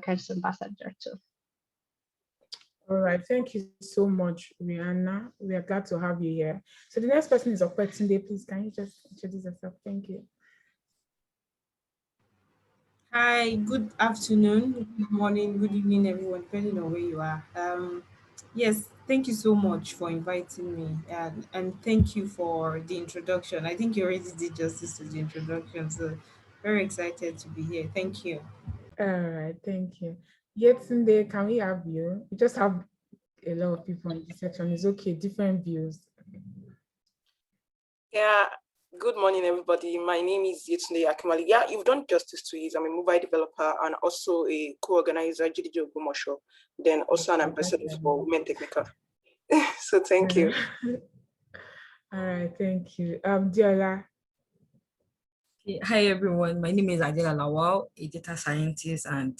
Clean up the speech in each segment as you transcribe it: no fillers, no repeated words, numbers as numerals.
as ambassador too. All right, thank you so much, Rihanna. We are glad to have you here. So the next person is Okwetunde. Please, can you just introduce yourself? Thank you. Hi, good afternoon, good morning, good evening, everyone, depending on where you are. Yes, thank you so much for inviting me, and thank you for the introduction. I think you already did justice to the introduction, so very excited to be here. Thank you. All right, thank you. Yetunde, can we have you? We just have a lot of people in this section. It's okay, different views. Yeah, good morning, everybody. My name is Yetunde Ayokanmi. Yeah, you've done justice to it. I'm a mobile developer and also a co-organizer, GDJ Ogbomoso, then also an ambassador for Women Technical. So thank you. All right, thank you. Diola. Hi everyone, my name is Damilola, a data scientist and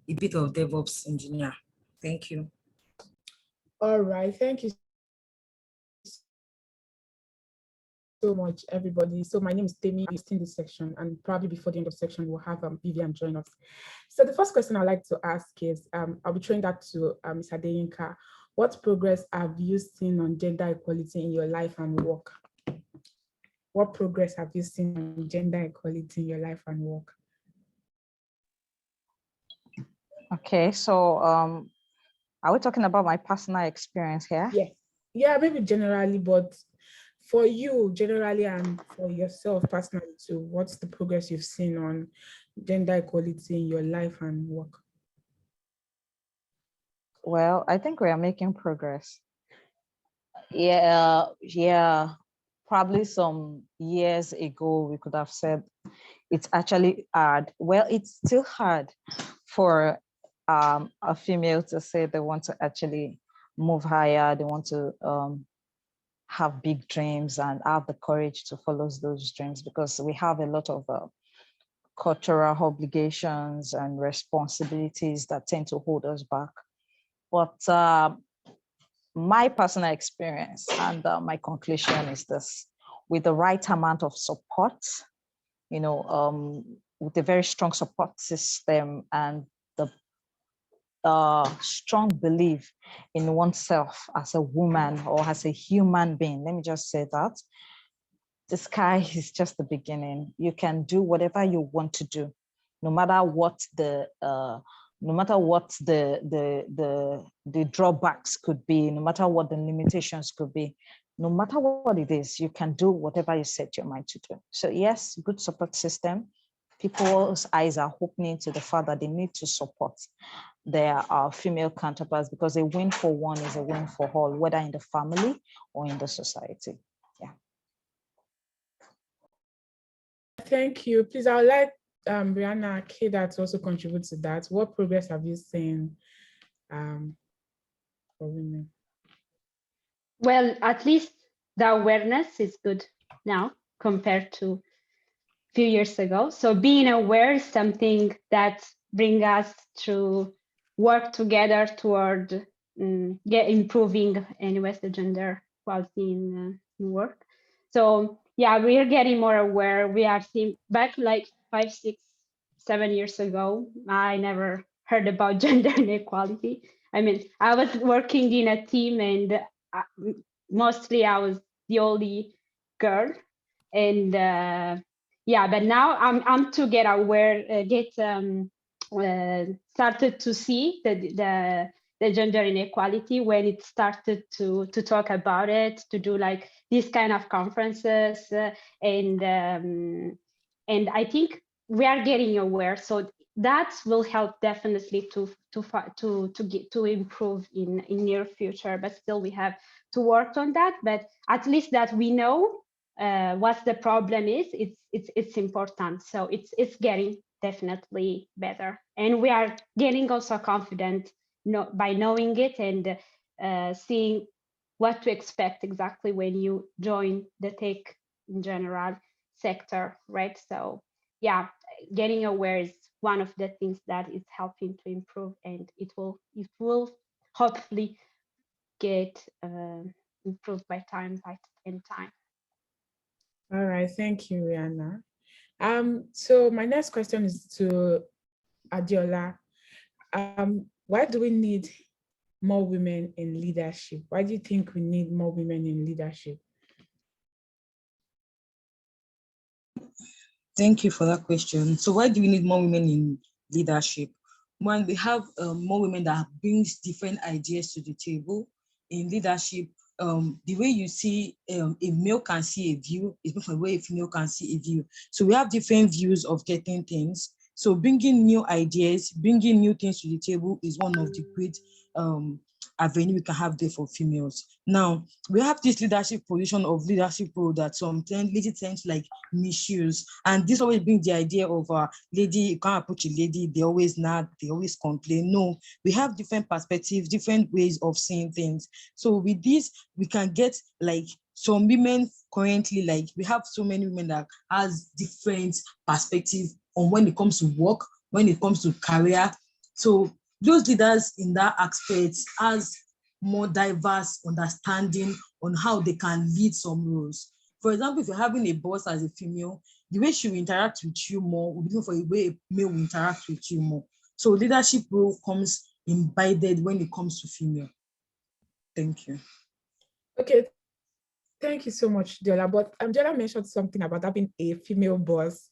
a bit of DevOps engineer. Thank you. All right, thank you so much, everybody. So my name is Demi. I'm in this section, and probably before the end of the section, we'll have Vivian join us. So the first question I'd like to ask is, I'll be throwing that to Ms. Adeyinka. What progress have you seen on gender equality in your life and work? What progress have you seen on gender equality in your life and work? Okay, so are we talking about my personal experience here? Yes. Yeah, maybe generally, but for you generally and for yourself personally too, what's the progress you've seen on gender equality in your life and work? Well, I think we are making progress. Yeah. Probably some years ago, we could have said it's actually hard. Well, it's still hard for a female to say they want to actually move higher, they want to have big dreams and have the courage to follow those dreams, because we have a lot of cultural obligations and responsibilities that tend to hold us back. But my personal experience and my conclusion is this: with the right amount of support, with a very strong support system and the strong belief in oneself as a woman or as a human being, let me just say that the sky is just the beginning. You can do whatever you want to do, no matter what the drawbacks could be, no matter what the limitations could be, no matter what it is, you can do whatever you set your mind to do. So yes, good support system. People's eyes are opening to the fact that they need to support their female counterparts, because a win for one is a win for all, whether in the family or in the society. Yeah. Thank you. Please, I would like Brianna Keda to also contribute to that. What progress have you seen for women? Well, at least the awareness is good now compared to a few years ago. So being aware is something that brings us to work together toward improving anyways the gender equality in work. So yeah, we are getting more aware. We are seeing back like 5, 6, 7 years ago, I never heard about gender inequality. I mean, I was working in a team and mostly I was the only girl, and yeah, but now I'm to get aware, started to see the gender inequality when it started to talk about it, to do like these kind of conferences, and I think we are getting aware. So that will help definitely to improve in near future. But still, we have to work on that. But at least that we know what the problem is. It's important. So it's getting definitely better, and we are getting also confident by knowing it and seeing what to expect exactly when you join the tech in general sector, right? So yeah, getting aware is one of the things that is helping to improve, and it will hopefully get improved by time. All right, thank you, Rihanna. So my next question is to Adiola. Why do we need more women in leadership? Why do you think we need more women in leadership? Thank you for that question. So why do we need more women in leadership? When we have more women that brings different ideas to the table in leadership, the way you see a male can see a view is different from the way a female can see a view. So we have different views of getting things. So bringing new ideas, bringing new things to the table is one of the great avenue we can have there for females. Now, we have this leadership position of leadership role that sometimes ladies tend to like misuse. And this always brings the idea of lady, you can't approach a lady, they always nag, they always complain. No, we have different perspectives, different ways of seeing things. So with this, we can get like some women currently, like we have so many women that has different perspective on when it comes to work, when it comes to career. So those leaders in that aspect has more diverse understanding on how they can lead some roles. For example, if you're having a boss as a female, the way she will interact with you more will be different for the way a male will interact with you more. So leadership role comes embedded when it comes to female. Thank you. Okay, thank you so much, Diola. But Diola mentioned something about having a female boss.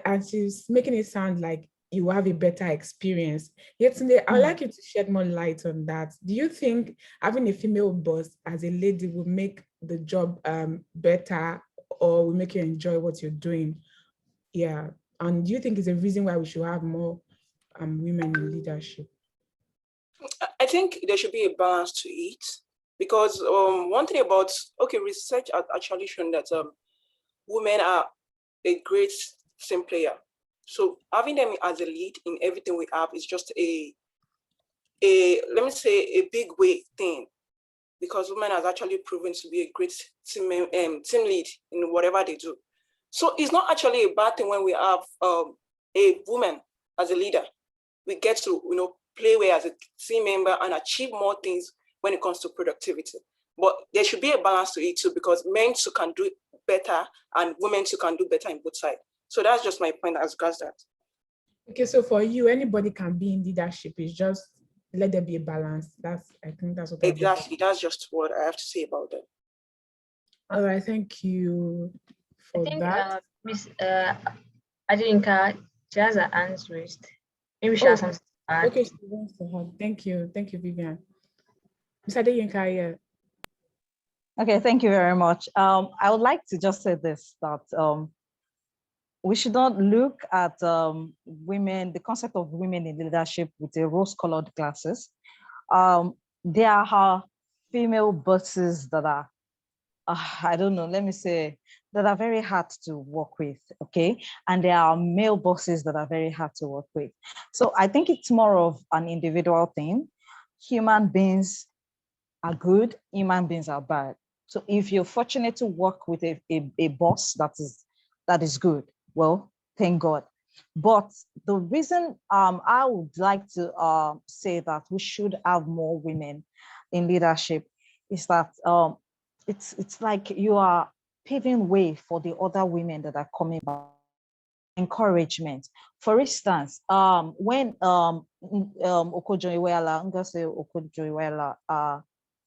And she's making it sound like you have a better experience. Yet today, I'd like you to shed more light on that. Do you think having a female boss as a lady will make the job better, or will make you enjoy what you're doing? Yeah. And do you think it's a reason why we should have more women in leadership? I think there should be a balance to it, because one thing about, research has actually shown that women are a great team player. So having them as a lead in everything we have is just a let me say a big weight thing, because women has actually proven to be a great team lead in whatever they do. So it's not actually a bad thing when we have a woman as a leader. We get to play well as a team member and achieve more things when it comes to productivity. But there should be a balance to it too, because men too can do better and women too can do better in both sides. So that's just my point as regards that. Okay, so for you, anybody can be in leadership. It's just let there be a balance. I think that's what exactly. That's just what I have to say about that. All right, thank you for that. Miss Adinka, she has her hands raised. Maybe she has something to add. Okay, thank you, Vivian. Ms. Adeyinka, yeah. Okay, thank you very much. I would like to just say this, that we should not look at women, the concept of women in leadership with a rose-colored glasses. There are female bosses that are, I don't know, let me say, that are very hard to work with, okay? And there are male bosses that are very hard to work with. So I think it's more of an individual thing. Human beings are good, human beings are bad. So if you're fortunate to work with a boss that is good, well, thank God. But the reason I would like to say that we should have more women in leadership is that it's like you are paving way for the other women that are coming back. Encouragement. For instance, when Okojo-Iweala, Ngozi Okonjo-Iweala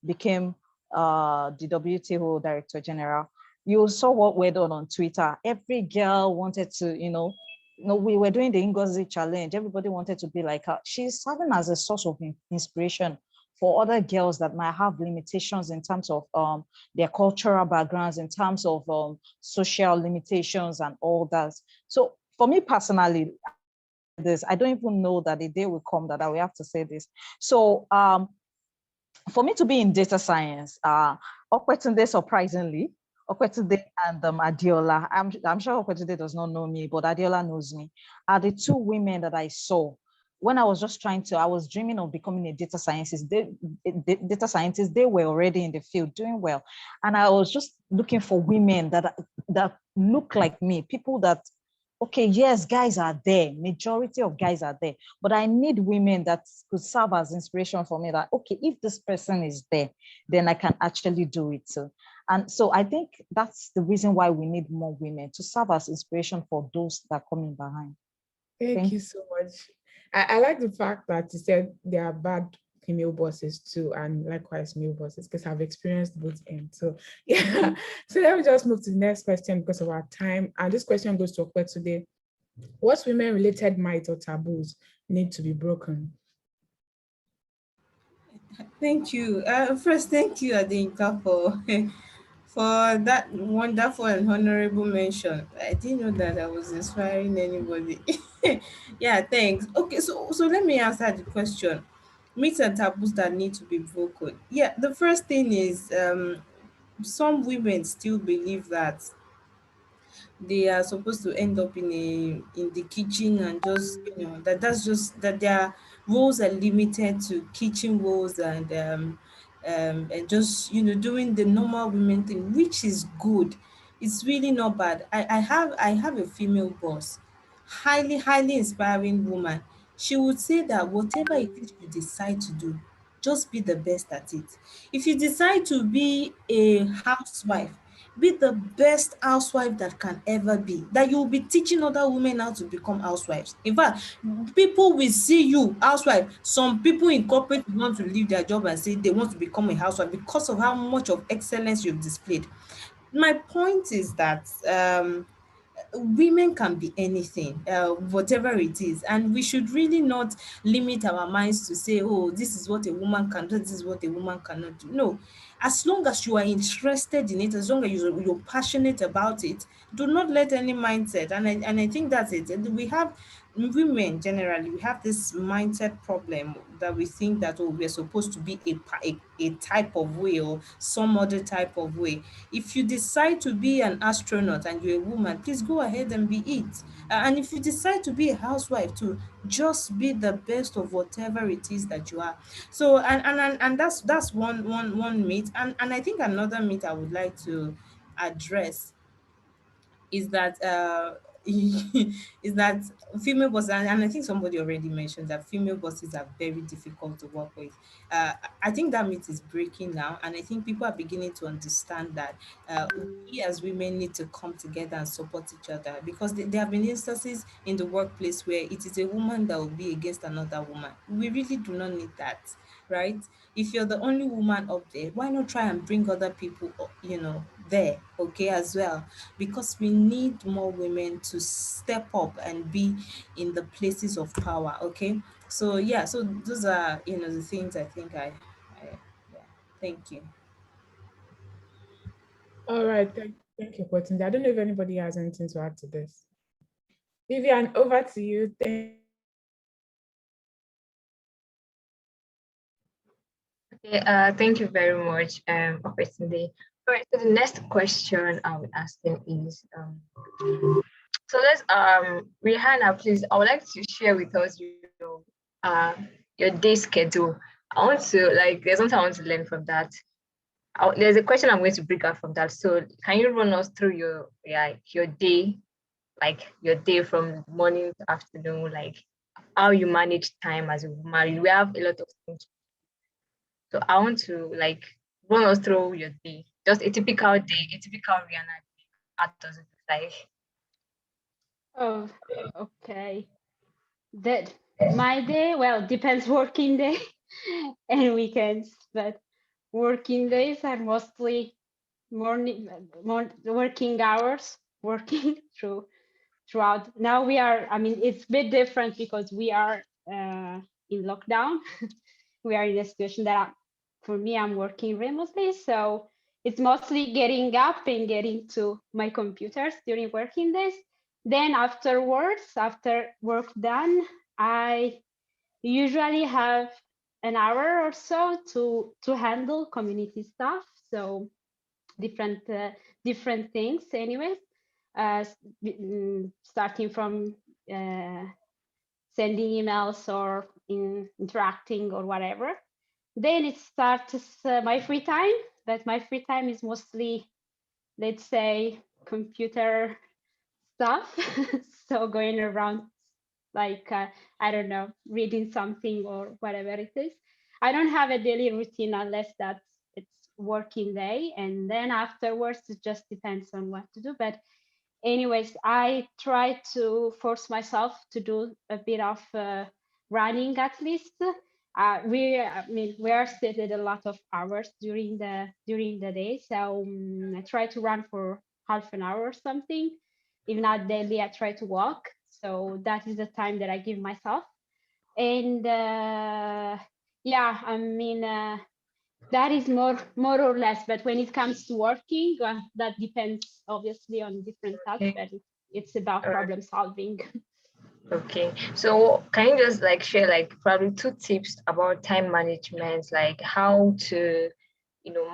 became the WTO Director General, you saw what went on Twitter. Every girl wanted to, we were doing the Ngozi challenge. Everybody wanted to be like her. She's serving as a source of inspiration for other girls that might have limitations in terms of their cultural backgrounds, in terms of social limitations and all that. So for me personally, I don't even know that the day will come that I will have to say this. So for me to be in data science, Okwetunde, surprisingly, Okwetunde and Adiola, I'm sure Okwetunde does not know me, but Adiola knows me, are the two women that I saw when I was just I was dreaming of becoming a data scientist. Data scientists, they were already in the field doing well. And I was just looking for women that look like me, people that, okay, yes, guys are there, majority of guys are there, but I need women that could serve as inspiration for me, that, okay, if this person is there, then I can actually do it too. And so I think that's the reason why we need more women, to serve as inspiration for those that are coming behind. Thank you so much. I like the fact that you said there are bad female bosses too, and likewise male bosses, because I've experienced both ends. So yeah. So let me just move to the next question because of our time. And this question goes to Okwe today. What women-related myths or taboos need to be broken? Thank you. First, thank you, Adinka, for for that wonderful and honorable mention. I didn't know that I was inspiring anybody. Yeah, thanks. Okay, so let me answer the question. Myths and taboos that need to be broken. Yeah, the first thing is some women still believe that they are supposed to end up in the kitchen and just that's just that their roles are limited to kitchen roles and just doing the normal women thing, which is good. It's really not bad. I have a female boss, highly inspiring woman. She would say that whatever it is you decide to do, just be the best at it. If you decide to be a housewife, be the best housewife that can ever be, that you will be teaching other women how to become housewives. In fact, people will see you housewife. Some people in corporate want to leave their job and say they want to become a housewife because of how much of excellence you've displayed. My point is that women can be anything, whatever it is, and we should really not limit our minds to say, oh, this is what a woman can do, this is what a woman cannot do. No, as long as you are interested in it, as long as you're passionate about it, do not let any mindset. And I think that's it. And we have women generally, we have this mindset problem that we think that, oh, we're supposed to be a type of way or some other type of way. If you decide to be an astronaut and you're a woman, please go ahead and be it. And if you decide to be a housewife too, just be the best of whatever it is that you are. So and that's one myth. And I think another myth I would like to address is that is that female bosses, and I think somebody already mentioned that female bosses are very difficult to work with. I think that myth is breaking now, and I think people are beginning to understand that we as women need to come together and support each other, because there have been instances in the workplace where it is a woman that will be against another woman. We really do not need that, right? If you're the only woman up there, why not try and bring other people up, there, okay, as well? Because we need more women to step up and be in the places of power, okay? So yeah, so those are the things I think I yeah. Thank you. All right, thank you, Kotunde. I don't know if anybody has anything to add to this. Vivian, over to you. Okay, thank you very much, Opportunity. All right, so the next question I'll be asking is, so let's, Rihanna, please, I would like to share with us uh, your day schedule. I want to, like, there's something I want to learn from that. There's a question I'm going to bring out from that. So can you run us through your day, like your day from morning to afternoon, like how you manage time as a woman? We have a lot of things. So I want to like run us through your day. Just a typical day, a typical Rihanna day. How does it look like? Oh, okay. That my day, well, depends working day and weekends, but working days are mostly working hours, working throughout. Now we are, I mean, it's a bit different because we are in lockdown. We are in a situation that for me, I'm working remotely. So it's mostly getting up and getting to my computers during working days. Then afterwards, after work done, I usually have an hour or so to handle community stuff. So different things anyways, starting from sending emails or interacting or whatever. Then it starts my free time, but my free time is mostly, let's say, computer stuff. So going around, like, I don't know, reading something or whatever it is. I don't have a daily routine unless it's working day. And then afterwards, it just depends on what to do. But anyways, I try to force myself to do a bit of running at least. We are stated a lot of hours during the day, so I try to run for half an hour or something. If not daily, I try to walk. So that is the time that I give myself. And yeah, that is more or less. But when it comes to working, that depends obviously on different tasks. But it's about problem solving. Okay, so can you just like share like probably 2 tips about time management, like how to,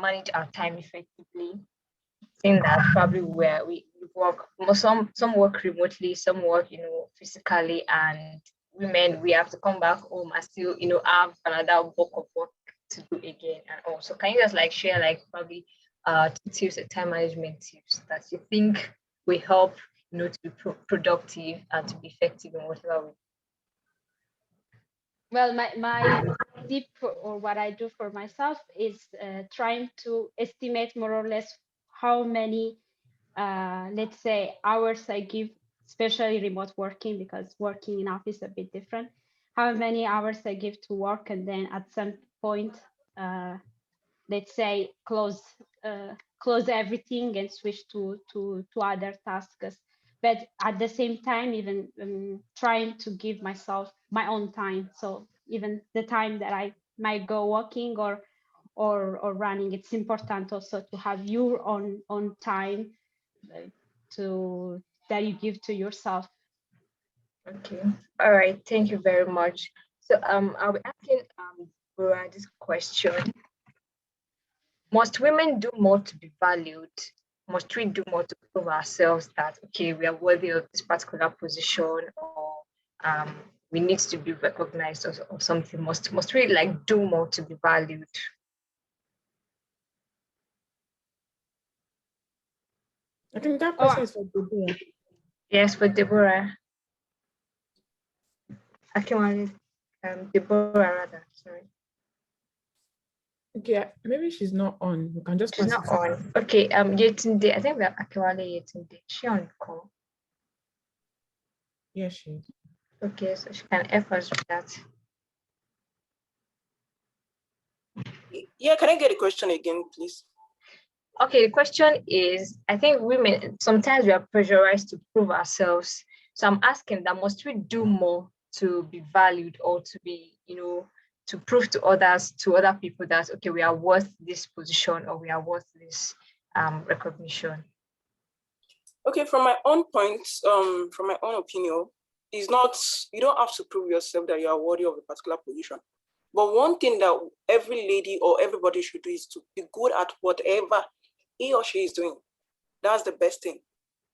manage our time effectively? Saying that probably where we work, some work remotely, some work, physically, and women, we have to come back home and still, have another bulk of work to do again. And also, can you just like share like probably 2 tips, time management tips that you think will help, to be productive and to be effective in whatever we do? Well, my tip or what I do for myself is trying to estimate more or less how many, let's say, hours I give, especially remote working, because working in office is a bit different. How many hours I give to work, and then at some point, let's say, close everything and switch to other tasks. But at the same time, even trying to give myself my own time. So even the time that I might go walking or running, it's important also to have your own time that you give to yourself. Okay. All right. Thank you very much. So I'll be asking Deborah this question. Must women do more to be valued? Must we do more to prove ourselves that okay, we are worthy of this particular position, or we need to be recognized or something? Must we like do more to be valued? I think that question is for Deborah. Yes, for Deborah. Akinwale, Deborah rather, sorry. Okay, maybe she's not on. We can just She's not on. Okay, Yetunde, I think we have Akinwale Yetunde. Is she on the call? Yes, she is. Okay, so she can help us with that. Yeah, can I get a question again, please? Okay, the question is, I think women, sometimes we are pressurized to prove ourselves. So I'm asking that must we do more to be valued or to be, to prove to others, to other people that, okay, we are worth this position or we are worth this recognition? Okay, from my own point, from my own opinion, is not, you don't have to prove yourself that you are worthy of a particular position. But one thing that every lady or everybody should do is to be good at whatever he or she is doing. That's the best thing.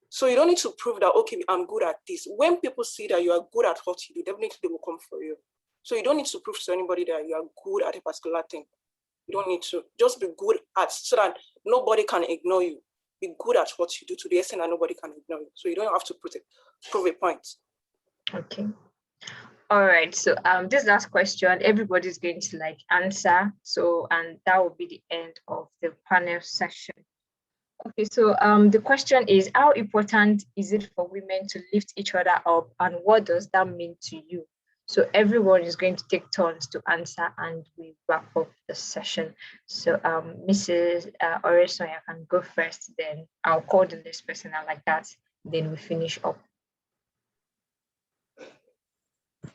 So you don't need to prove that, okay, I'm good at this. When people see that you are good at what you do, definitely they will come for you. So you don't need to prove to anybody that you are good at a particular thing. You don't need to. Just be good at, so that nobody can ignore you. Be good at what you do to the extent that nobody can ignore you. So you don't have to prove a point. Okay. All right. So this last question, everybody's going to like answer. So, and that will be the end of the panel session. Okay, so the question is, how important is it for women to lift each other up, and what does that mean to you? So everyone is going to take turns to answer, and we wrap up the session. So Mrs. Oresonya can go first, then I'll call the next person out like that, then we finish up.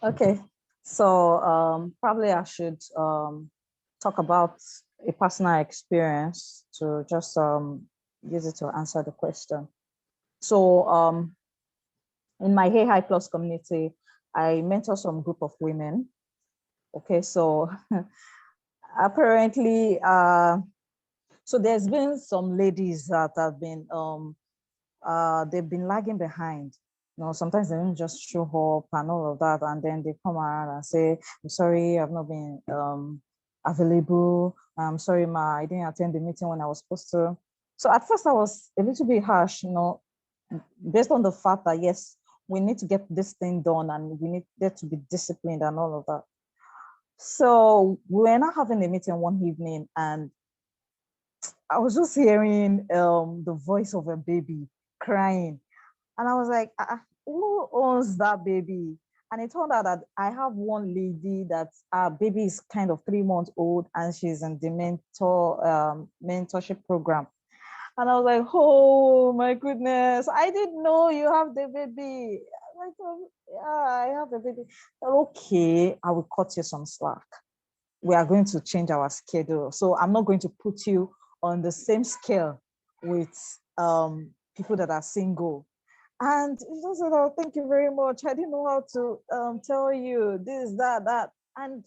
Okay, so probably I should talk about a personal experience to just use it to answer the question. So in my Hey High Plus community, I mentor some group of women. Okay, so apparently, so there's been some ladies that have been, they've been lagging behind. Sometimes they don't just show up and all of that, and then they come around and say, I'm sorry, I've not been available. I'm sorry, ma, I didn't attend the meeting when I was supposed to. So at first I was a little bit harsh, based on the fact that, yes, we need to get this thing done and we need there to be disciplined and all of that. So we were not having a meeting one evening, and I was just hearing the voice of a baby crying. And I was like, who owns that baby? And it turned out that I have one lady that our baby is kind of 3 months old and she's in the mentorship program. And I was like, oh my goodness, I didn't know you have the baby. I'm like, oh, yeah, I have the baby. Okay, I will cut you some slack. We are going to change our schedule. So I'm not going to put you on the same scale with people that are single. And she said, oh, thank you very much. I didn't know how to tell you this, that. And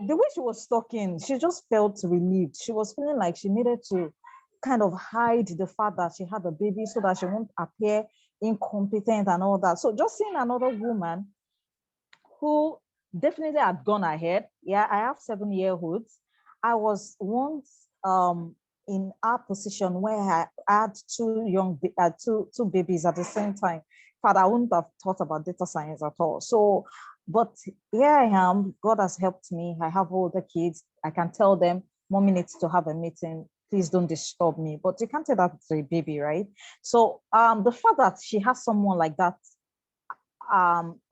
the way she was talking, she just felt relieved. She was feeling like she needed to kind of hide the fact that she had a baby so that she won't appear incompetent and all that. So just seeing another woman who definitely had gone ahead. Yeah, I have 7-year-olds. I was once in our position where I had two babies at the same time. But I wouldn't have thought about data science at all. So, but here I am. God has helped me. I have all the kids. I can tell them, Mommy needs to have a meeting. Please don't disturb me. But you can't tell that to a baby, right? So the fact that she has someone like that,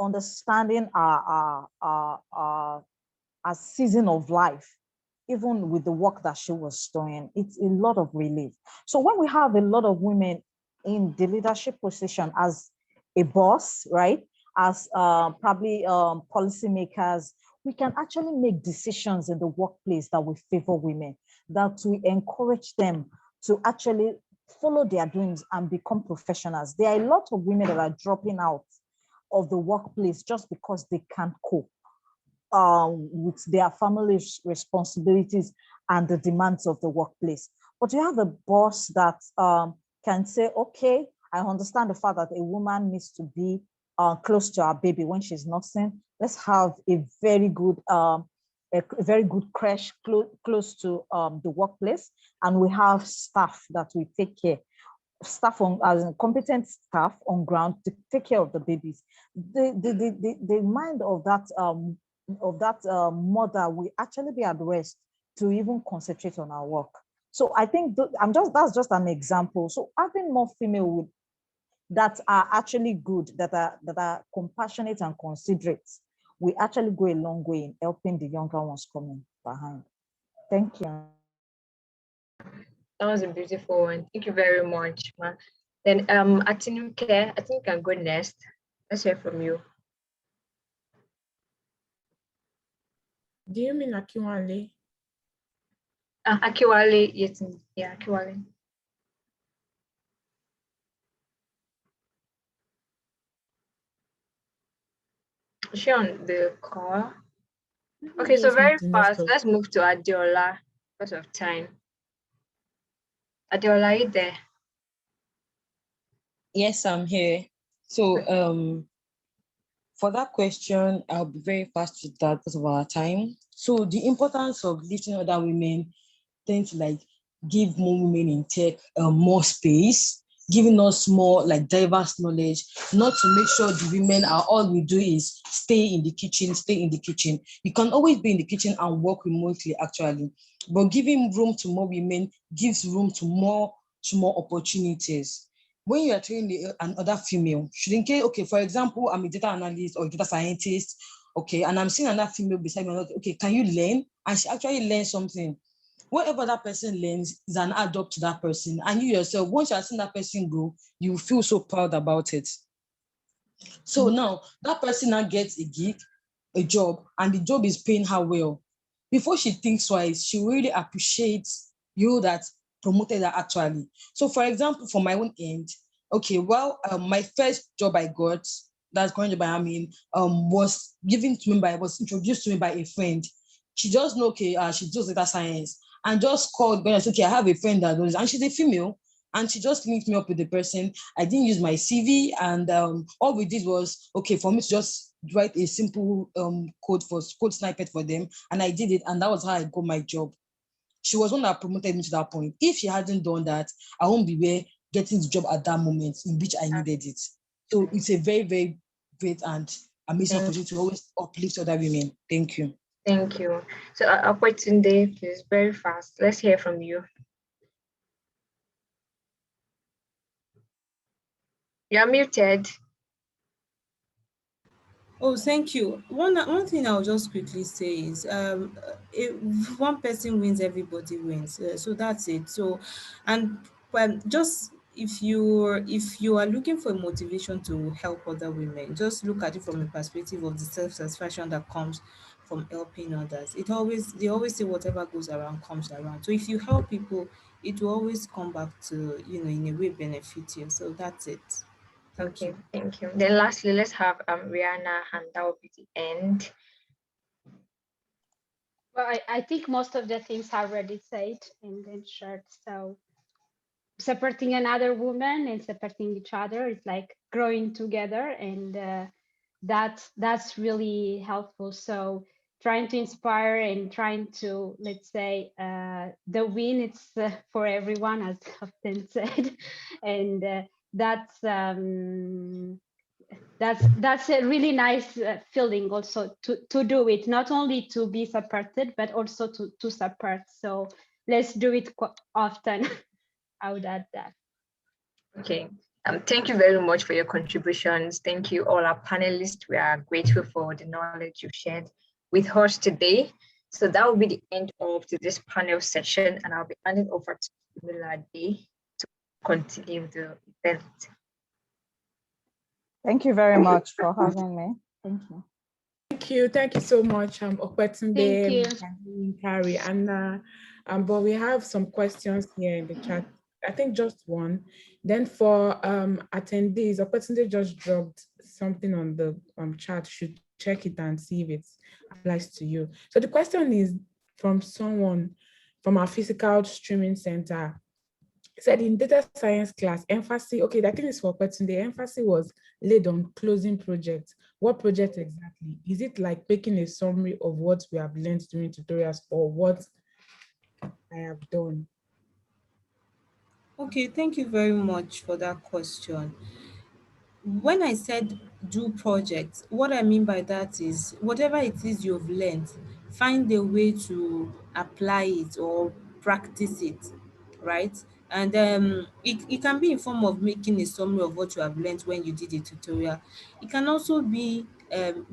understanding our season of life, even with the work that she was doing, it's a lot of relief. So when we have a lot of women in the leadership position as a boss, right, as probably policymakers, we can actually make decisions in the workplace that will favor women, that we encourage them to actually follow their dreams and become professionals. There are a lot of women that are dropping out of the workplace just because they can't cope with their family responsibilities and the demands of the workplace. But you have a boss that can say, okay, I understand the fact that a woman needs to be close to her baby when she's nursing. Let's have a very good crash close to the workplace, and we have staff that will take care, staff on as competent staff on ground to take care of the babies. The mind of that mother will actually be at rest to even concentrate on our work. So I think that's just an example. So having more female that are actually good, that are compassionate and considerate, we actually go a long way in helping the younger ones coming behind. Thank you. That was a beautiful one. Thank you very much, ma. Then Atinuke, I think you can go next. Let's hear from you. Do you mean Akiwale? Akiwale, yes, yeah, Akiwale. Is she on the call? Okay, so very fast, let's move to Adeola because of time. Adeola, are you there? Yes, I'm here. So for that question, I'll be very fast with that because of our time. So the importance of lifting other women tend to like give more women in tech more space, giving us more like diverse knowledge, not to make sure the women are all we do is stay in the kitchen. You can always be in the kitchen and work remotely actually, but giving room to more women gives room to more opportunities. When you are training another female, shouldn't care, okay, for example, I'm a data analyst or data scientist, okay, and I'm seeing another female beside me, okay, can you learn? And she actually learns something. Whatever that person learns is an add-up to that person. And you yourself, once you have seen that person go, you feel so proud about it. So now that person now gets a gig, a job, and the job is paying her well. Before she thinks twice, she really appreciates you that promoted her actually. So for example, for my own end, okay, well, my first job I got, that's current job I mean, was introduced to me by a friend. She just know, okay, she does data science, and just called me and said, okay, I have a friend that does, and she's a female, and she just linked me up with the person. I didn't use my CV, and all we did was, okay, for me to just write a simple code snippet for them, and I did it, and that was how I got my job. She was one that promoted me to that point. If she hadn't done that, I won't be getting the job at that moment in which I needed it. So it's a very, very great and amazing opportunity to always uplift other women. Thank you. Thank you. So Opportunity, please, very fast. Let's hear from you. You're muted. Oh, thank you. One thing I'll just quickly say is, if one person wins, everybody wins. So that's it. So, and just if you are looking for motivation to help other women, just look at it from a perspective of the self satisfaction that comes from helping others. They always say whatever goes around comes around. So if you help people, it will always come back to, in a way benefit you. So that's it. Thank Okay, you. thank you. Then lastly, let's have Rihanna, and that will be the end. Well, I think most of the things are already said and then shared. So supporting another woman and supporting each other is like growing together, and that's really helpful. So trying to inspire and trying to, let's say, the win, it's for everyone, as often said. And that's a really nice feeling also to do it, not only to be supported but also to support. So let's do it often. I would add that. Okay. Thank you very much for your contributions. Thank you, all our panelists. We are grateful for the knowledge you've shared with us today. So that will be the end of this panel session, and I'll be handing over to Temilade to continue the event. Thank you very much for having me. Thank you. Thank you so much, Thank you. Okwetunde, Carrie, Anna. But we have some questions here in the chat. I think just one. Then for attendees, Okwetunde just dropped something on the chat. Should check it and see if it applies to you. So the question is from someone from our physical streaming center. Said in data science class, emphasis, okay, that thing is for question. The emphasis was laid on closing projects. What project exactly? Is it like making a summary of what we have learned during tutorials or what I have done? Okay, thank you very much for that question. When I said do projects, what I mean by that is whatever it is you've learned, find a way to apply it or practice it, right? And it can be in form of making a summary of what you have learned when you did a tutorial. It can also be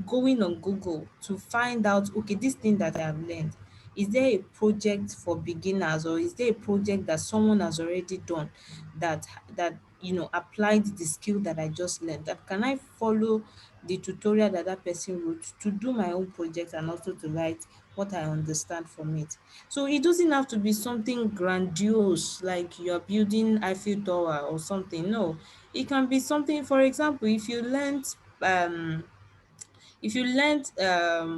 going on Google to find out, okay, this thing that I have learned, is there a project for beginners, or is there a project that someone has already done that applied the skill that I just learned? That can I follow the tutorial that that person wrote to do my own project and also to write what I understand from it? So it doesn't have to be something grandiose like you're building Eiffel Tower or something. No, it can be something. For example, if you learned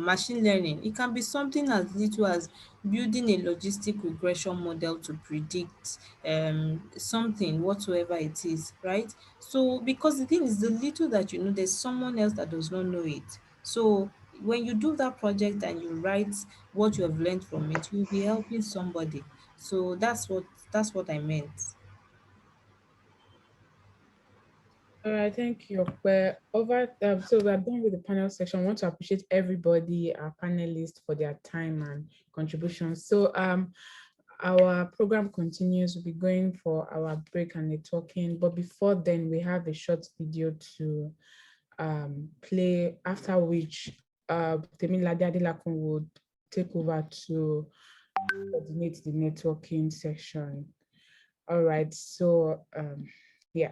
machine learning, it can be something as little as building a logistic regression model to predict something whatsoever it is, right? So because the thing is, the little that you know, there's someone else that does not know it. So when you do that project and you write what you have learned from it, you'll be helping somebody. So that's what I meant. All right, thank you. So we're done with the panel section. I want to appreciate everybody, our panelists, for their time and contributions. So our program continues. We'll be going for our break and networking. But before then, we have a short video to play, after which Temilade would take over to coordinate the networking section. All right, so yeah.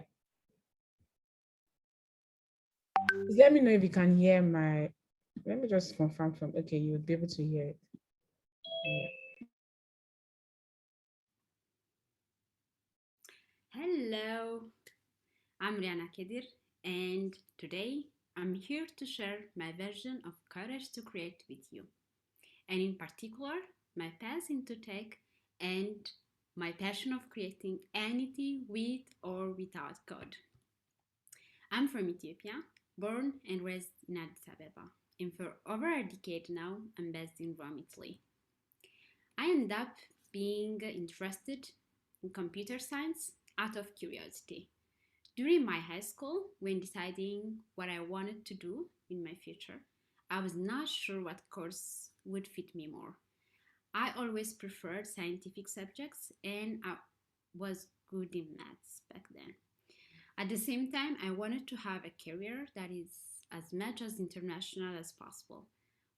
Please let me know if you can hear let me just confirm okay, you would be able to hear it. Yeah. Hello, I'm Rihanna Kedir, and today I'm here to share my version of courage to create with you, and in particular, my path into tech and my passion of creating anything with or without code. I'm from Ethiopia, born and raised in Addis Ababa, and for over a decade now, I'm based in Rome, Italy. I ended up being interested in computer science out of curiosity. During my high school, when deciding what I wanted to do in my future, I was not sure what course would fit me more. I always preferred scientific subjects and I was good in maths back then. At the same time, I wanted to have a career that is as much as international as possible.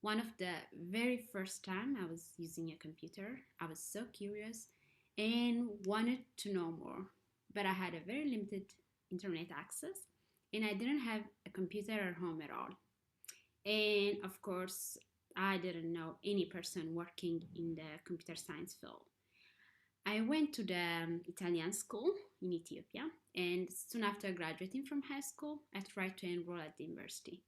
One of the very first time I was using a computer, I was so curious and wanted to know more, but I had a very limited internet access and I didn't have a computer at home at all. And of course, I didn't know any person working in the computer science field. I went to the Italian school in Ethiopia, and soon after graduating from high school, I tried to enroll at the university.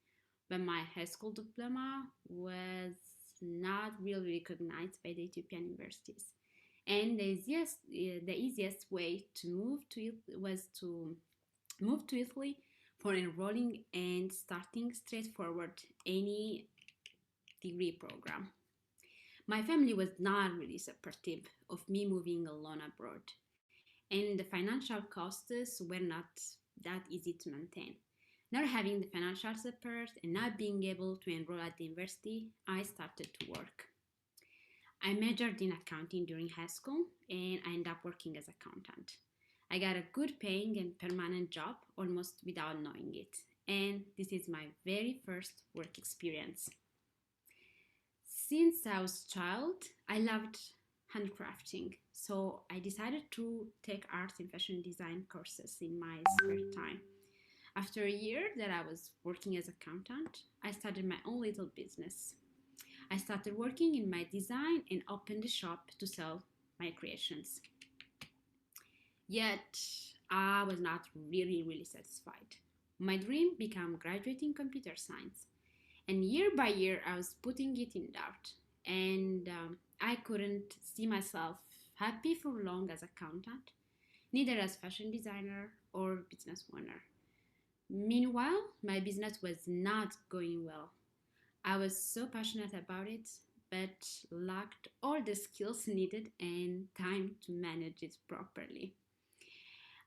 But my high school diploma was not really recognized by the Ethiopian universities. And the easiest way to move to it was to move to Italy for enrolling and starting straightforward any degree program. My family was not really supportive of me moving alone abroad, and the financial costs were not that easy to maintain. Not having the financial support and not being able to enroll at the university, I started to work. I majored in accounting during high school and I ended up working as accountant. I got a good paying and permanent job almost without knowing it. And this is my very first work experience. Since I was a child, I loved handcrafting. So I decided to take art and fashion design courses in my spare time. After a year that I was working as accountant, I started my own little business. I started working in my design and opened a shop to sell my creations. Yet, I was not really satisfied. My dream became graduating computer science. And year by year, I was putting it in doubt. And I couldn't see myself happy for long as accountant, neither as fashion designer or business owner. Meanwhile, my business was not going well. I was so passionate about it, but lacked all the skills needed and time to manage it properly.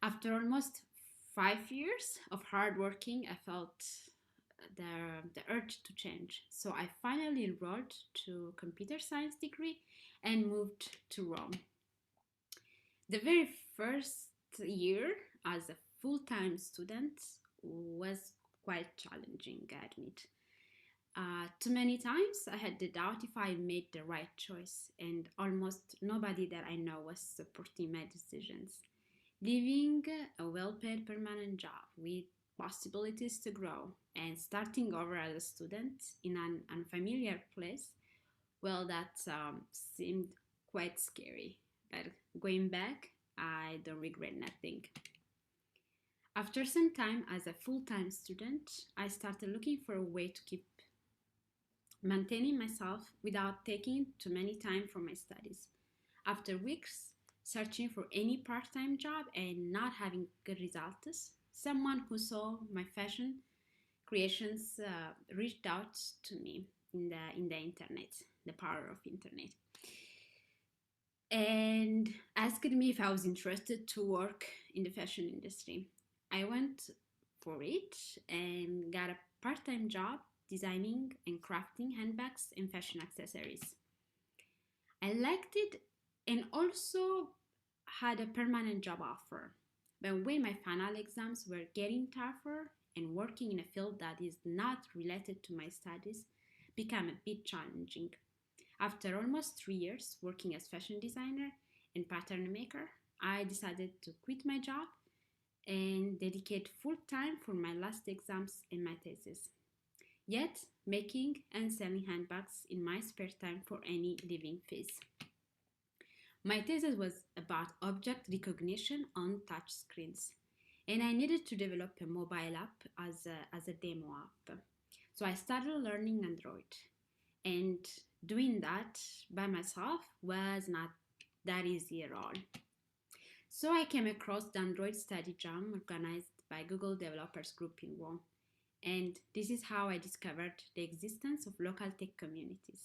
After almost 5 years of hard working, I felt the urge to change. So I finally enrolled to computer science degree and moved to Rome. The very first year as a full-time student was quite challenging, I admit. Too many times I had the doubt if I made the right choice, and almost nobody that I know was supporting my decisions. Leaving a well-paid permanent job with possibilities to grow and starting over as a student in an unfamiliar place, well, that seemed quite scary. But going back, I don't regret nothing. After some time as a full-time student, I started looking for a way to keep maintaining myself without taking too many time for my studies. After weeks searching for any part-time job and not having good results, someone who saw my fashion creations reached out to me in the internet, the power of internet, and asked me if I was interested to work in the fashion industry. I went for it and got a part-time job designing and crafting handbags and fashion accessories. I liked it and also had a permanent job offer. But when my final exams were getting tougher and working in a field that is not related to my studies became a bit challenging. After almost 3 years working as fashion designer and pattern maker, I decided to quit my job and dedicate full time for my last exams and my thesis. Yet making and selling handbags in my spare time for any living fees. My thesis was about object recognition on touch screens, and I needed to develop a mobile app as a demo app. So I started learning Android, and doing that by myself was not that easy at all. So I came across the Android Study Jam organized by Google Developers Group in Rome, and this is how I discovered the existence of local tech communities.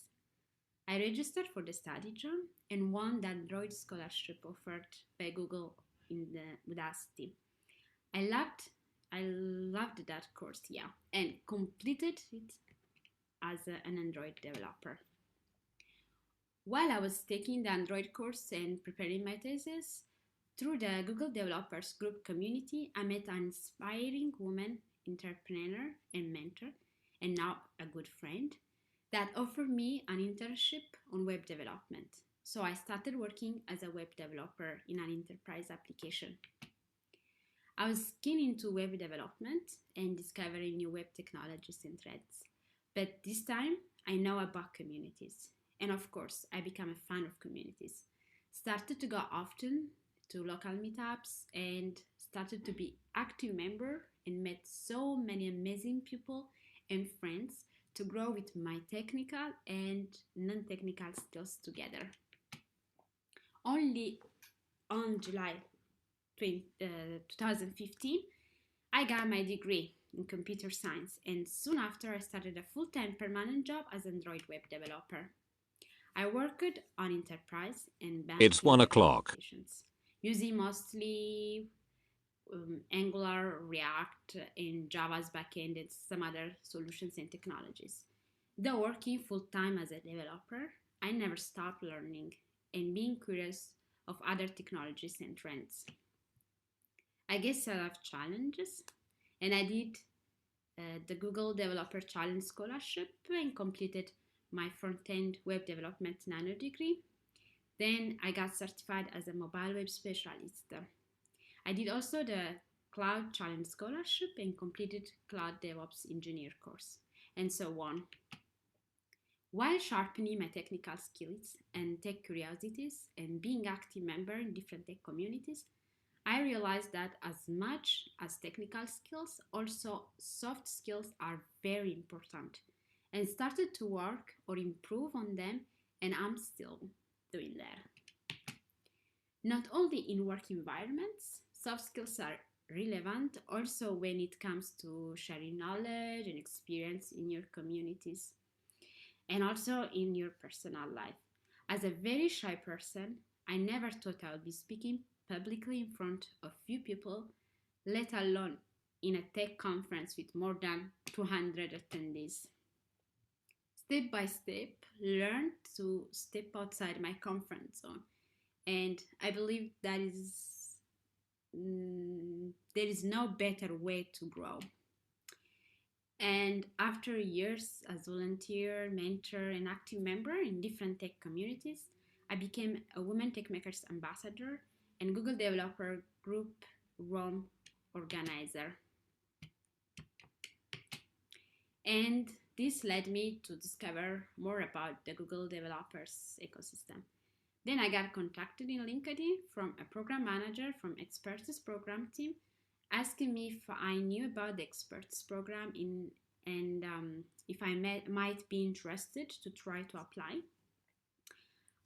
I registered for the study jam and won the Android scholarship offered by Google in the Udacity. I loved that course, and completed it as an Android developer. While I was taking the Android course and preparing my thesis, through the Google Developers Group community, I met an inspiring woman, entrepreneur, and mentor and now a good friend, that offered me an internship on web development. So I started working as a web developer in an enterprise application. I was keen into web development and discovering new web technologies and trends. But this time, I know about communities. And of course, I became a fan of communities. Started to go often to local meetups and started to be active member and met so many amazing people and friends to grow with my technical and non-technical skills together. Only on July 2015, I got my degree in computer science, and soon after I started a full-time permanent job as Android web developer. I worked on enterprise and banking It's 1 o'clock. applications, using mostly Angular, React, and Java's backend and some other solutions and technologies. Though working full-time as a developer, I never stopped learning and being curious of other technologies and trends. I guess I have challenges, and I did the Google Developer Challenge Scholarship and completed my front-end web development nano degree. Then I got certified as a mobile web specialist. I did also the Cloud Challenge Scholarship and completed Cloud DevOps Engineer course, and so on. While sharpening my technical skills and tech curiosities and being active member in different tech communities, I realized that as much as technical skills, also soft skills are very important, and started to work or improve on them, and I'm still doing that. Not only in work environments, soft skills are relevant also when it comes to sharing knowledge and experience in your communities and also in your personal life. As a very shy person, I never thought I would be speaking publicly in front of few people, let alone in a tech conference with more than 200 attendees. Step by step, learned to step outside my comfort zone, and I believe there is no better way to grow. And after years as volunteer, mentor, and active member in different tech communities, I became a Women Tech Makers ambassador and Google Developer Group Rome organizer. And this led me to discover more about the Google developers ecosystem. Then I got contacted in LinkedIn from a program manager from Expertise program team asking me if I knew about the Expertise program and if I might be interested to try to apply.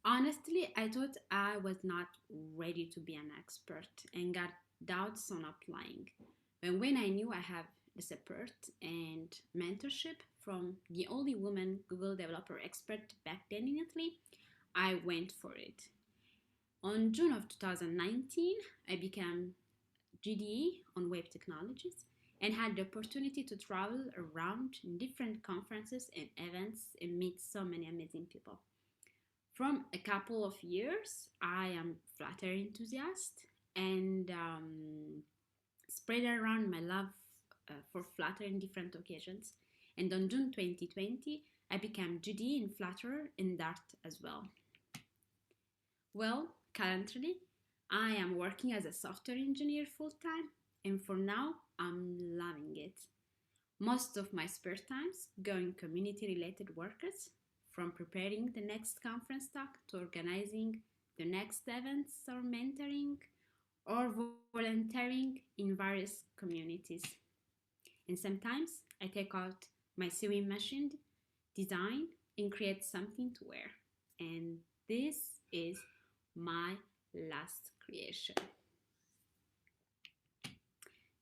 Honestly, I thought I was not ready to be an expert and got doubts on applying. But when I knew I have the support and mentorship from the only woman Google developer expert back then in Italy, I went for it. On June of 2019, I became GDE on web technologies and had the opportunity to travel around in different conferences and events and meet so many amazing people. From a couple of years, I am Flutter enthusiast and spread around my love for Flutter in different occasions. And on June 2020, I became GD in Flutter and Dart as well. Well, currently, I am working as a software engineer full-time, and for now, I'm loving it. Most of my spare times go in community-related works, from preparing the next conference talk to organizing the next events or mentoring or volunteering in various communities. And sometimes I take out my sewing machine, design, and create something to wear. And this is my last creation.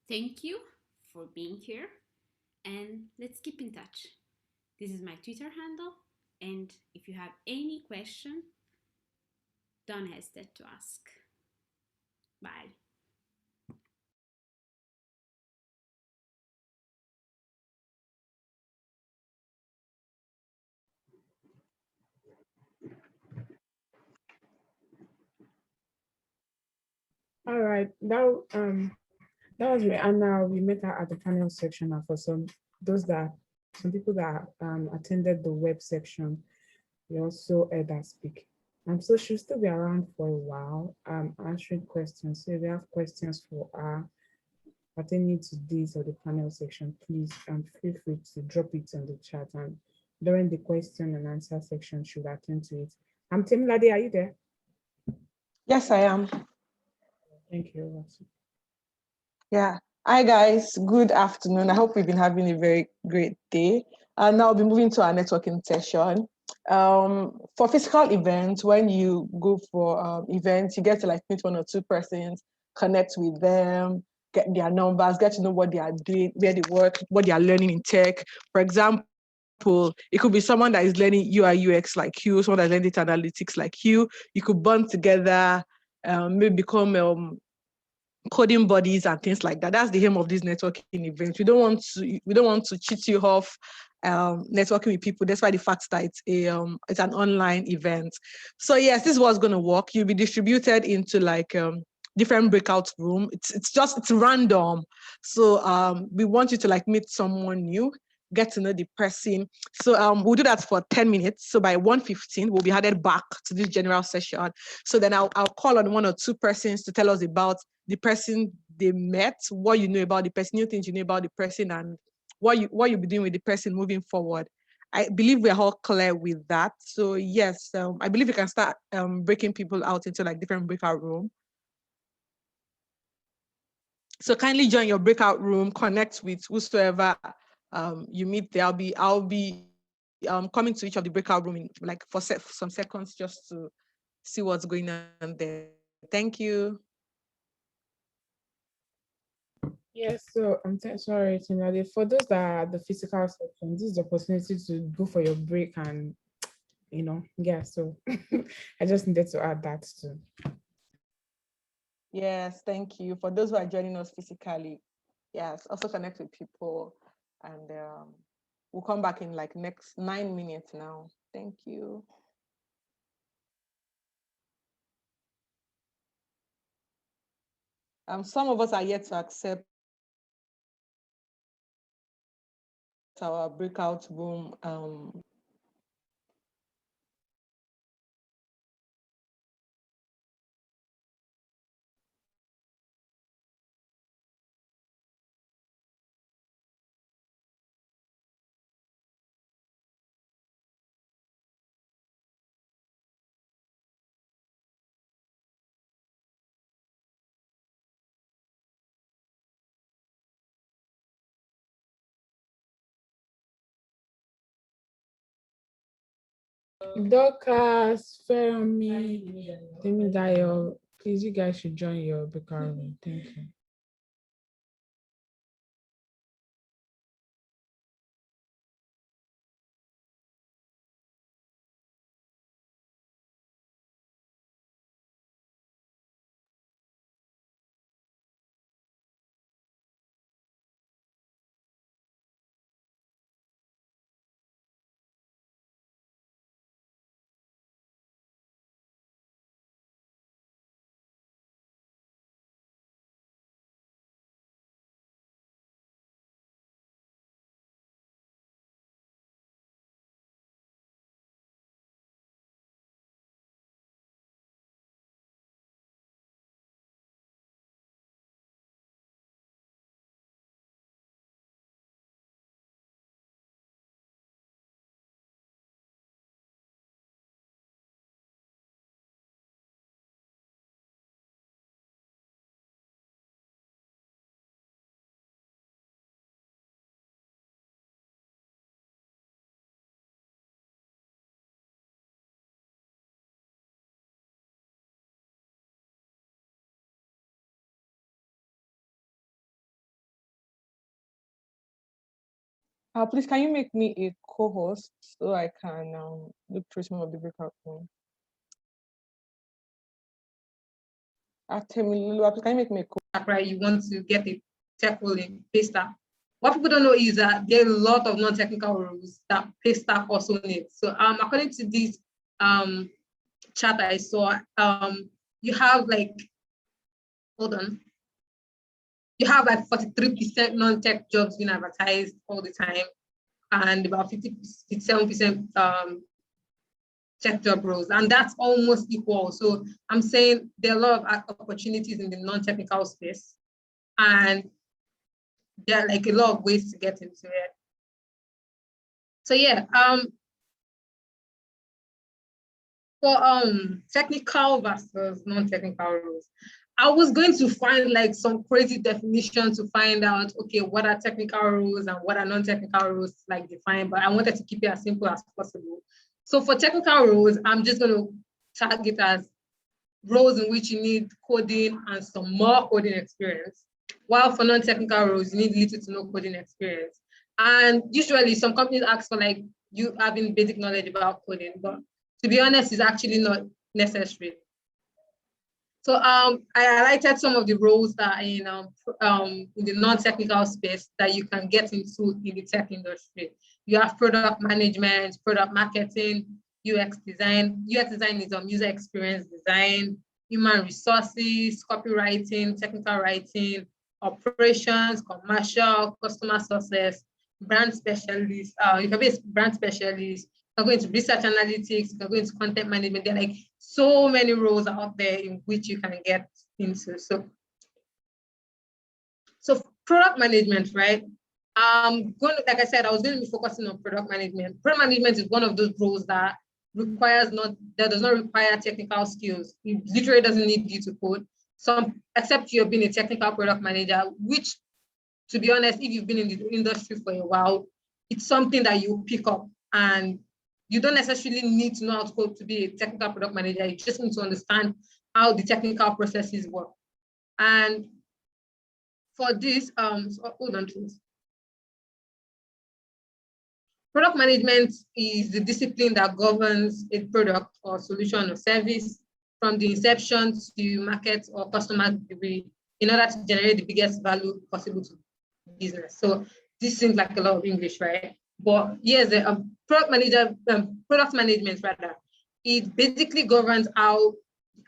Thank you for being here, and let's keep in touch. This is my Twitter handle, and if you have any question, don't hesitate to ask. Bye. All right. That was Rihanna. We met her at the panel section. And for some those that some people that attended the web section, we also heard her speak. So she'll still be around for a while, answering questions. So if you have questions for her pertaining to this or the panel section, please feel free to drop it on the chat, and during the question and answer section, she'll attend to it. Temilade, are you there? Yes, I am. Thank you. Yeah. Hi, guys. Good afternoon. I hope we've been having a very great day. And now I'll be moving to our networking session. For physical events, when you go for events, you get to like meet one or two persons, connect with them, get their numbers, get to know what they are doing, where they work, what they are learning in tech. For example, it could be someone that is learning UI UX like you, someone that's learning data analytics like you. You could bond together, maybe become coding buddies and things like that. That's the aim of this networking event. We don't want to cheat you off networking with people, despite the fact that it's an online event. So yes, this is what's going to work. You'll be distributed into like different breakout room. It's random. So we want you to like meet someone new, get to know the person. So we'll do that for 10 minutes. So by 1:15, we'll be headed back to this general session. So then I'll call on one or two persons to tell us about the person they met, what you know about the person, new things you know about the person, and what you'll be doing with the person moving forward. I believe we're all clear with that. So yes, I believe we can start breaking people out into like different breakout room. So kindly join your breakout room, connect with whosoever you meet there. I'll be coming to each of the breakout room in like for some seconds just to see what's going on there. Thank you. Yes, so I'm sorry, Temilade. For those that are the physical section, this is the opportunity to go for your break and, yeah, so I just needed to add that too. Yes, thank you. For those who are joining us physically, yes, also connect with people, and we'll come back in like next 9 minutes now. Thank you. Some of us are yet to accept our breakout room. Dorcas, Fermi, Temidayo, please, you guys should join your breakout room. Thank you. Please, can you make me a co-host so I can look through some of the breakout room? Temiloluwa, can you make me a co-host? Right, you want to get a tech role in Paystack. What people don't know is that there are a lot of non-technical roles that Paystack also needs. So according to this chart I saw, you have like, hold on, you have like 43% non-tech jobs being advertised all the time. and about 57% tech job roles, and that's almost equal. So I'm saying there are a lot of opportunities in the non-technical space, and there are like a lot of ways to get into it. So yeah, for technical versus non-technical roles, I was going to find like some crazy definition to find out, okay, what are technical roles and what are non-technical roles like defined, but I wanted to keep it as simple as possible. So for technical roles, I'm just going to target as roles in which you need coding and some more coding experience, while for non-technical roles, you need little to no coding experience. And usually some companies ask for like you having basic knowledge about coding, but to be honest, it's actually not necessary. So I highlighted some of the roles that are in the non-technical space that you can get into in the tech industry. You have product management, product marketing, UX design. UX design is user experience design, human resources, copywriting, technical writing, operations, commercial, customer success, brand specialist. You can be a brand specialist. You can go into research analytics. You can go into content management. There are like so many roles out there in which you can get into. So product management, right? Like I said, I was going to be focusing on product management. Product management is one of those roles that does not require technical skills. It literally doesn't need you to code. Except you've been a technical product manager, which, to be honest, if you've been in the industry for a while, it's something that you pick up, and you don't necessarily need to know how to code to be a technical product manager. You just need to understand how the technical processes work. And for this, so hold on, please. Product management is the discipline that governs a product or solution or service from the inception to market or customer delivery in order to generate the biggest value possible to business. So this seems like a lot of English, right? But yes, the product management rather, it basically governs how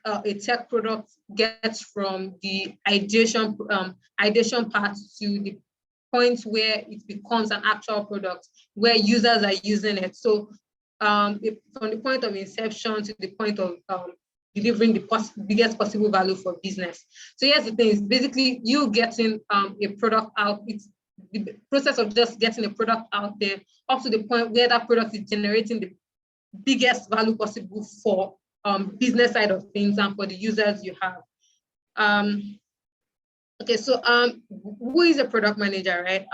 a tech product gets from the ideation part to the point where it becomes an actual product where users are using it. So from the point of inception to the point of delivering the biggest possible value for business. So here's the thing, is basically you getting a product out. It's the process of just getting a product out there up to the point where that product is generating the biggest value possible for business side of things and for the users you have. Okay, so who is a product manager, right?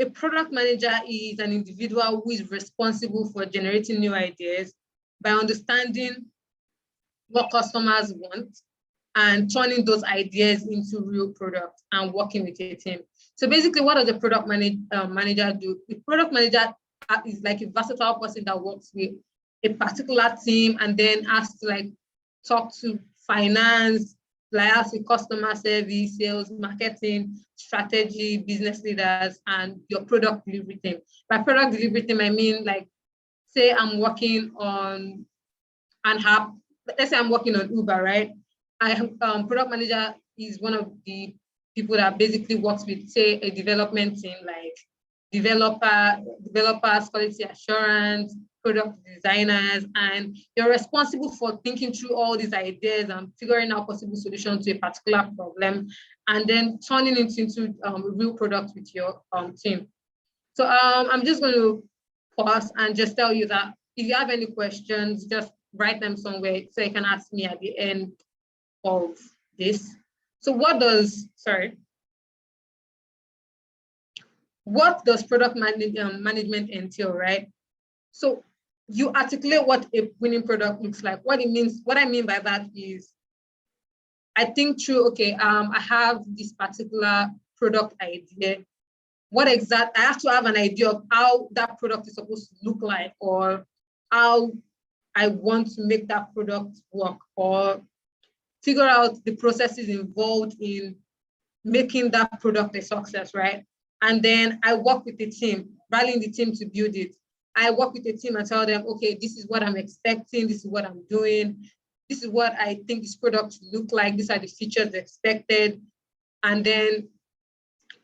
A product manager is an individual who is responsible for generating new ideas by understanding what customers want and turning those ideas into real products and working with a team. So basically, what does the product manager do? The product manager is like a versatile person that works with a particular team and then has to like talk to finance, liaise with customer service, sales, marketing, strategy, business leaders, and your product delivery team. By product delivery team, I mean like, say I'm working on an app. Let's say I'm working on Uber, right? Product manager is one of the people that basically works with, say, a development team like developers, quality assurance, product designers, and you're responsible for thinking through all these ideas and figuring out possible solutions to a particular problem, and then turning it into a real product with your team. So I'm just going to pause and just tell you that if you have any questions, just write them somewhere so you can ask me at the end of this. So what does product management entail, right? So you articulate what a winning product looks like. What I mean by that is I think through, okay, I have this particular product idea. I have to have an idea of how that product is supposed to look like, or how I want to make that product work, or figure out the processes involved in making that product a success, right? And then I work with the team, rallying the team to build it. I work with the team and tell them, okay, this is what I'm expecting, this is what I'm doing, this is what I think this product should look like, these are the features expected. And then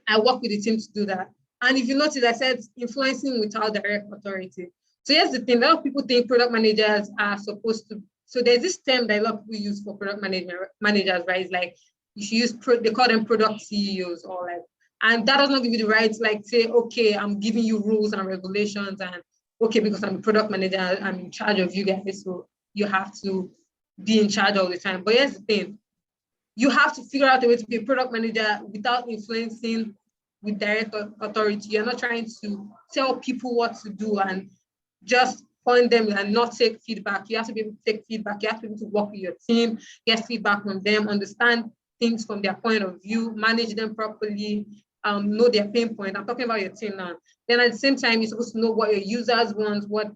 I work with the team to do that. And if you notice, I said influencing without direct authority. So here's the thing, a lot of people think product managers are supposed to, so there's this term that a lot of people use for product managers, right? It's like, you should use, they call them product CEOs, or like, and that does not give you the right to like say, okay, I'm giving you rules and regulations, and okay, because I'm a product manager, I'm in charge of you guys, so you have to be in charge all the time. But here's the thing, you have to figure out a way to be a product manager without influencing with direct authority. You're not trying to tell people what to do and just point them and not take feedback. You have to be able to take feedback. You have to be able to work with your team, get feedback from them, understand things from their point of view, manage them properly, know their pain point. I'm talking about your team now. Then at the same time, you're supposed to know what your users want, what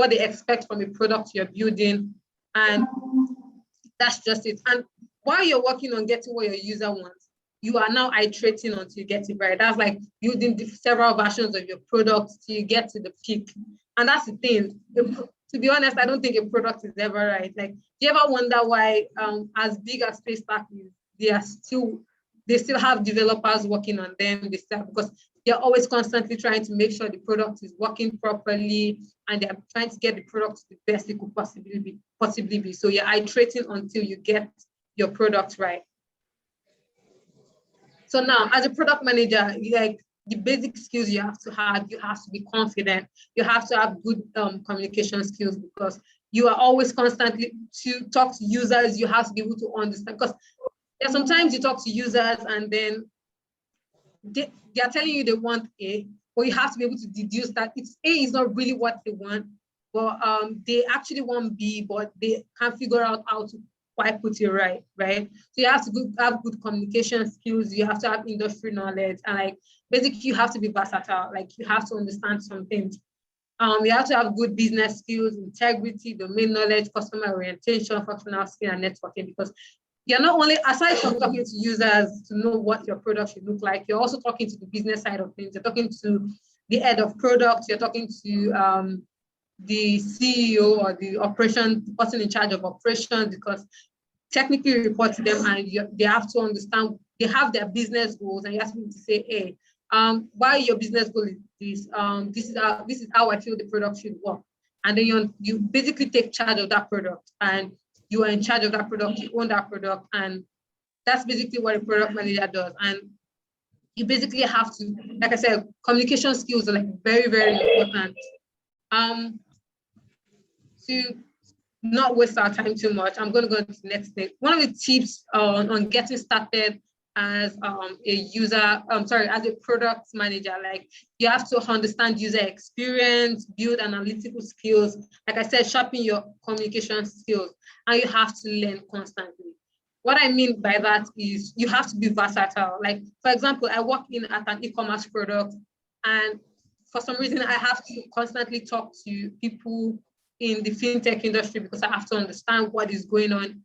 they expect from a product you're building, and that's just it. And while you're working on getting what your user wants, you are now iterating until you get it right. That's like building several versions of your product till you get to the peak. And that's the thing. To be honest, I don't think a product is ever right. Like, do you ever wonder why, as big as Spacestack is, they still have developers working on them? Because they're always constantly trying to make sure the product is working properly, and they're trying to get the product to the best it could possibly be. So you're iterating until you get your product right. So now, as a product manager, like the basic skills you have to be confident. You have to have good communication skills, because you are always constantly to talk to users. You have to be able to understand, because sometimes you talk to users and then they are telling you they want A, but you have to be able to deduce that A is not really what they want, but they actually want B, but they can't figure out how to quite put it right? So you have to have good communication skills. You have to have industry knowledge, and like basically you have to be versatile. Like you have to understand some things. You have to have good business skills, integrity, domain knowledge, customer orientation, functional skill, and networking, because you're not only, aside from talking to users to know what your product should look like, you're also talking to the business side of things. You're talking to the head of product, you're talking to the CEO or the person in charge of operations, because technically you report to them and they have to understand, they have their business goals, and you have to say, hey, why your business goal is this, this is how I feel the product should work. And then you basically take charge of that product, and you are in charge of that product, you own that product, and that's basically what a product manager does. And you basically have to, like I said, communication skills are like very, very important. To not waste our time too much, I'm going to go into the next thing. One of the tips on getting started as as a product manager, like you have to understand user experience, build analytical skills. Like I said, sharpen your communication skills, and you have to learn constantly. What I mean by that is you have to be versatile. Like, for example, I work at an e-commerce product, and for some reason, I have to constantly talk to people in the fintech industry, because I have to understand what is going on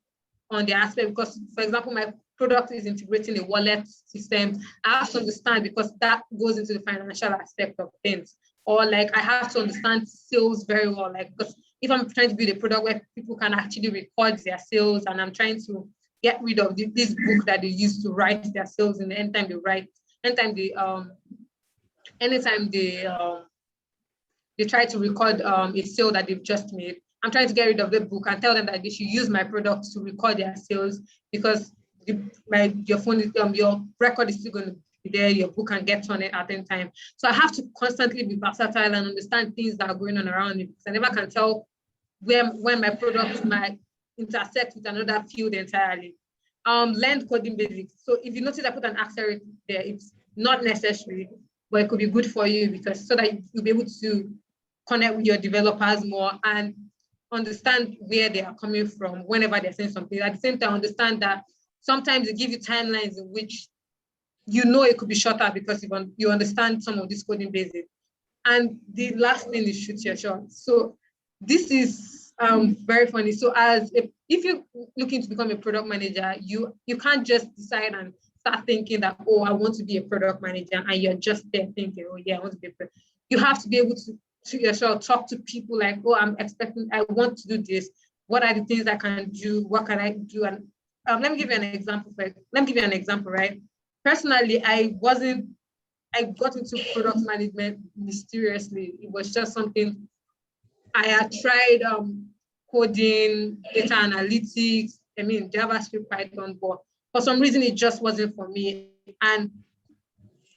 the aspect. Because, for example, my product is integrating a wallet system. I have to understand, because that goes into the financial aspect of things. Or like I have to understand sales very well. Like, because if I'm trying to build a product where people can actually record their sales, and I'm trying to get rid of this book that they use to write their sales, and anytime they try to record a sale that they've just made, I'm trying to get rid of the book and tell them that they should use my product to record their sales, because your record is still going to be there, your book can get on it at any time. So I have to constantly be versatile and understand things that are going on around me, because I never can tell when my product might intersect with another field entirely. Learn coding basics. So if you notice I put an asterisk there, it's not necessary, but it could be good for you, because so that you'll be able to connect with your developers more and understand where they are coming from whenever they're saying something. At the same time, understand that sometimes they give you timelines in which it could be shorter, because you understand some of these coding basics. And the last thing is shoot your shot. So this is very funny. So if you're looking to become a product manager, you can't just decide and start thinking that, oh, I want to be a product manager, and you're just there thinking, oh yeah, I want to be a product. You have to be able to shoot your shot, talk to people like, oh, I want to do this. What are the things I can do? What can I do? And let me give you an example, right? Personally, I wasn't I got into product management mysteriously. It was just something I had tried coding, data analytics, JavaScript, Python, but for some reason it just wasn't for me. And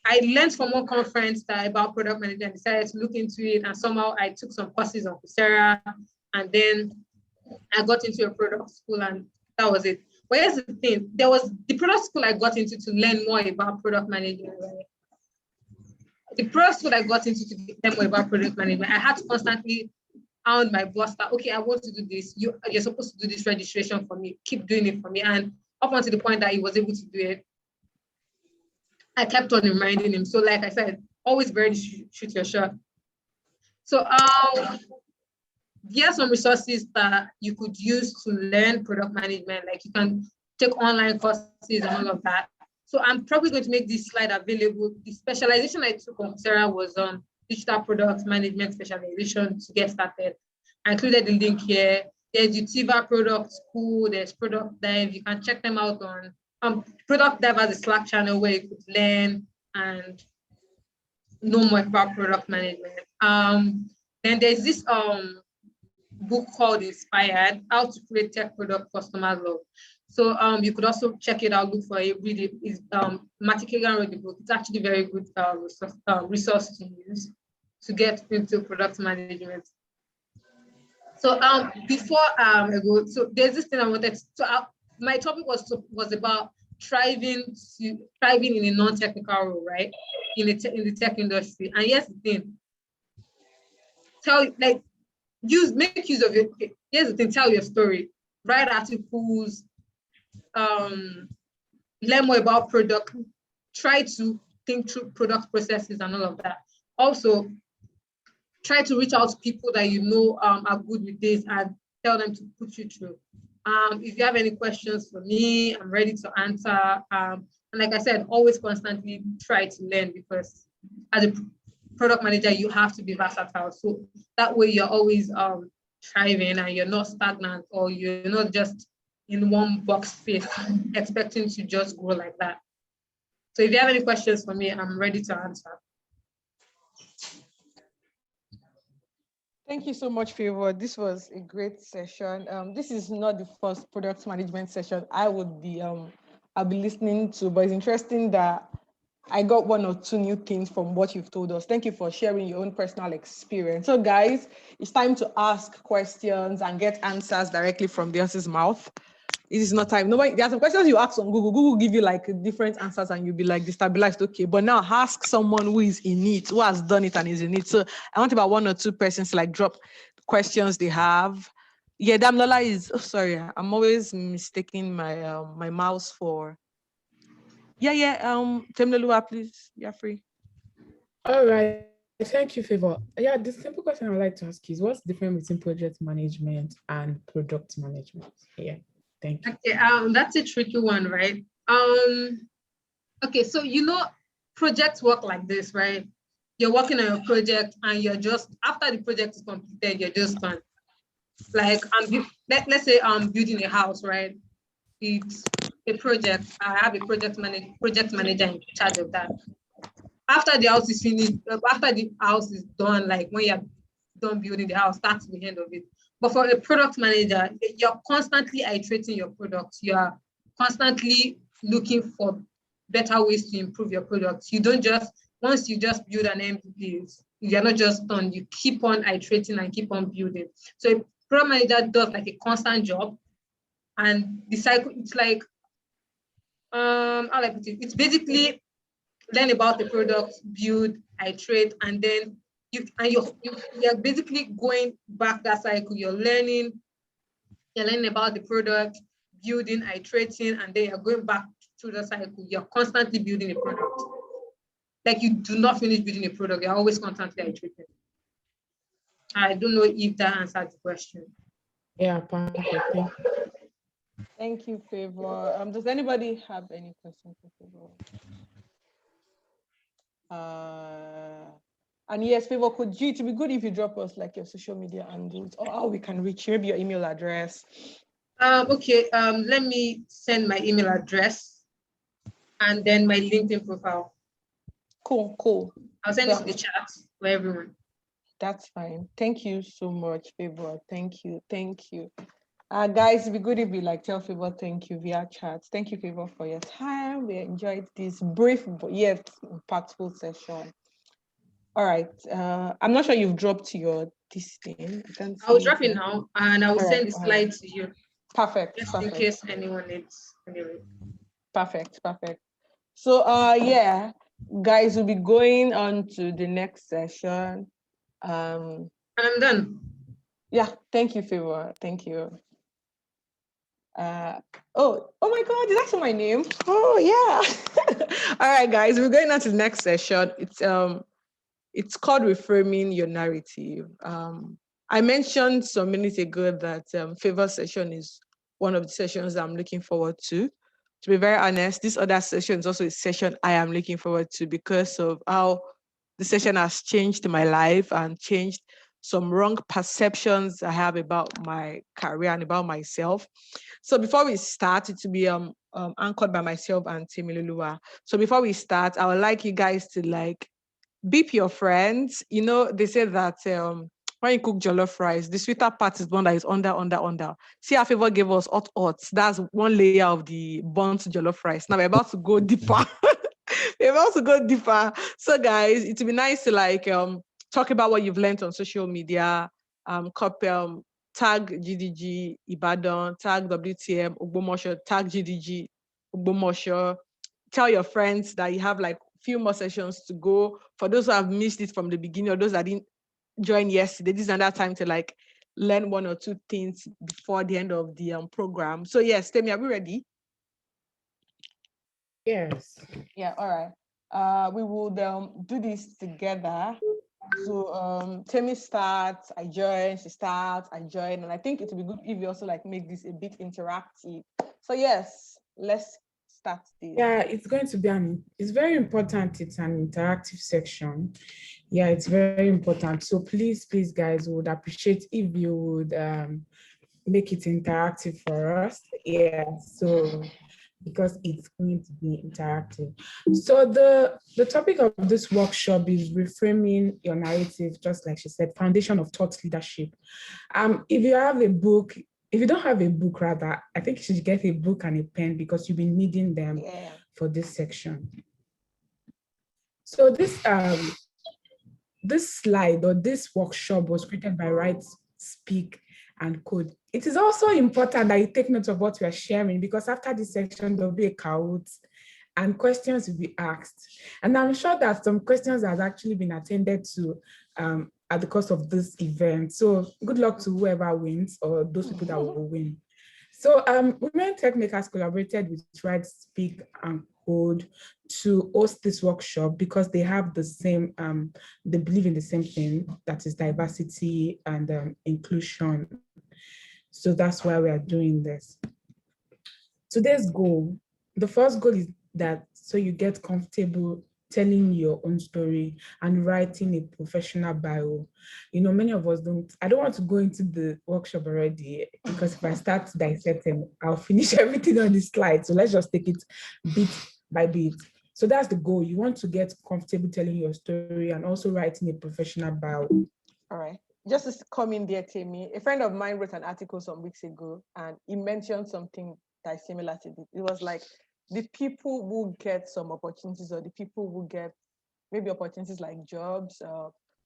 I learned from one conference about product management, decided to look into it, and somehow I took some courses on Coursera, and then I got into a product school, and that was it. But here's the thing, there was the product school I got into to learn more about product management, right? The product school I got into to learn more about product management, I had to constantly hound my boss that, okay, I want to do this. You're supposed to do this registration for me. Keep doing it for me. And up until the point that he was able to do it, I kept on reminding him. So like I said, always very shoot your shot. So there are some resources that you could use to learn product management. Like you can take online courses and all of that. So I'm probably going to make this slide available. The specialization I took on Coursera was on digital product management specialization to get started. I included the link here. There's Utiva Product School, there's Product Dive. You can check them out on Product Dive has a Slack channel where you could learn and know more about product management. Then there's this book called Inspired, How to Create Tech Product Customers Love. So you could also check it out, look for it, read it. It's Matty Kagan wrote the book. It's actually very good resource to use to get into product management. So before I go, so there's this thing I wanted to, so my topic was about thriving in a non-technical role, right? In the tech industry. And here's the thing. Make use of it. Here's the thing, tell your story. Write articles, learn more about product, try to think through product processes and all of that. Also, try to reach out to people that you know are good with this and tell them to put you through. If you have any questions for me, I'm ready to answer. And like I said, always constantly try to learn, because as a product manager, you have to be versatile. So that way you're always thriving and you're not stagnant, or you're not just in one box space expecting to just grow like that. So if you have any questions for me, I'm ready to answer. Thank you so much, Favour. This was a great session. This is not the first product management session I'll be listening to, but it's interesting that I got one or two new things from what you've told us. Thank you for sharing your own personal experience. So guys, it's time to ask questions and get answers directly from the horse's mouth. It is not time. There are some questions you ask on Google. Google will give you like different answers and you'll be like destabilized. Okay, but now ask someone who is in it, who has done it and is in it. So I want about one or two persons to like drop questions they have. Yeah, Damilola is, oh, sorry, I'm always mistaking my my mouse for. Yeah, Temiloluwa, please, you're free. All right, thank you, Favour. Yeah, the simple question I'd like to ask is, what's the difference between project management and product management? Yeah. Thank you. Okay, that's a tricky one, right? Okay, so projects work like this, right? You're working on a project and you're just, after the project is completed, you're just done. Like, let's say I'm building a house, right? It's a project. I have a project manager in charge of that. After the house is finished, after the house is done, like when you're done building the house, that's the end of it. But for a product manager, you're constantly iterating your product. You're constantly looking for better ways to improve your product. You don't just, once you just build an MVP, you're not just done. You keep on iterating and keep on building. So a product manager does like a constant job. And the cycle, it's like, how I put it? It's basically learn about the product, build, iterate, and then you're basically going back that cycle. You're learning about the product, building, iterating, and then you're going back through the cycle. You're constantly building a product. Like, you do not finish building a product. You're always constantly iterating. I don't know if that answered the question. Yeah, perfect. Thank you, Favour. Does anybody have any questions for Favour? And yes, Favour, it would be good if you drop us like your social media handles or how we can reach you, maybe your email address. Okay, let me send my email address and then my LinkedIn profile. Cool. I'll send it to the chat for everyone. That's fine. Thank you so much, Favour. Thank you. Guys, it'd be good if you like tell Favour thank you via chat. Thank you, Favour, for your time. We enjoyed this brief but yet impactful session. All right. I'm not sure you've dropped this thing. I'll drop it now and I will send the slide to you. Perfect. Just in case anyone needs. Anyway. Perfect. So yeah, guys, we'll be going on to the next session. And I'm done. Yeah, thank you, Favour. Thank you. Oh my God, is that my name? Oh yeah. All right, guys, we're going on to the next session. It's called Reframing Your Narrative. I mentioned some minutes ago that Favour session is one of the sessions I'm looking forward to. To be very honest, this other session is also a session I am looking forward to because of how the session has changed my life and changed some wrong perceptions I have about my career and about myself. So before we start, it will be anchored by myself and Temiloluwa. So before we start, I would like you guys to beep your friends. You know, they say that when you cook jollof rice, the sweeter part is one that is under. See how Favour gave us hot. That's one layer of the burnt jollof rice. Now we're about to go deeper. We're about to go deeper. So guys, it would be nice to talk about what you've learned on social media. Tag GDG Ibadan, tag WTM Ogbomoso, tag GDG Ogbomoso. Tell your friends that you have few more sessions to go. For those who have missed it from the beginning or those that didn't join yesterday, this is another time to learn one or two things before the end of the program. So yes, Temi, are we ready? Yes. Yeah, all right. We will do this together. So Temi starts, I join, she starts, I join, and I think it would be good if you also make this a bit interactive. So yes, let's start this. Yeah, it's going to be it's very important. It's an interactive section. Yeah, it's very important. So please, guys, we would appreciate if you would make it interactive for us. Yeah, so because it's going to be interactive. So the topic of this workshop is reframing your narrative, just like she said, foundation of thought leadership. If you have a book, if you don't have a book, rather, I think you should get a book and a pen because you'll be needing them for this section. So this slide or this workshop was created by Write, Speak, and Code. It is also important that you take note of what we are sharing because after this section, there'll be a Kahoot and questions will be asked. And I'm sure that some questions have actually been attended to at the course of this event. So good luck to whoever wins or those people that will win. So Women Techmakers collaborated with Write, Speak, and Code to host this workshop because they have the same, they believe in the same thing, that is diversity and inclusion. So that's why we are doing this. Today's goal, the first goal is that so you get comfortable telling your own story and writing a professional bio. You know, many of us don't, I don't want to go into the workshop already because if I start dissecting, I'll finish everything on the slide. So let's just take it bit by bit. So that's the goal. You want to get comfortable telling your story and also writing a professional bio. All right. Just to come in there, Temi, a friend of mine wrote an article some weeks ago and he mentioned something that is similar to this. It was the people who get some opportunities or the people who get maybe opportunities like jobs,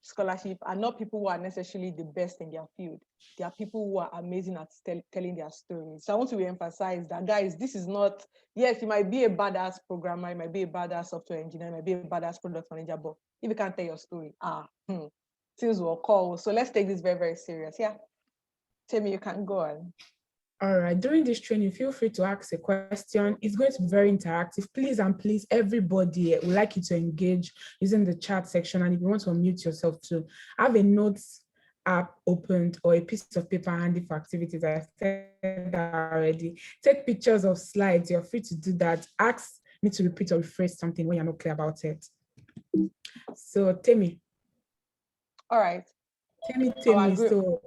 scholarship, are not people who are necessarily the best in their field. They are people who are amazing at telling their stories. So I want to emphasize that, guys, this is not, yes, you might be a badass programmer, you might be a badass software engineer, you might be a badass product manager, but if you can't tell your story, things will call. So let's take this very, very serious. Yeah. Temi, you can go on. All right, during this training, feel free to ask a question. It's going to be very interactive. Please and please, everybody, would like you to engage using the chat section. And if you want to unmute yourself too, have a notes app opened or a piece of paper handy for activities. I said that already. Take pictures of slides. You're free to do that. Ask me to repeat or rephrase something when you're not clear about it. So, Temi. All right. Temi, so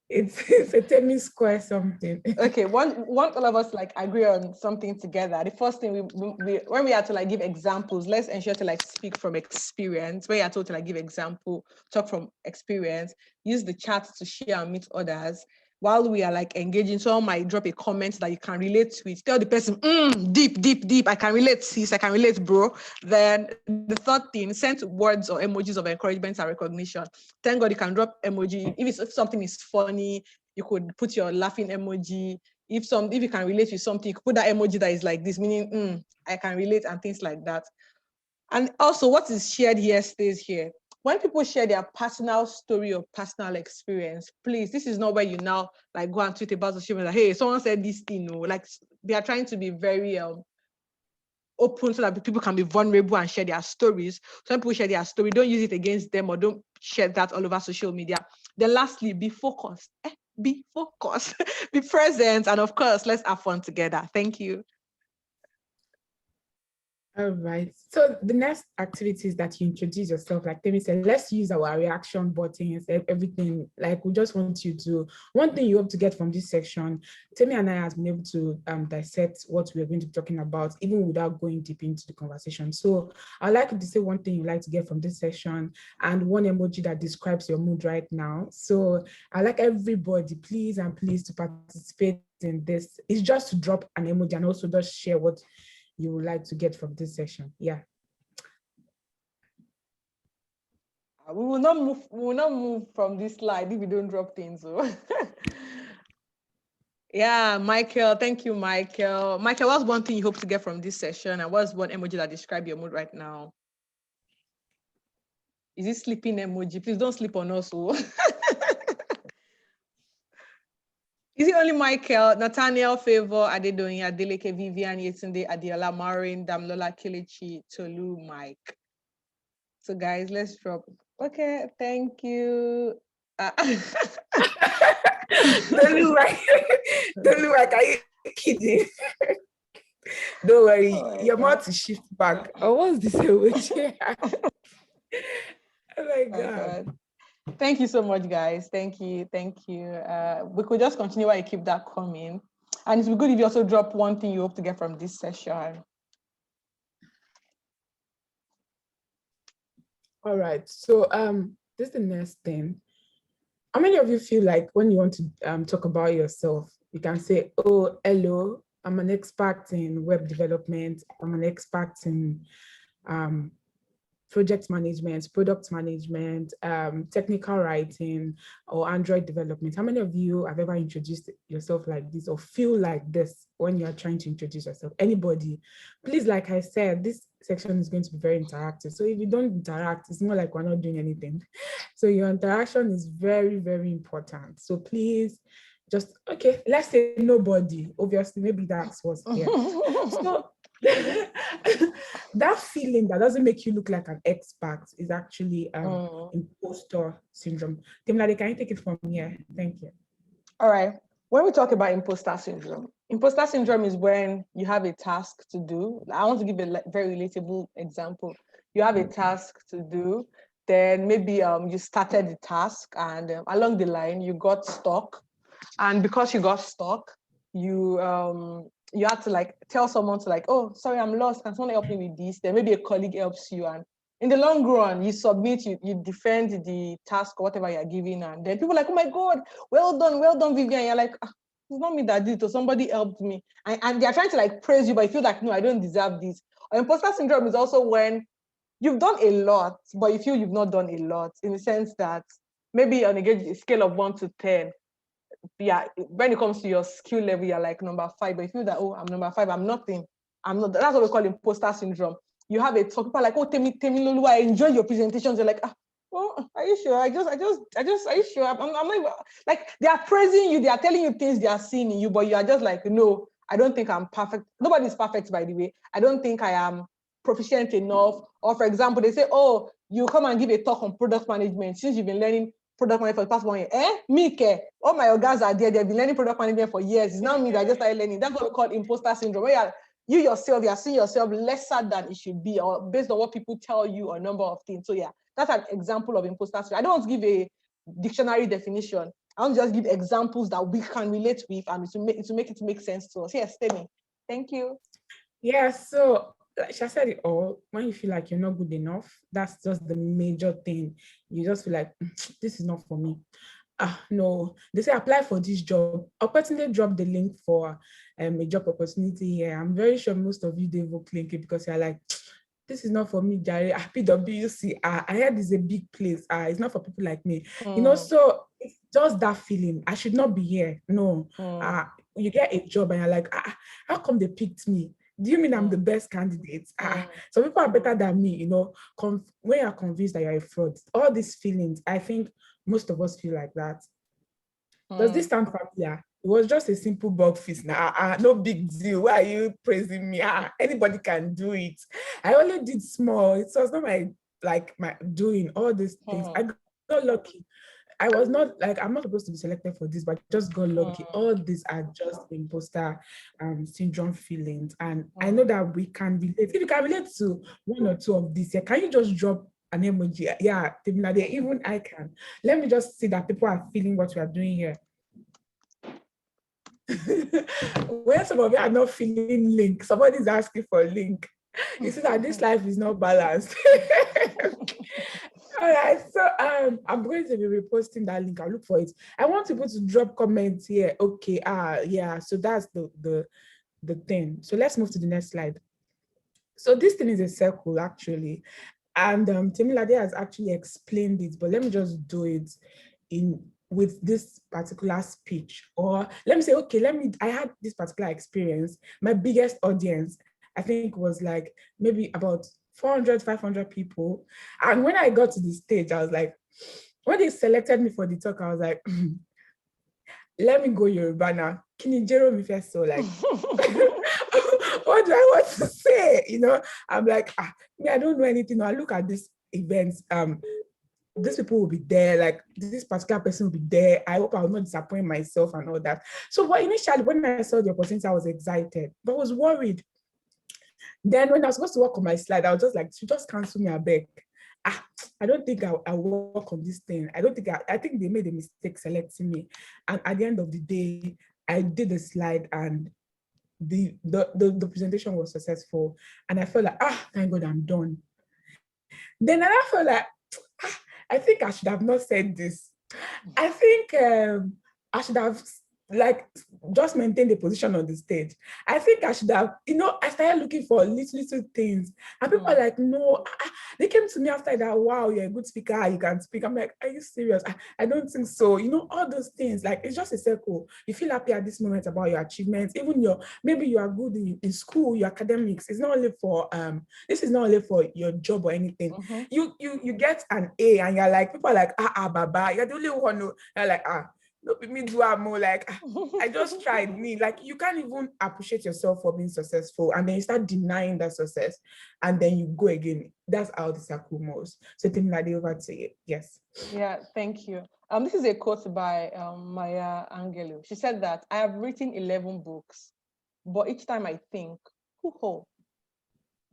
It's a Temi square something. Okay, one all of us like agree on something together. The first thing we when we are to like give examples, let's ensure to like speak from experience. When you are told to like give example, talk from experience, use the chat to share and meet others. While we are like engaging, someone might drop a comment that you can relate to it. Tell the person, deep, I can relate, sis, I can relate, bro. Then the third thing, send words or emojis of encouragement and recognition. Thank God you can drop emoji. If something is funny, you could put your laughing emoji. If you can relate with something, you could put that emoji that is like this, meaning I can relate and things like that. And also what is shared here stays here. When people share their personal story or personal experience, please, this is not where you now like go and tweet about social media. Hey, someone said this thing, like they are trying to be very open so that people can be vulnerable and share their stories. Some people share their story, don't use it against them or don't share that all over social media. Then lastly, be focused. Be focused, be present, and of course, let's have fun together. Thank you. All right. So the next activity is that you introduce yourself. Like Temi said, let's use our reaction buttons, everything. Like we just want you to, one thing you hope to get from this section, Temi and I has been able to dissect what we're going to be talking about, even without going deep into the conversation. So I'd like you to say one thing you'd like to get from this section and one emoji that describes your mood right now. So I'd like everybody, please and please, to participate in this. It's just to drop an emoji and also just share what you would like to get from this session. Yeah. We will not move from this slide if we don't drop things. So. Yeah, Michael, thank you, Michael. Michael, what's one thing you hope to get from this session? And what's one emoji that describes your mood right now? Is it sleeping emoji? Please don't sleep on us. Oh. Is it only Michael, Nathaniel, Favour, Adedoyin, Adeleke, Vivian, Yetunde, Adiola, Maureen, Damilola, Kelechi, Tolu, Mike. So guys, let's drop. Okay, thank you. Don't look like, are you kidding? Don't worry, your mouth is shift back. Oh, what's this emoji? Oh my God. Thank you so much, guys. Thank you. We could just continue while you keep that coming. And it would be good if you also drop one thing you hope to get from this session. All right. So this is the next thing. How many of you feel like when you want to talk about yourself, you can say, oh, hello, I'm an expert in web development. I'm an expert in project management, product management, technical writing, or Android development. How many of you have ever introduced yourself like this or feel like this when you're trying to introduce yourself? Anybody? Please, like I said, this section is going to be very interactive. So if you don't interact, it's more like we're not doing anything. So your interaction is very, very important. So please, just, okay, let's say nobody. Obviously, maybe that's what's here. So that feeling that doesn't make you look like an expert is actually impostor syndrome. Temilade, can you take it from here? Thank you. All right. When we talk about imposter syndrome is when you have a task to do. I want to give a very relatable example. You have a task to do, then maybe you started the task and along the line you got stuck. And because you got stuck, you had to like tell someone to like, oh, sorry, I'm lost. Can someone help me with this? Then maybe a colleague helps you. And in the long run, you submit, you defend the task or whatever you're given. And then people are like, oh my God, well done, Vivian. You're like, it's not me that did it, or somebody helped me. And they're trying to like praise you, but you feel like, no, I don't deserve this. Or imposter syndrome is also when you've done a lot, but you feel you've not done a lot, in the sense that maybe on a scale of 1 to 10, yeah, when it comes to your skill level, you're like number 5, but you feel that, oh, I'm number 5, I'm nothing. I'm not. That's what we call imposter syndrome. You have it. So people are like, oh, Temiloluwa, I enjoy your presentations. You're like, oh, are you sure? Are you sure? I'm not even, like, they are praising you. They are telling you things they are seeing in you, but you are just like, no, I don't think I'm perfect. Nobody's perfect, by the way. I don't think I am proficient enough. Or for example, they say, oh, you come and give a talk on product management since you've been learning product management for the past 1 year. Me, all my guys are there. They've been learning product management for years. It's not me that just started learning. That's what we call imposter syndrome. Where you yourself, you're seeing yourself lesser than it should be, or based on what people tell you, or a number of things. So yeah, that's an example of imposter syndrome. I don't want to give a dictionary definition, I want to just give examples that we can relate with and to make it make sense to us. Yes, Temi. Thank you. Yeah, so like she said it all. When you feel like you're not good enough, that's just the major thing. You just feel like this is not for me. No, they say apply for this job. I'll personally drop the link for a job opportunity here. I'm very sure most of you did vote link it because you're like, this is not for me, Jerry. PwC, I heard it's a big place. It's not for people like me. You know, so it's just that feeling. I should not be here. No. You get a job and you're like, how come they picked me? Do you mean I'm the best candidate? Some people are better than me, you know. When you're convinced that you're a fraud, all these feelings, I think most of us feel like that. Does this sound familiar? It was just a simple bug fix. No big deal. Why are you praising me? Anybody can do it. I only did small. It was not my doing all these things. I got lucky. I was not like, I'm not supposed to be selected for this, but I just got lucky. All these are just imposter syndrome feelings. And I know that we can relate. If you can relate to one or two of these, can you just drop an emoji? Yeah, Temilade, even I can. Let me just see that people are feeling what we are doing here. When some of you are not feeling link, somebody's asking for a link. You see that this life is not balanced. All right, so I'm going to be reposting that link. I'll look for it. I want people to drop comments here. Okay, yeah, so that's the thing. So let's move to the next slide. So this thing is a circle, actually. And Temilade has actually explained it, but let me just do it with this particular speech. Or let me say, okay, I had this particular experience. My biggest audience, I think, was like maybe about 400, 500 people. And when I got to the stage, I was like, when they selected me for the talk, I was like, let me go Yoruba now. Kinijero mi first, so like, what do I want to say? You know, I'm like, I don't know anything. I look at these events. These people will be there, like this particular person will be there. I hope I will not disappoint myself and all that. So, but initially, when I saw the opportunity, I was excited, but I was worried. Then when I was supposed to work on my slide, I was just like, she just cancel me a beg. I don't think I'll work on this thing. I think they made a mistake selecting me. And at the end of the day, I did the slide and the presentation was successful. And I felt like, thank God I'm done. Then I felt like, I think I should have not said this. I think I should have like just maintained the position on the stage. I think I should have, I started looking for little things. And people are like, no, they came to me after that, wow, you're a good speaker, you can speak. I'm like, are you serious? I don't think so. All those things, like it's just a circle. You feel happy at this moment about your achievements, even maybe you are good in school, your academics. It's not only for this is not only for your job or anything. You get an A and you're like, people are like, baba, you're the only one who, you're like, no, me do more like I just tried me. Like you can't even appreciate yourself for being successful, and then you start denying that success, and then you go again. That's how the circle moves. So Temilade, over to you. Yes. Yeah, thank you. This is a quote by Maya Angelou. She said that I have written 11 books, but each time I think,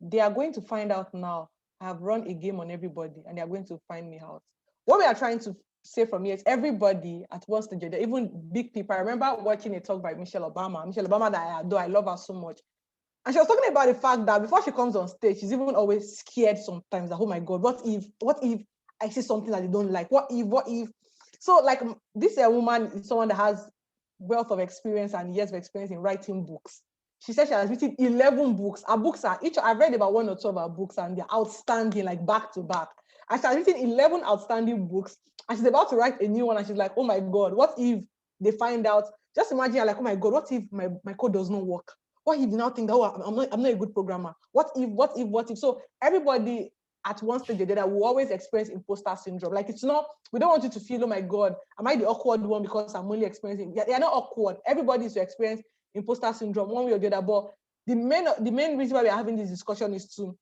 they are going to find out now. I have run a game on everybody, and they are going to find me out. What we are trying to say from here is everybody at one stage, even big people. I remember watching a talk by Michelle Obama that I adore. I love her so much. And she was talking about the fact that before she comes on stage, she's even always scared sometimes that, oh my God, what if I say something that they don't like? What if? So like this woman is someone that has wealth of experience and years of experience in writing books. She said she has written 11 books. Her books are I've read about one or two of her books and they're outstanding, like back to back. And she has written 11 outstanding books. And she's about to write a new one. And she's like, oh my God, what if they find out? Just imagine, you're like, oh my God, what if my code does not work? What if you now think, oh, I'm not a good programmer? What if? So everybody at one stage or the other will always experience imposter syndrome. Like it's not, we don't want you to feel, oh my God, am I the awkward one because I'm only experiencing? They're not awkward. Everybody is to experience imposter syndrome one way or the other. But the main reason why we're having this discussion is to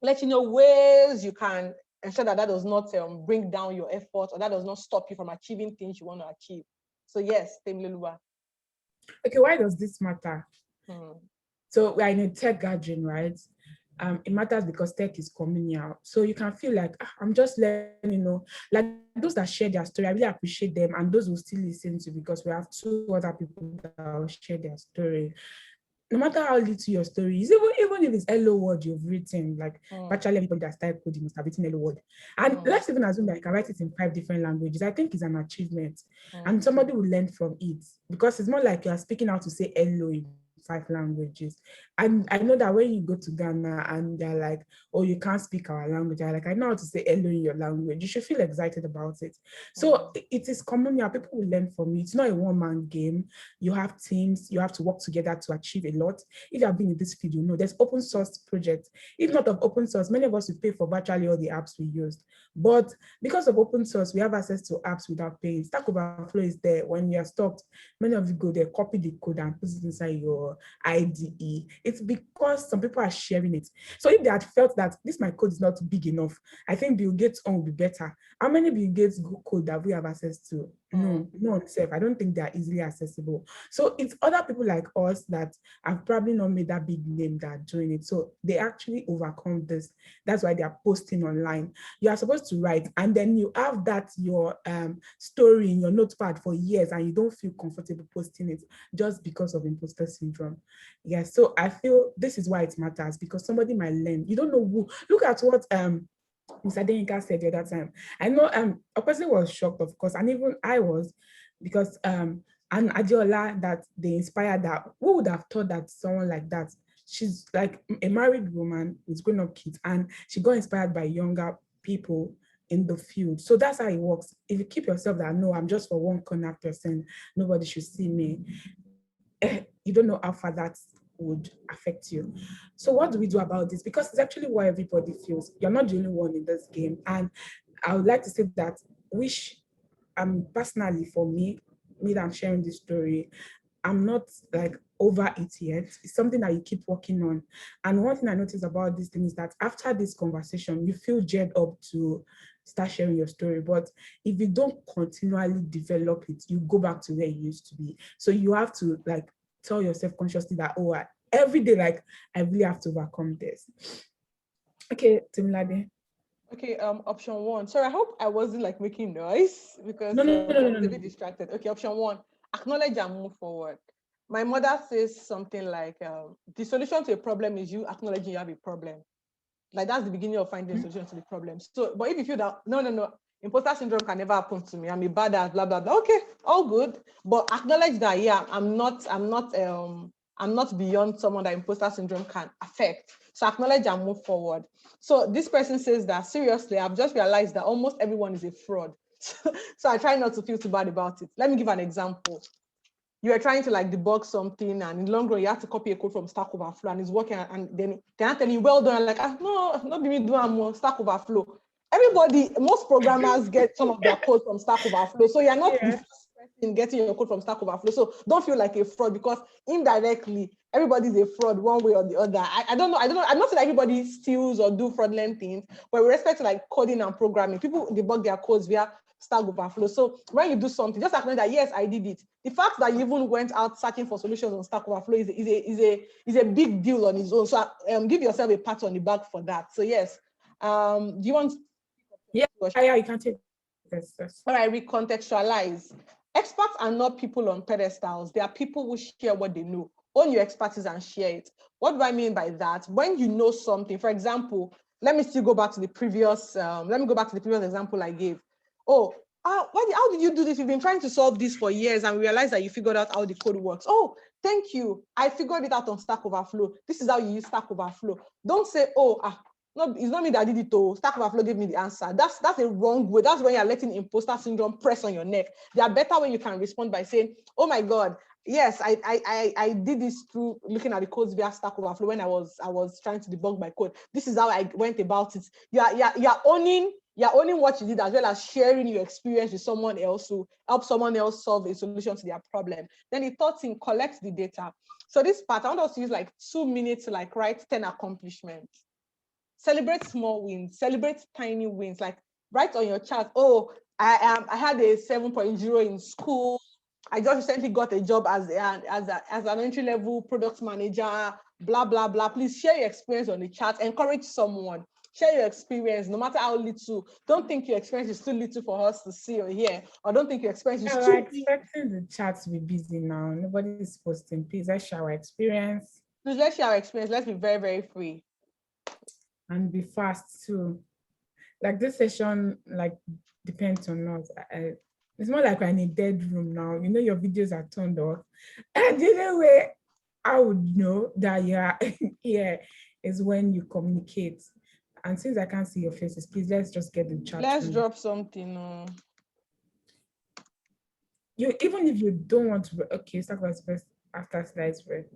let you know ways you can ensure that does not bring down your effort, or that does not stop you from achieving things you want to achieve. So yes, Temiloluwa. Okay, why does this matter? So we're in a tech gathering, right? it matters because tech is communal. So you can feel like, I'm just learning, like those that share their story, I really appreciate them, and those who still listen to, because we have two other people that will share their story. No matter how little your story is, even if it's hello word you've written, like virtually everybody that started coding must have written hello word. And let's even assume that I can write it in 5 different languages. I think it's an achievement. And somebody will learn from it, because it's more like you are speaking out to say hello in 5 languages. And I know that when you go to Ghana and they're like, oh, you can't speak our language, I'm like, I know how to say hello in your language. You should feel excited about it. So it is communal. People will learn from it. It's not a one-man game. You have teams. You have to work together to achieve a lot. If you have been in this field, you know there's open source projects. If not of open source, many of us will pay for virtually all the apps we used. But because of open source, we have access to apps without paying. Stack Overflow is there. When you're stopped, many of you go there, copy the code and put it inside your IDE. It's because some people are sharing it. So if they had felt that my code is not big enough, I think Bill Gates' own will be better. How many Bill Gates code that we have access to? No, not safe. I don't think they are easily accessible. So it's other people like us that have probably not made that big name that are doing it. So they actually overcome this. That's why they are posting online. You are supposed to write, and then you have that your story in your notepad for years, and you don't feel comfortable posting it just because of imposter syndrome. Yes, so I feel this is why it matters, because somebody might learn. You don't know who. Look at what Mr. Denka said the other time. I know a person was shocked, of course, and even I was, because and Adiola, that they inspired that. Who would have thought that someone like that, she's like a married woman with grown-up kids, and she got inspired by younger people in the field. So that's how it works. If you keep yourself that, no, I'm just for one corner person, nobody should see me, you don't know how far that would affect you. So what do we do about this? Because it's actually what everybody feels. You're not the only one in this game. And I would like to say that personally, for me that I'm sharing this story, I'm not like over it yet. It's something that you keep working on. And one thing I noticed about this thing is that after this conversation, you feel geared up to start sharing your story. But if you don't continually develop it, you go back to where you used to be. So you have to like tell yourself consciously that, oh, every day, like I really have to overcome this. Okay, Temilade. Okay, option 1. Sorry, I hope I wasn't like making noise, because No. I was a bit distracted. Okay, option 1, acknowledge and move forward. My mother says something like, the solution to a problem is you acknowledging you have a problem. Like that's the beginning of finding a solution to the problem. So, but if you feel that, no, imposter syndrome can never happen to me, I'm a badass, blah, blah, blah. Okay, all good. But acknowledge that, yeah, I'm not beyond someone that imposter syndrome can affect. So acknowledge and move forward. So this person says that, seriously, I've just realized that almost everyone is a fraud. So I try not to feel too bad about it. Let me give an example. You are trying to like debug something, and in the long run, you have to copy a code from Stack Overflow, and it's working, and then they're telling you, well done. I'm like, no, not me doing more Stack Overflow. Most programmers get some of their code from Stack Overflow. So you're not the first person getting your code from Stack Overflow. So don't feel like a fraud, because indirectly, everybody's a fraud one way or the other. I don't know. I'm not saying that everybody steals or do fraudulent things, but with respect to like coding and programming, people debug their codes via Stack Overflow. So when you do something, just acknowledge that, yes, I did it. The fact that you even went out searching for solutions on Stack Overflow is a big deal on its own. So give yourself a pat on the back for that. So yes, do you want? Yeah, you can take this. All right, recontextualize. Experts are not people on pedestals. They are people who share what they know. Own your expertise and share it. What do I mean by that? When you know something, for example, let me go back to the previous example I gave. Oh, how did you do this? You've been trying to solve this for years, and we realized that you figured out how the code works. Oh, thank you. I figured it out on Stack Overflow. This is how you use Stack Overflow. Don't say, oh, no, it's not me that did it. Oh, Stack Overflow gave me the answer. That's a wrong way. That's when you're letting imposter syndrome press on your neck. They are better when you can respond by saying, oh my God, yes, I did this through looking at the codes via Stack Overflow when I was trying to debug my code. This is how I went about it. You're owning what you did, as well as sharing your experience with someone else to help someone else solve a solution to their problem. Then the third thing, collect the data. So this part, I want us to use like 2 minutes to like write 10 accomplishments. Celebrate small wins, celebrate tiny wins, like write on your chart, oh, I had a 7.0 in school, I just recently got a job as an entry-level product manager, blah, blah, blah. Please share your experience on the chat. Encourage someone. Share your experience, no matter how little. Don't think your experience is too little for us to see or hear, or don't think your experience is too... I'm expecting the chat to be busy now. Nobody is posting. Please, let's share our experience. Please, let's share our experience. Let's be very, very free. And be fast too. Like this session, like depends on us. It's more like we're in a dead room now. You know, your videos are turned off. And the only way I would know that you're here is when you communicate. And since I can't see your faces, please let's just get the chat. Let's drop something. You even if you don't want to, okay, start with first after slides break.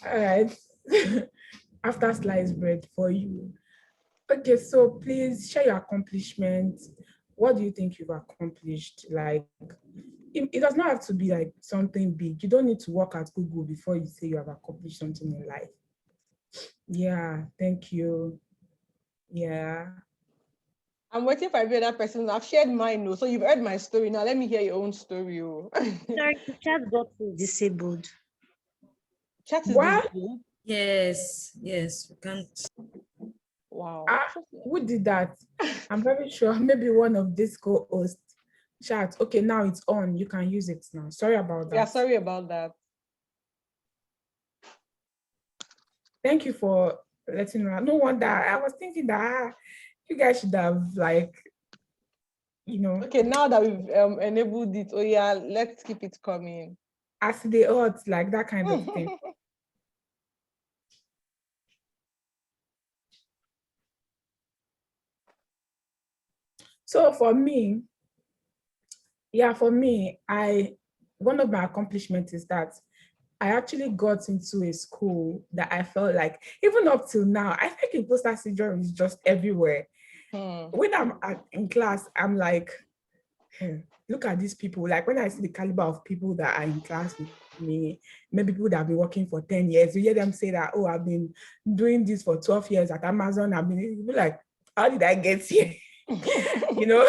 All right. After slice bread for you. Okay, so please share your accomplishments. What do you think you've accomplished? Like, it does not have to be like something big. You don't need to work at Google before you say you have accomplished something in life. Yeah, thank you. Yeah. I'm waiting for every other person. I've shared mine, so you've heard my story. Now let me hear your own story. Sorry, the chat got disabled. Chat is what? disabled? Yes, we can't. Wow. Who did that? I'm very sure maybe one of these co-hosts. Chat. Okay, now it's on. You can use it now. Sorry about that. Yeah, sorry about that. Thank you for letting me know. No wonder I was thinking that you guys should have like, you know. Okay, now that we've enabled it, oh yeah, let's keep it coming. As the odds, like that kind of thing. So for me, one of my accomplishments is that I actually got into a school that I felt like, even up till now, I think imposter syndrome is just everywhere. When I'm in class, I'm like, look at these people. Like when I see the caliber of people that are in class with me, maybe people that have been working for 10 years, you hear them say that, oh, I've been doing this for 12 years at Amazon. I've been like, how did I get here? You know,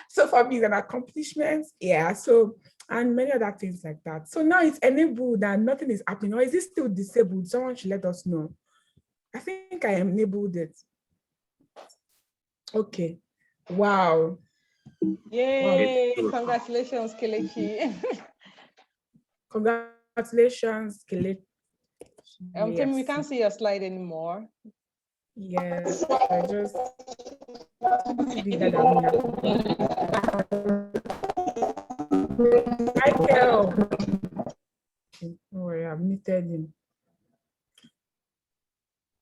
so for me, it's an accomplishment. Yeah. So, and many other things like that. So now it's enabled and nothing is happening. Or is it still disabled? Someone should let us know. I think I enabled it. Okay. Wow. Yay. Wow. Congratulations, Kelechi. Congratulations, Kelechi. Tim, we can't see your slide anymore. Yes, I just Michael. Don't worry, I've muted him.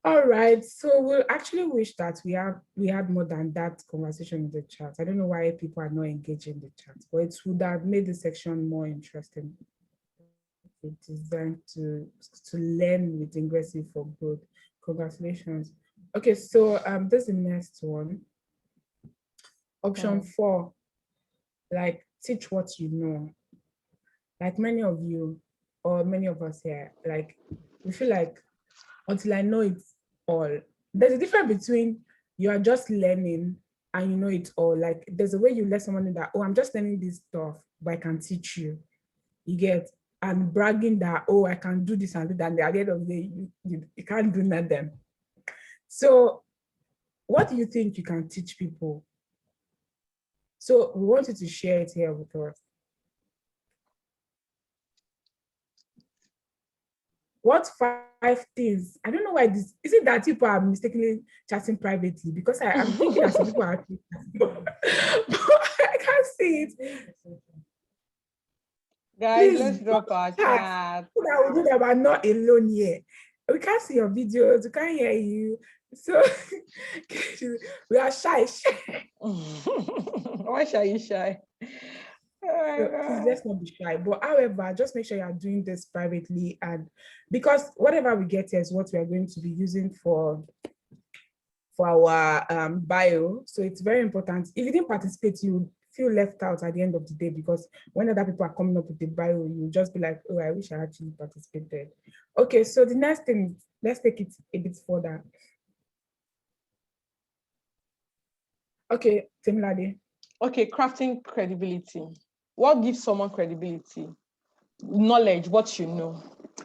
All right, so we'll actually wish that we had more than that conversation in the chat. I don't know why people are not engaging in the chat, but it would have made the section more interesting. It's designed to learn with Ingressive for growth. Congratulations. Okay, so this is the next one. Option 4, like teach what you know. Like many of you or many of us here, like we feel like until I know it all. There's a difference between you are just learning and you know it all. Like there's a way you let someone know that, oh, I'm just learning this stuff, but I can teach you. You get, and bragging that, oh, I can do this and do that. And at the end of the day, you can't do nothing. So what do you think you can teach people? So we want you to share it here with us. What 5 things? I don't know why this, is it that people are mistakenly chatting privately? Because I'm thinking that some people are actually but I can't see it. Guys, please, let's drop our chat. That will do that, but not alone here. We can't see your videos, we can't hear you. So we are shy. Why are you shy? Please, let's not be shy. But however, just make sure you are doing this privately, and because whatever we get here is what we are going to be using for our bio. So it's very important. If you didn't participate, you feel left out at the end of the day, because when other people are coming up with the bio, you just be like, oh, I wish I actually participated. Okay, so the next thing, let's take it a bit further. Okay, Temilade. Okay, crafting credibility. What gives someone credibility? Knowledge, what you know,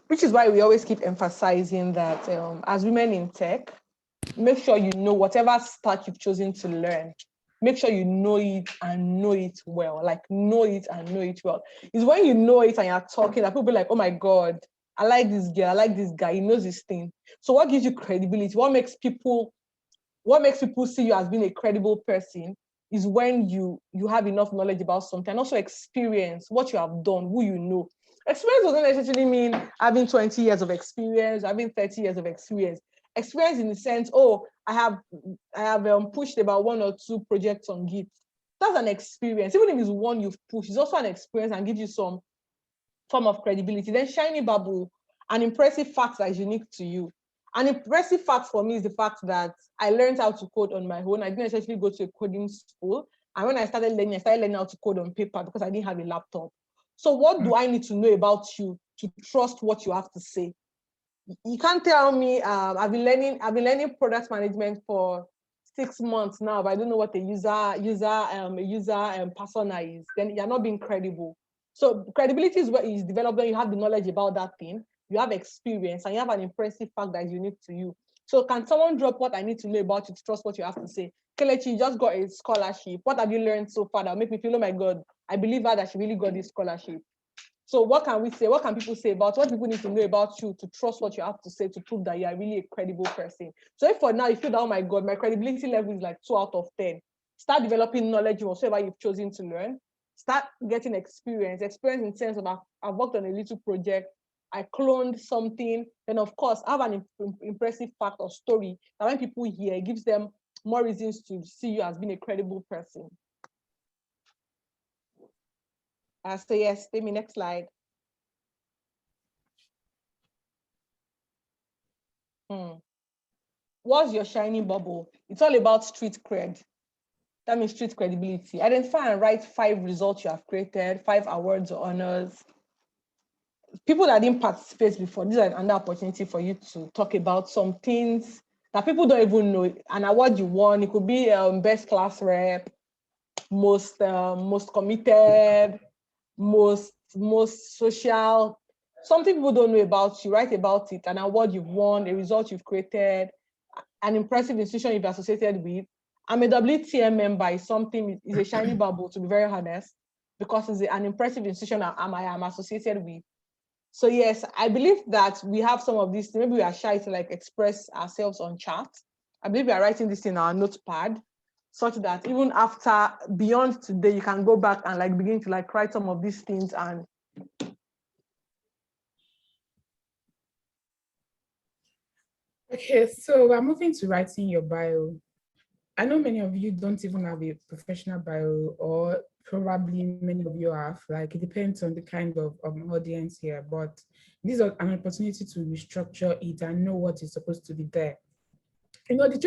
which is why we always keep emphasizing that as women in tech, make sure you know whatever stack you've chosen to learn. Make sure you know it and know it well. Like know it and know it well. It's when you know it and you're talking that people be like, oh my God, I like this girl, I like this guy, he knows this thing. So what gives you credibility? What makes people see you as being a credible person is when you have enough knowledge about something and also experience what you have done, who you know. Experience doesn't necessarily mean having 20 years of experience, having 30 years of experience. Experience in the sense, oh, I have pushed about 1 or 2 projects on Git. That's an experience. Even if it's one you've pushed, it's also an experience and gives you some form of credibility. Then shiny bubble, an impressive fact that is unique to you. An impressive fact for me is the fact that I learned how to code on my own. I didn't actually go to a coding school. And when I started learning how to code on paper because I didn't have a laptop. So what do I need to know about you to trust what you have to say? You can't tell me I've been learning product management for 6 months now, but I don't know what a user persona is. Then you're not being credible. So credibility is what is developed when you have the knowledge about that thing, you have experience, and you have an impressive fact that is unique to you. So can someone drop what I need to know about you to trust what you have to say? Kelechi, you just got a scholarship. What have you learned so far that will make me feel, oh my God, I believe her that she really got this scholarship? So what can we say? What can people say about what people need to know about you to trust what you have to say to prove that you are really a credible person? So if for now you feel that, oh my God, my credibility level is like 2 out of 10, start developing knowledge whatsoever you've chosen to learn. Start getting experience in sense of I've worked on a little project, I cloned something, then of course have an impressive fact or story that when people hear, it gives them more reasons to see you as being a credible person. So yes, Demi, next slide. What's your shiny bubble? It's all about street cred. That means street credibility. Identify and write 5 results you have created, 5 awards or honors. People that didn't participate before, this is another opportunity for you to talk about some things that people don't even know. An award you won, it could be best class rep, most committed, most social. Something people don't know about you, write about it. An award you've won, a result you've created, an impressive institution you've associated with. I'm a WTM member is a shiny bubble, to be very honest, because it's an impressive institution I'm associated with. So yes, I believe that we have some of these, maybe we are shy to like express ourselves on chat. I believe we are writing this in our notepad, such that even after, beyond today, you can go back and like begin to like write some of these things. And Okay, so we're moving to writing your bio. I know many of you don't even have a professional bio, or probably many of you have, like it depends on the kind of audience here, but this is an opportunity to restructure it and know what is supposed to be there. You know, the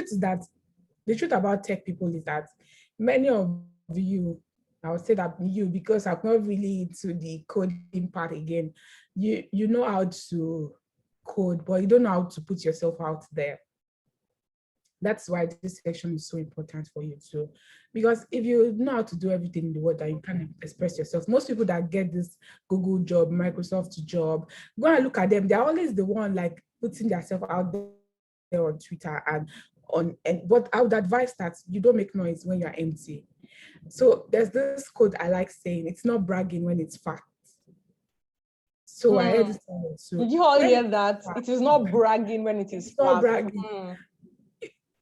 truth about tech people is that many of you, I would say that you, because I'm not really into the coding part again, you know how to code, but you don't know how to put yourself out there. That's why this section is so important for you too. Because if you know how to do everything in the world that you can express yourself, most people that get this Google job, Microsoft job, go and look at them. They're always the one like putting themselves out there on Twitter but I would advise that you don't make noise when you're empty. So there's this quote I like saying, it's not bragging when it's fact. So I heard this one too. Did you all hear that? It is not bragging when it is not bragging.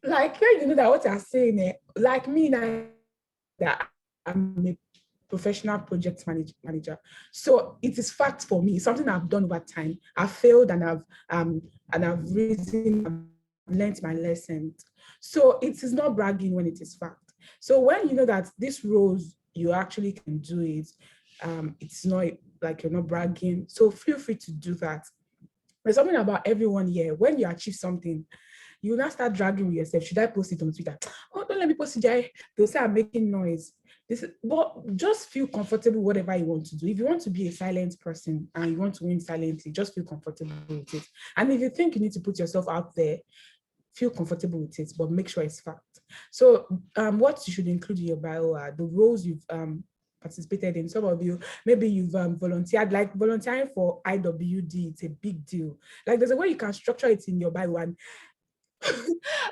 Like, you know that what you're saying, like me now, that I'm a professional project manager. So it is fact for me, something I've done over time. I've failed and I've risen, I've learned my lessons. So it is not bragging when it is fact. So when you know that this roles, you actually can do it, it's not like you're not bragging. So feel free to do that. There's something about everyone here. When you achieve something, you will not start dragging with yourself. Should I post it on Twitter? Oh, don't let me post it. They'll say I'm making noise. But just feel comfortable whatever you want to do. If you want to be a silent person and you want to win silently, just feel comfortable with it. And if you think you need to put yourself out there, feel comfortable with it, but make sure it's fact. So what you should include in your bio are the roles you've participated in. Some of you, maybe you've volunteered, like volunteering for IWD, it's a big deal. Like there's a way you can structure it in your bio, and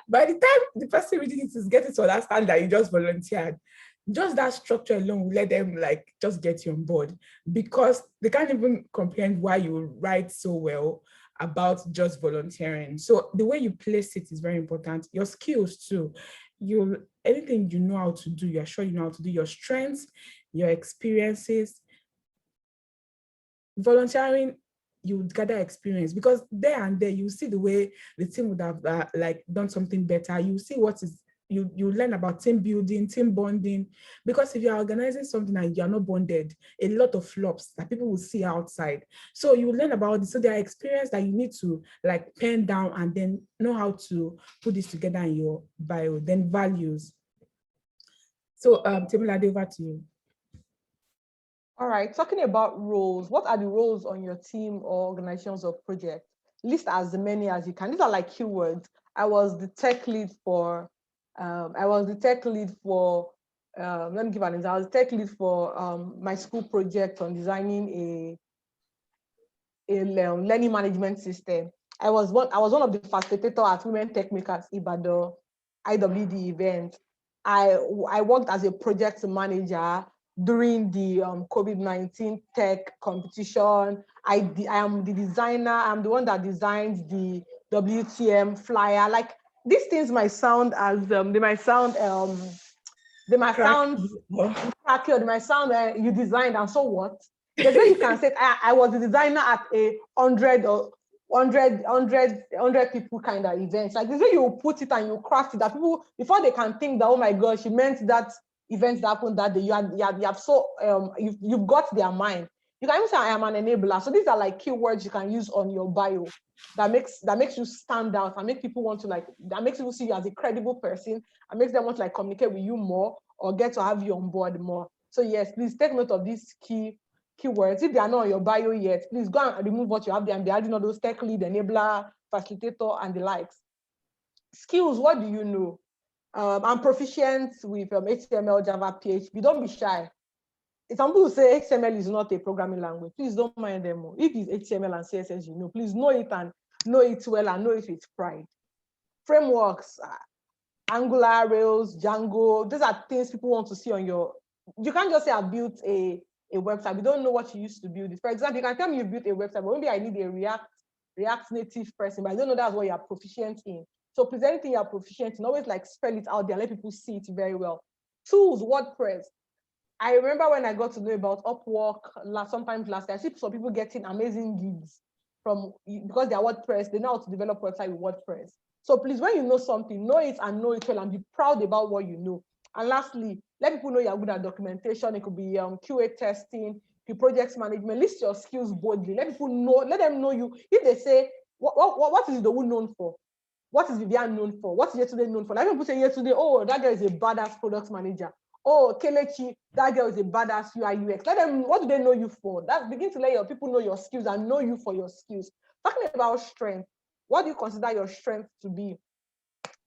by the time the person reading it is getting to understand that you just volunteered, just that structure alone will let them like just get you on board, because they can't even comprehend why you write so well about just volunteering. So the way you place it is very important. Your skills too. Anything you know how to do, you're sure you know how to do, your strengths, your experiences. Volunteering, you would gather experience, because there and there you see the way the team would have like done something better. You see what is you learn about team building, team bonding, because if you're organizing something and you're not bonded, a lot of flops that people will see outside. So you learn about this. So there are experience that you need to like pen down and then know how to put this together in your bio. Then values. So Temilade, over to you. All right, talking about roles, what are the roles on your team or organizations or projects? List as many as you can. These are like keywords. I was the tech lead for, let me give an example. I was the tech lead for my school project on designing a learning management system. I was one of the facilitators at Women Tech Makers Ibadan IWD event. I worked as a project manager during the COVID-19 tech competition. I am the designer. I'm the one that designs the WTM flyer. Like these things might sound as they might sound cracky, or they might sound you designed, and so what? There's way you can say I was the designer at a 100 people kind of events. Like this way you put it and you craft it that people, before they can think that, oh my gosh, you meant that event that happened that day, you've got their mind. You can even say I am an enabler. So these are like keywords you can use on your bio that makes you stand out and make people want to that makes people see you as a credible person and makes them want to communicate with you more or get to have you on board more. So yes, please take note of these keywords. If they are not on your bio yet, please go and remove what you have there and be adding all those tech lead, enabler, facilitator, and the likes. Skills, what do you know? I'm proficient with HTML, Java, PHP. Don't be shy. If some people say XML is not a programming language, please don't mind them. If it's HTML and CSS, please know it and know it well and know it with pride. Frameworks, Angular, Rails, Django, these are things people want to see on your. You can't just say I built a website. You don't know what you used to build. For example, you can tell me you built a website, but maybe I need a React Native person, but I don't know that's what you're proficient in. So please, anything you're proficient in, always spell it out there, let people see it very well. Tools, WordPress. I remember when I got to know about Upwork sometimes last year, I see some people getting amazing gigs because they are WordPress, they know how to develop website with WordPress. So please, when you know something, know it and know it well and be proud about what you know. And lastly, let people know you're good at documentation. It could be QA testing, the project management. List your skills boldly. Let people know, let them know you. If they say, what is Idowu known for? What is Vivian known for? What is Yetunde known for? Like people say Yetunde, oh, that girl is a badass product manager. Oh, Kelechi, that girl is a badass UI UX. Let them, what do they know you for? That begin to let your people know your skills and know you for your skills. Talking about strength, what do you consider your strength to be?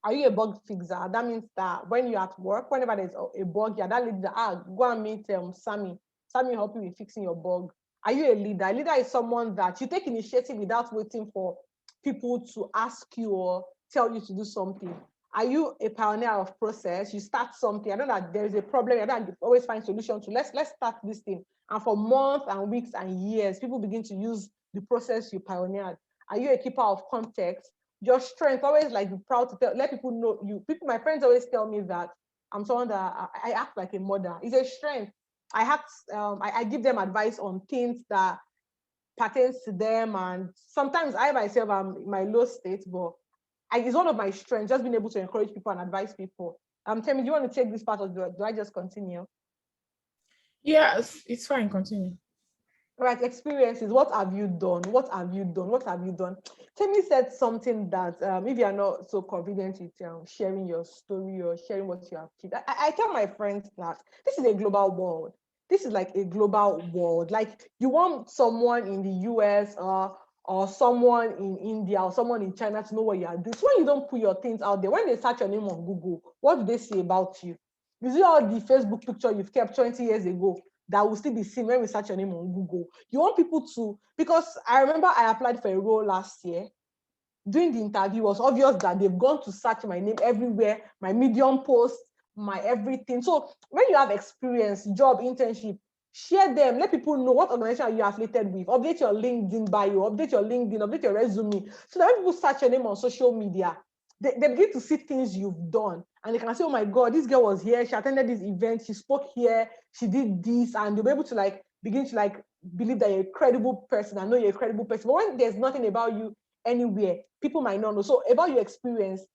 Are you a bug fixer? That means that when you're at work, whenever there's a bug, you're that leader, go and meet Sammy. Sammy help you with fixing your bug. Are you a leader? A leader is someone that you take initiative without waiting for people to ask you or tell you to do something. Are you a pioneer of process? You start something. I know that there is a problem. I don't always find solution to. Let's start this thing. And for months and weeks and years, people begin to use the process you pioneered. Are you a keeper of context? Your strength, always be proud to let people know you. My friends always tell me that I'm someone that I act like a mother. It's a strength. I give them advice on things that pertains to them, and sometimes I myself am in my low state, but it's one of my strengths, just being able to encourage people and advise people. Tell me, do you want to take this part or do I just continue? Yes, it's fine, continue. Right, experiences. What have you done? What have you done? What have you done? Temi said something that if you are not so confident with sharing your story or sharing what you have achieved. I tell my friends that this is a global world. This is like a global world. Like you want someone in the US or someone in India or someone in China to know what you are doing. So when you don't put your things out there, when they search your name on Google, what do they say about you? You see all the Facebook picture you've kept 20 years ago that will still be seen when we search your name on Google. You want people to, because I remember I applied for a role last year. During the interview, it was obvious that they've gone to search my name everywhere, my Medium post, my everything. So when you have experience, job, internship, share them, let people know what organization are you affiliated with, update your LinkedIn bio, update your LinkedIn, update your resume, so that when people search your name on social media, they begin to see things you've done, and they can say, oh my God, this girl was here, she attended this event, she spoke here, she did this, and they'll be able to like begin to like believe that you're a credible person and know you're a credible person. But when there's nothing about you anywhere, people might not know. So about your experience,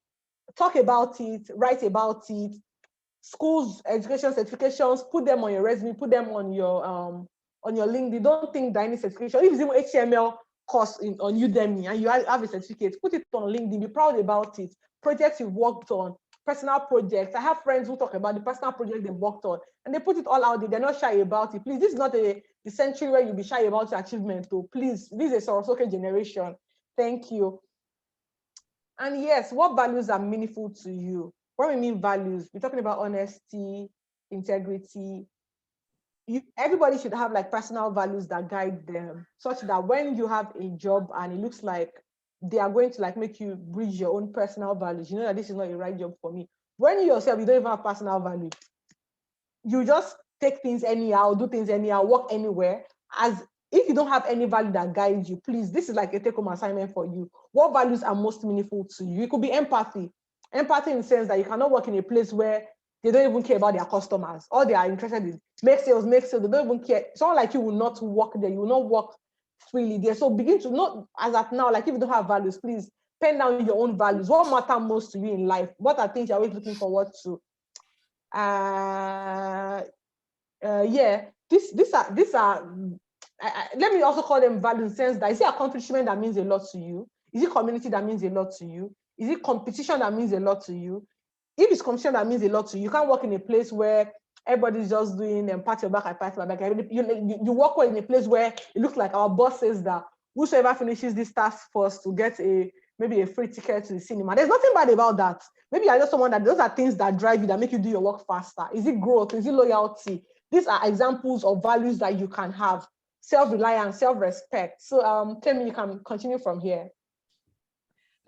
talk about it, write about it. Schools, education certifications, put them on your resume, put them on your LinkedIn. Don't think that any certification, if it's even HTML course on Udemy and you have a certificate, put it on LinkedIn, be proud about it. Projects you've worked on, personal projects. I have friends who talk about the personal project they've worked on and they put it all out there. They're not shy about it. Please, this is not the century where you'll be shy about your achievement. So please, this is a Sorosoke generation. Thank you. And yes, what values are meaningful to you? When we mean values, we're talking about honesty, integrity. Everybody should have like personal values that guide them, such that when you have a job and it looks like they are going to like make you bridge your own personal values, you know that this is not a right job for me. When you yourself, you don't even have personal value, you just take things anyhow, do things anyhow, work anywhere. As if you don't have any value that guides you, please, this is like a take-home assignment for you. What values are most meaningful to you? It could be empathy. Empathy in the sense that you cannot work in a place where they don't even care about their customers. All they are interested in make sales. They don't even care. Someone like you will not work there. You will not work freely there. So begin to not, as at now, like if you don't have values, please pen down your own values. What matters most to you in life? What are things you're always looking forward to? Yeah, these are let me also call them values in the sense that, is it accomplishment that means a lot to you? Is it community that means a lot to you? Is it competition that means a lot to you? If it's competition that means a lot to you, you can't work in a place where everybody's just doing and pat your back, I pat my back. You work well in a place where it looks like our boss says that whosoever finishes this task first to get maybe a free ticket to the cinema. There's nothing bad about that. Maybe you're just someone that those are things that drive you, that make you do your work faster. Is it growth? Is it loyalty? These are examples of values that you can have. Self-reliance, self-respect. So tell me, you can continue from here.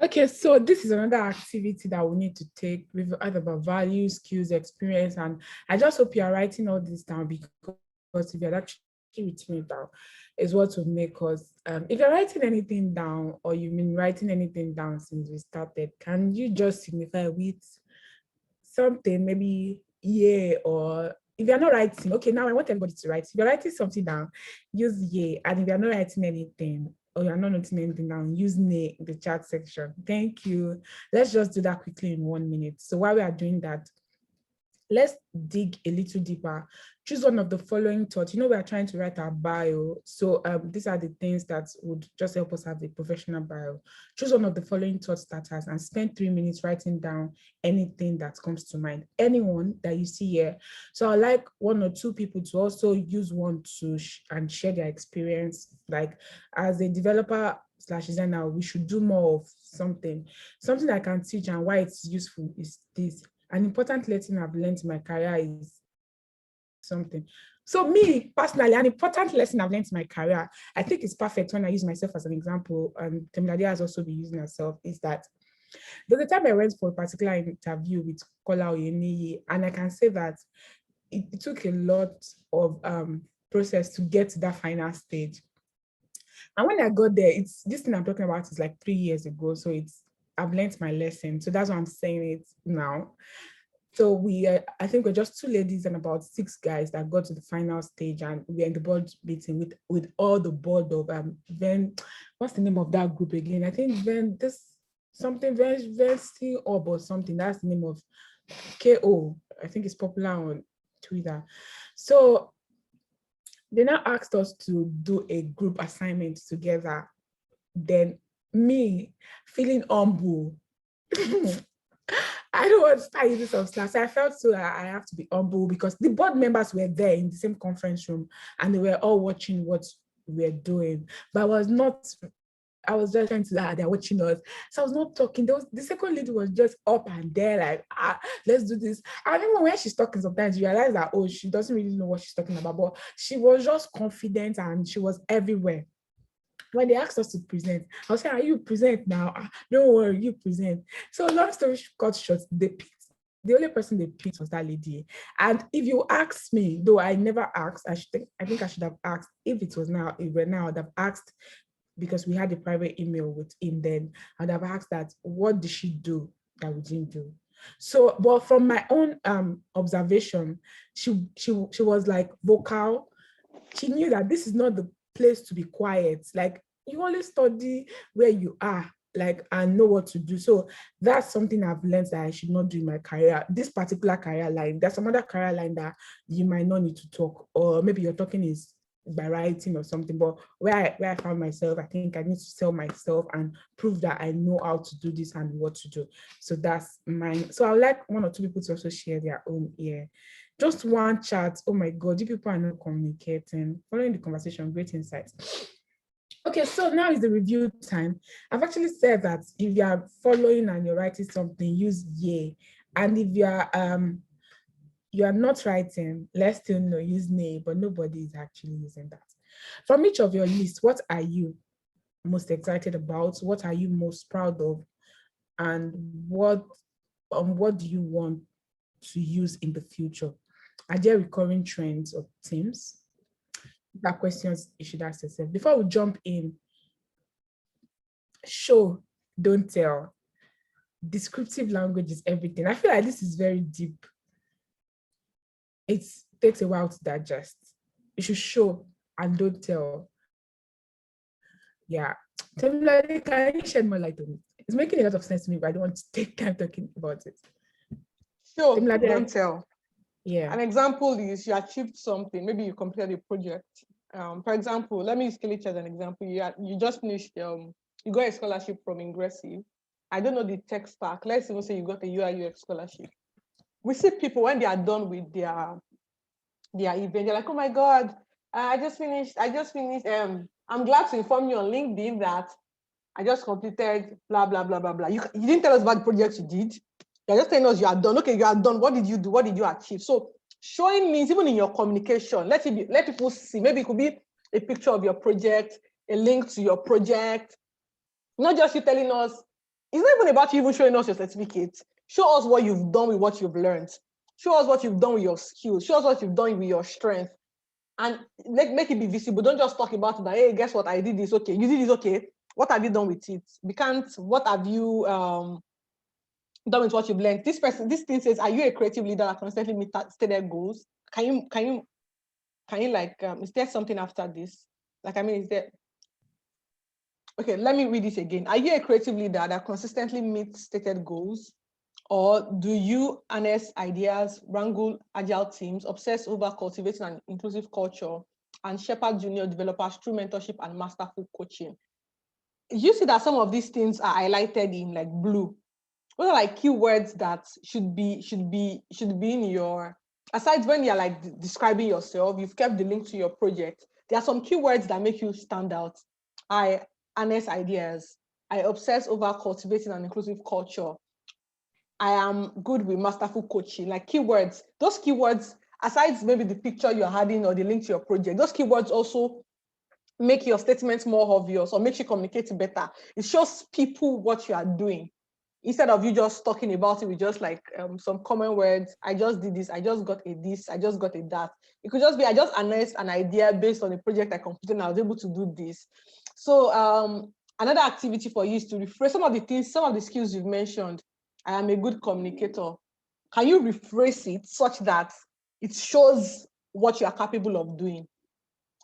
Okay, so this is another activity that we need to take. We've heard about values, skills, experience, and I just hope you are writing all this down, because if you're actually written it down, is what will make us. If you're writing anything down, or you've been writing anything down since we started, can you just signify with something, maybe yeah, or if you're not writing, okay, now I want everybody to write. If you're writing something down, use yeah, and if you're not writing anything, or you're not noting anything down, use nay in the chat section. Thank you. Let's just do that quickly in 1 minute. So while we are doing that, let's dig a little deeper. Choose one of the following thoughts. You know, we are trying to write our bio. So these are the things that would just help us have a professional bio. Choose one of the following thought starters and spend 3 minutes writing down anything that comes to mind. Anyone that you see here. So I'd like 1 or 2 people to also use one to and share their experience. Like as a developer / designer, we should do more of something. Something I can teach and why it's useful is this. An important lesson I've learned in my career is something. So me, personally, an important lesson I've learned in my career, I think it's perfect when I use myself as an example, and Temilade has also been using herself, is that there's a time I went for a particular interview with Kola Oyeniyi, and I can say that it took a lot of process to get to that final stage. And when I got there, it's this thing I'm talking about is like 3 years ago. So I've learned my lesson. So that's why I'm saying it now. So I think we're just 2 ladies and about 6 guys that got to the final stage, and we're in the board meeting with all the board of then what's the name of that group again? I think then this something Vency or something. That's the name of KO. I think it's popular on Twitter. So they now asked us to do a group assignment together. Then me feeling humble. I don't want to start using some slang. So I felt so I have to be humble because the board members were there in the same conference room and they were all watching what we're doing. But I was not I was just trying to, they're watching us. So I was not talking. The second lady was just up and there, like, let's do this. I remember when she's talking, sometimes you realize that, oh, she doesn't really know what she's talking about, but she was just confident and she was everywhere. When they asked us to present, I was saying, are you present now? Don't worry, you present. So long story cut short, the only person they picked was that lady. And if you ask me, though I never asked, I think I should have asked. If it were now, I'd have asked, because we had a private email with him then, I'd have asked that, what did she do that we didn't do? So, but from my own observation, she was like vocal. She knew that this is not the place to be quiet. Like, you only study where you are, like, and know what to do. So that's something I've learned that I should not do in my career. This particular career line, there's some other career line that you might not need to talk, or maybe your talking is by writing or something. But where I found myself, I think I need to sell myself and prove that I know how to do this and what to do. So that's mine. So I would like one or two people to also share their own here. Just one chat. Oh my God, you people are not communicating. Following the conversation, great insights. Okay, so now is the review time. I've actually said that if you are following and you're writing something, use yeah. And if you are not writing, let's still know, use nay, but nobody is actually using that. From each of your lists, what are you most excited about? What are you most proud of? And what do you want to use in the future? Are there recurring trends or themes? That questions you should ask yourself. Before we jump in, show, don't tell. Descriptive language is everything. I feel like this is very deep. It takes a while to digest. You should show and don't tell. Yeah. Temilade, can you shed more light on it? It's making a lot of sense to me, but I don't want to take time talking about it. Show, Temilade, don't tell. Yeah. An example is you achieved something. Maybe you completed a project. For example, let me use Kelechi as an example. You just finished, you got a scholarship from Ingressive. I don't know the tech stack. Let's even say you got a UI UX scholarship. We see people when they are done with their event, they're like, oh my God, I just finished. I'm glad to inform you on LinkedIn that I just completed blah, blah, blah, blah, blah. You didn't tell us about the project you did. You're just telling us you are done. Okay, you are done. What did you do? What did you achieve? So showing means even in your communication, let people see. Maybe it could be a picture of your project, a link to your project. Not just you telling us, it's not even about you even showing us your certificate. Show us what you've done with what you've learned. Show us what you've done with your skills. Show us what you've done with your strength. And make it be visible. Don't just talk about it that, hey, guess what? I did this. Okay, you did this. Okay. What have you done with it? What have you done with what you've learned? This thing says, are you a creative leader that constantly meets stated goals? Can you like, is there something after this? Like, I mean, is there, okay, let me read this again. Are you a creative leader that consistently meets stated goals? Or do you harness ideas, wrangle agile teams, obsess over cultivating an inclusive culture, and shepherd junior developers through mentorship and masterful coaching? You see that some of these things are highlighted in like blue. Those are like keywords that should be in your, aside when you're like describing yourself, you've kept the link to your project. There are some keywords that make you stand out. I harness ideas. I obsess over cultivating an inclusive culture. I am good with masterful coaching, like keywords. Those keywords, aside maybe the picture you're adding or the link to your project, those keywords also make your statements more obvious or makes you communicate better. It shows people what you are doing instead of you just talking about it with just like some common words. I just did this. I just got a this. I just got a that. It could just be, I just announced an idea based on a project I completed and I was able to do this. So another activity for you is to rephrase some of the things, some of the skills you've mentioned. I am a good communicator. Can you rephrase it such that it shows what you are capable of doing?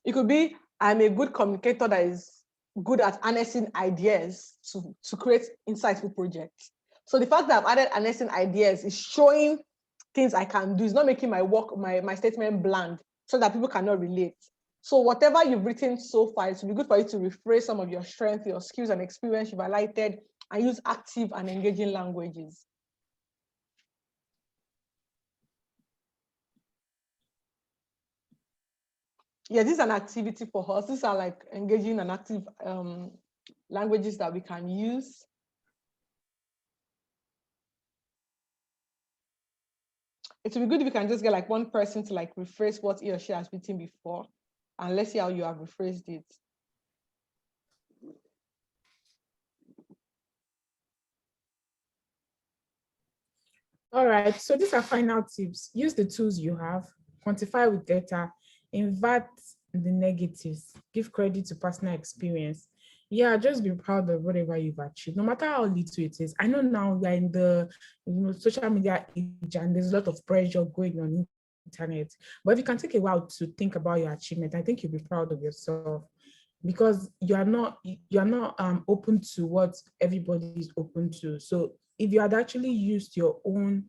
It could be, I'm a good communicator that is good at harnessing ideas to create insightful projects. So the fact that I've added harnessing ideas is showing things I can do. It's not making my work, my statement bland so that people cannot relate. So whatever you've written so far, it will be good for you to rephrase some of your strengths, your skills and experience you've highlighted and use active and engaging languages. Yeah, this is an activity for us. These are like engaging and active languages that we can use. It would be good if we can just get like one person to like rephrase what he or she has written before, and let's see how you have rephrased it. All right, so these are final tips. Use the tools you have, quantify with data, invert the negatives, give credit to personal experience. Yeah, just be proud of whatever you've achieved, no matter how little it is. I know now we're in the social media age and there's a lot of pressure going on the internet, but if you can take a while to think about your achievement, I think you'll be proud of yourself, because you're not open to what everybody is open to. So if you had actually used your own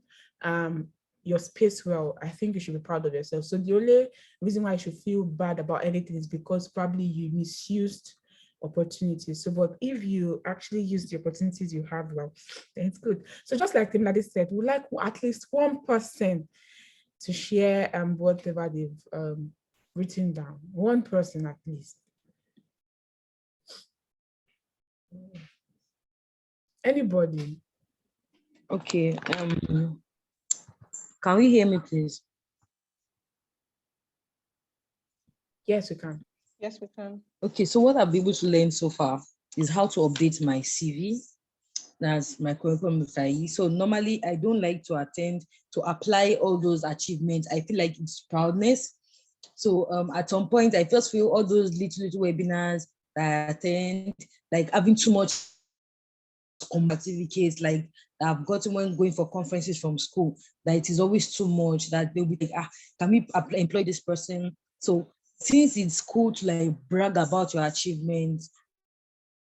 your space well, I think you should be proud of yourself. So the only reason why you should feel bad about anything is because probably you misused opportunities. So, but if you actually use the opportunities you have well, then it's good. So just like Temilade said, we like at least one person to share whatever they've written down. One person at least. Anybody? Okay. Can we hear me, please? Yes, we can. Yes, we can. Okay, so what I've been able to learn so far is how to update my CV. That's my curriculum vitae. So normally I don't like to attend to apply all those achievements. I feel like it's proudness. So at some point I just feel all those little webinars that I attend, like having too much certificates, like I've gotten when going for conferences from school, that it is always too much, that they'll be like, can we employ this person? So since it's cool to like brag about your achievements,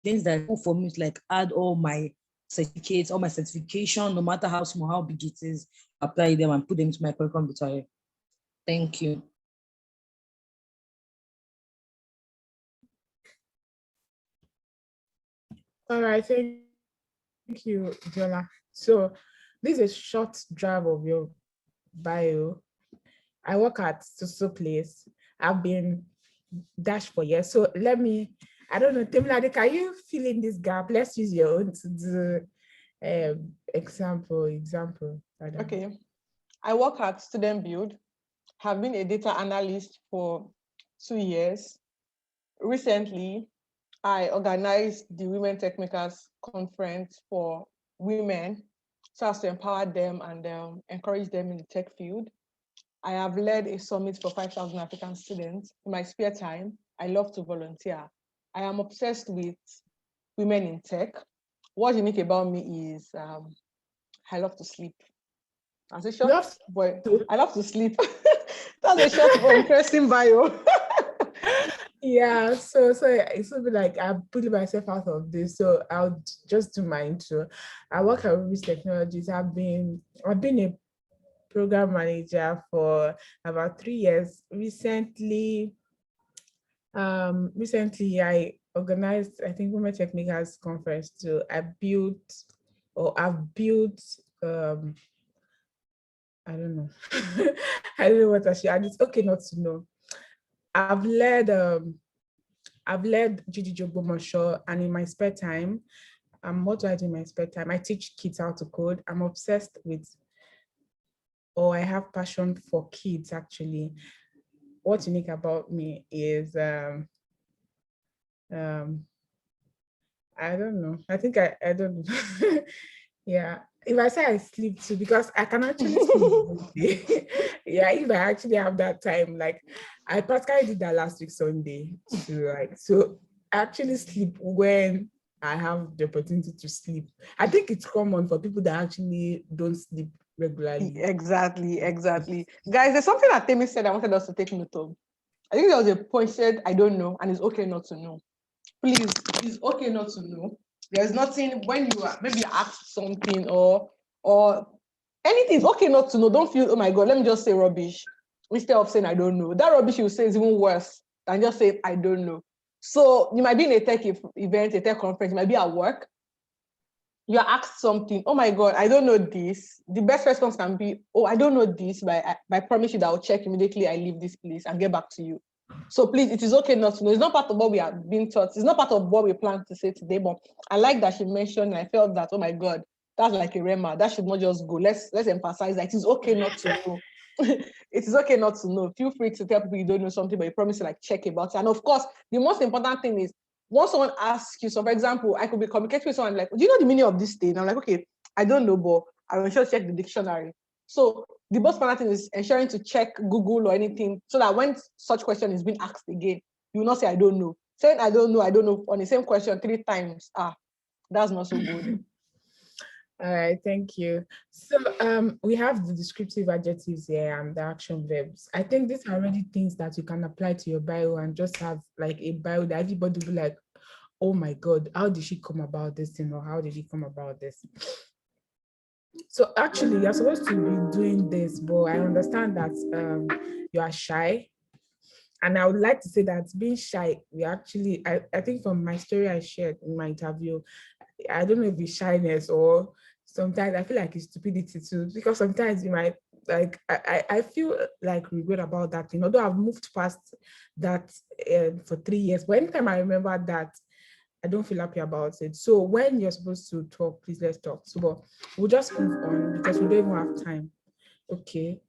things that cool for me is like add all my certificates, all my certification, no matter how small, how big it is, apply them and put them into my curriculum vitae. Thank you. All right, thank you, Jola. So this is a short drive of your bio. I work at so place. I've been dash for years. So let me, I don't know, Temilade, can you fill in this gap? Let's use your own to do example. Okay. I work at Student Build, have been a data analyst for 2 years. Recently, I organized the Women Techmakers Conference for women so as to empower them and encourage them in the tech field. I have led a summit for 5,000 African students. In my spare time, I love to volunteer. I am obsessed with women in tech. What's unique about me is I love to sleep. As a short boy, I love to sleep. That's a short but interesting bio. Yeah, so it's be like I'm putting myself out of this, so I'll just do mine too. I work at Rubis Technologies. I've been a program manager for about 3 years. Recently I organized, I think, Women Techmakers Conference too. I've built I don't know. I don't know what I should, and it's okay not to know. I've led Gigi Jogbomoso, and in my spare time, what do I do in my spare time? I teach kids how to code. I'm obsessed with, or I have passion for kids actually. What's unique about me is I don't know. I think I don't know. Yeah. If I say I sleep too, because I can actually sleep. Yeah, if I actually have that time, like I practically did that last week Sunday. So I actually sleep when I have the opportunity to sleep. I think it's common for people that actually don't sleep regularly. Exactly. Guys, there's something that Temi said I wanted us to take note of. I think there was a point said, I don't know, and it's okay not to know. Please, it's okay not to know. There's nothing when you are maybe asked something or anything, it's okay not to know. Don't feel, oh my God, let me just say rubbish instead of saying I don't know. That rubbish you say is even worse than just saying I don't know. So you might be in a tech event, a tech conference, you might be at work. You are asked something, oh my God, I don't know this. The best response can be, oh, I don't know this, but I promise you that I'll check immediately I leave this place and get back to you. So please, it is okay not to know. It's not part of what we are being taught. It's not part of what we plan to say today. But I like that she mentioned, and I felt that, oh my God, that's like a rema. That should not just go. Let's emphasize that it is okay not to know. It is okay not to know. Feel free to tell people you don't know something, but you promise to like check about it. And of course, the most important thing is once someone asks you, so for example, I could be communicating with someone like, do you know the meaning of this thing? I'm like, okay, I don't know, but I will sure check the dictionary. So the most important thing is ensuring to check Google or anything so that when such question is being asked again, you will not say, I don't know. Saying I don't know on the same question 3 times, that's not so good. All right, thank you. So we have the descriptive adjectives here and the action verbs. I think these are already things that you can apply to your bio and just have like a bio that everybody will be like, oh my God, how did she come about this thing, or how did he come about this? So actually, you're supposed to be doing this, but I understand that you are shy. And I would like to say that being shy, we actually, I think from my story I shared in my interview, I don't know if it's shyness or sometimes I feel like it's stupidity too, because sometimes you might, like, I feel like regret about that thing, although I've moved past that for 3 years, but anytime I remember that, I don't feel happy about it. So when you're supposed to talk, please let's talk. So but we'll just move on because we don't even have time. Okay.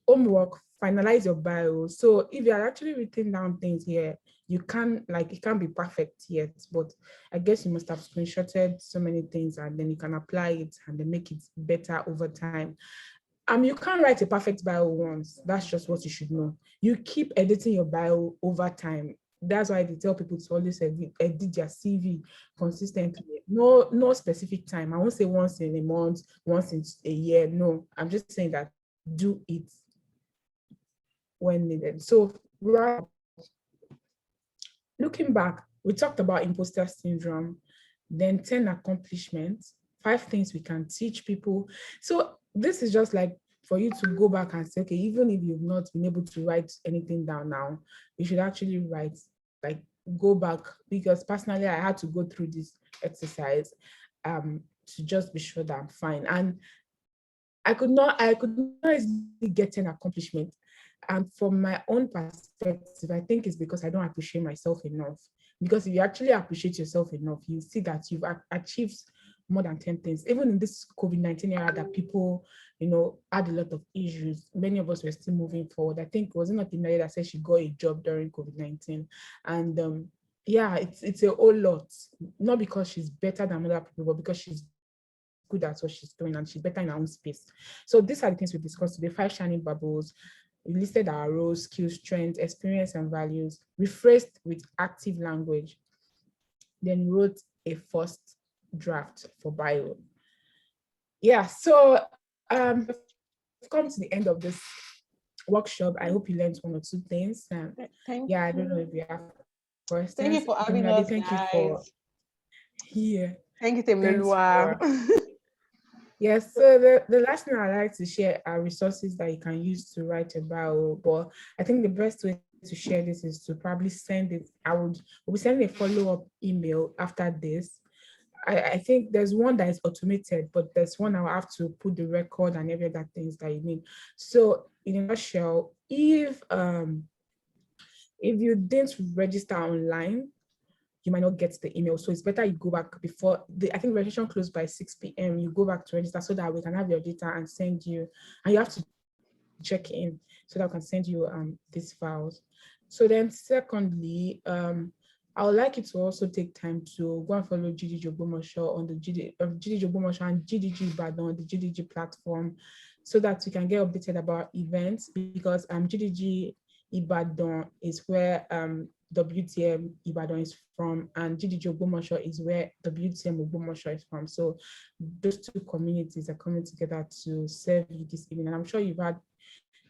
Homework, finalize your bio. So if you're actually written down things here, you can, like, it can't be perfect yet, but I guess you must have screenshotted so many things and then you can apply it and then make it better over time. You can't write a perfect bio once. That's just what you should know. You keep editing your bio over time. That's why they tell people to always edit their CV consistently. No specific time. I won't say once in a month, once in a year. No, I'm just saying that do it when needed. So looking back, we talked about imposter syndrome, then 10 accomplishments, 5 things we can teach people. So this is just like for you to go back and say, okay, even if you've not been able to write anything down now, you should actually write, like, go back, because personally I had to go through this exercise to just be sure that I'm fine. And I could not easily get an accomplishment. And from my own perspective, I think it's because I don't appreciate myself enough. Because if you actually appreciate yourself enough, you see that you've achieved more than 10 things. Even in this COVID-19 era that people, had a lot of issues, many of us were still moving forward. I think, was it not Temilade that said she got a job during COVID-19? And yeah, it's a whole lot. Not because she's better than other people, but because she's good at what she's doing and she's better in her own space. So these are the things we discussed today: 5 shining bubbles. We listed our roles, skills, strengths, experience, and values, rephrased with active language, then wrote a first draft for bio. Yeah, so we've come to the end of this workshop. I hope you learned 1 or 2 things. Thank yeah, you. I don't know if you have questions. Thank you for having us, Thank guys. you for here. Thank you, Damilola. Yes, so the last thing I'd like to share are resources that you can use to write a bio, but I think the best way to share this is to probably send it. We'll be sending a follow-up email after this. I think there's one that is automated, but there's one I'll have to put the record and every other things that you need. So in a nutshell, if you didn't register online, you might not get the email. So it's better you go back before I think registration closed by 6 p.m. You go back to register so that we can have your data and send you, and you have to check in so that we can send you these files. So then secondly, I would like you to also take time to go and follow GDG Ogbomoso on the GDG Ogbomoso and GDG Ibadan on the GDG platform, so that you can get updated about events, because GDG Ibadan is where WTM Ibadan is from, and GDG Ogbomoso is where WTM Ogbomoso is from. So those 2 communities are coming together to serve you this evening. And I'm sure you've had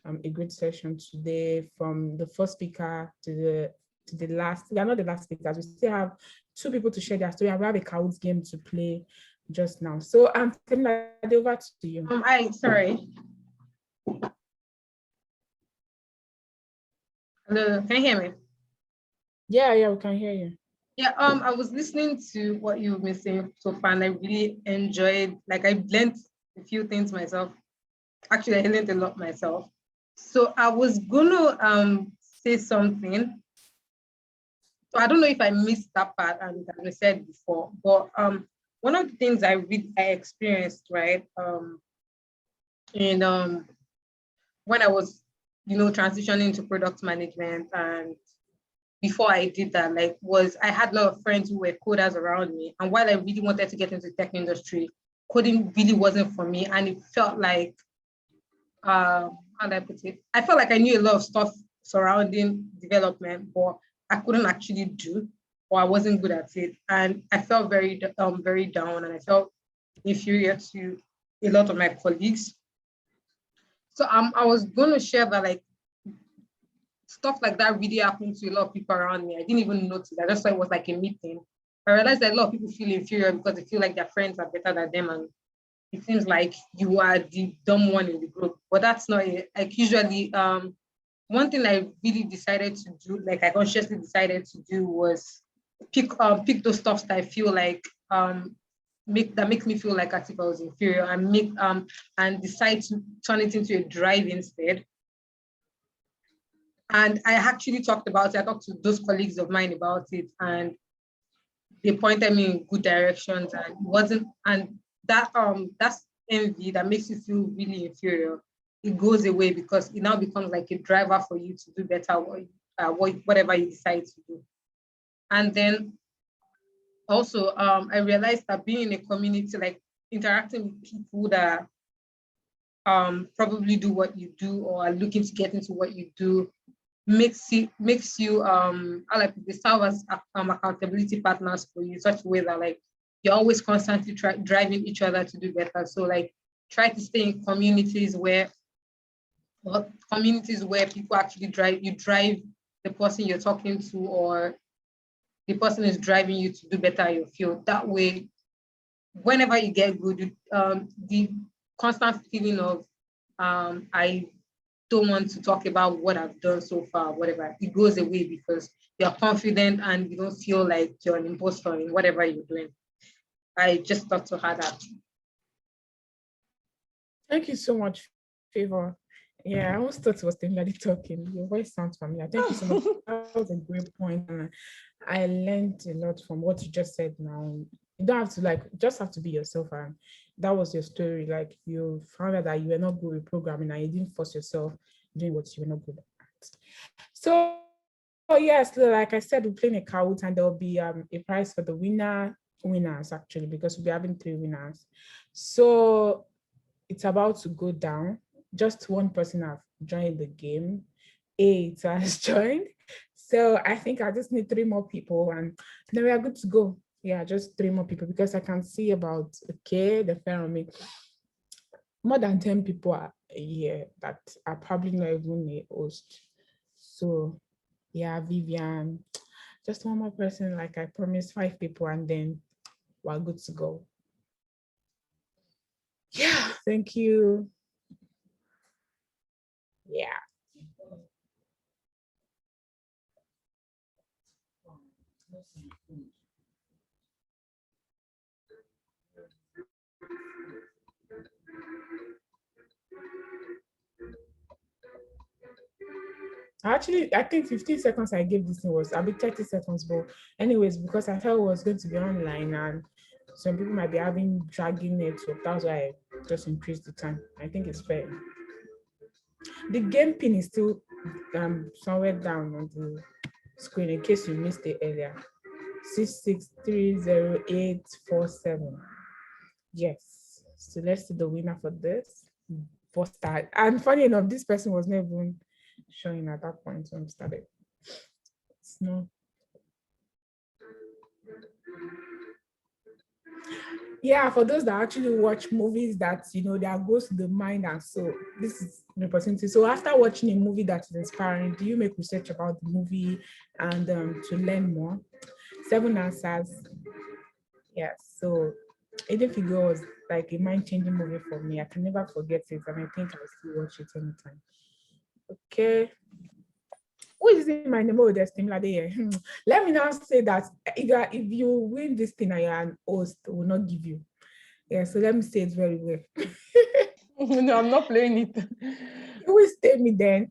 a great session today, from the first speaker to the last. We are not the last speakers. We still have 2 people to share their story, and we have a Kahoot game to play just now. So I'm turning it over to you. Sorry. Hello, can you hear me? Yeah, we can hear you. Yeah, I was listening to what you've been saying so far, and I really enjoyed, like, I learned a few things myself. Actually, I learned a lot myself. So I was gonna say something. So I don't know if I missed that part and as I said before, but one of the things I experienced, right, in when I was, transitioning to product management, and before I did that, like, was I had a lot of friends who were coders around me, and while I really wanted to get into the tech industry, coding really wasn't for me, and it felt like, how do I put it? I felt like I knew a lot of stuff surrounding development, but I couldn't actually do, or I wasn't good at it, and I felt very down, and I felt inferior to a lot of my colleagues. So I was going to share that, like, stuff like that really happened to a lot of people around me. I didn't even notice. I just thought it was like a meeting. I realized that a lot of people feel inferior because they feel like their friends are better than them, and it seems like you are the dumb one in the group. But that's not it. Like, usually, one thing I really decided to do, like I consciously decided to do, was pick those stuff that I feel like makes me feel like as if I was inferior, and and decide to turn it into a drive instead. And I actually talked about it. I talked to those colleagues of mine about it, and they pointed me in good directions. And it wasn't, and that's envy that makes you feel really inferior. It goes away because it now becomes like a driver for you to do better, whatever you decide to do. And then also, I realized that being in a community, like interacting with people that probably do what you do or are looking to get into what you do, makes you I like they serve as accountability partners for you in such a way that, like, you're always constantly driving each other to do better. So, like, try to stay in communities where people actually drive the person you're talking to, or the person is driving you to do better in your field. That way, whenever you get good, the constant feeling of I don't want to talk about what I've done so far, whatever, it goes away because you're confident and you don't feel like you're an imposter in whatever you're doing. I just thought to add that. Thank you so much, Favour. Yeah, I almost thought it was Temilade talking. Your voice sounds familiar. Thank you so much. That was a great point. And I learned a lot from what you just said now. You don't have to just have to be yourself. And that was your story. Like, you found out that you were not good with programming and you didn't force yourself doing what you were not good at. So, yes, like I said, we're playing a Kahoot, and there will be a prize for the winners, actually, because we'll be having 3 winners. So it's about to go down. Just one person have joined the game. 8 has joined. So I think I just need 3 more people, and then we are good to go. Yeah, just 3 more people, because I can see about the Reframing. More than 10 people are here that are probably not even a host. So yeah, Vivian, just one more person. Like I promised, 5 people, and then we're good to go. Yeah, thank you. Yeah. Actually, I think 15 seconds I gave this thing I'll be 30 seconds, but anyways, because I felt it was going to be online and some people might be dragging it, so that's why I just increased the time. I think it's fair. The game pin is still somewhere down on the screen in case you missed it earlier. 6630847. Yes. So let's see the winner for this. Poster. And funny enough, this person was not even showing at that point when we started. It's no. Yeah, for those that actually watch movies that, that goes to the mind and so this is the opportunity. So after watching a movie that is inspiring, do you make research about the movie and to learn more? 7 answers. Yes, so Even Figure was like a mind-changing movie for me. I can never forget it, and I think I'll still watch it anytime. Okay. Who is in my name with Temilade? Let me now say that if you win this thing and you're an host, will not give you. Yeah, so let me say it very well. No, I'm not playing it. You will stay me then.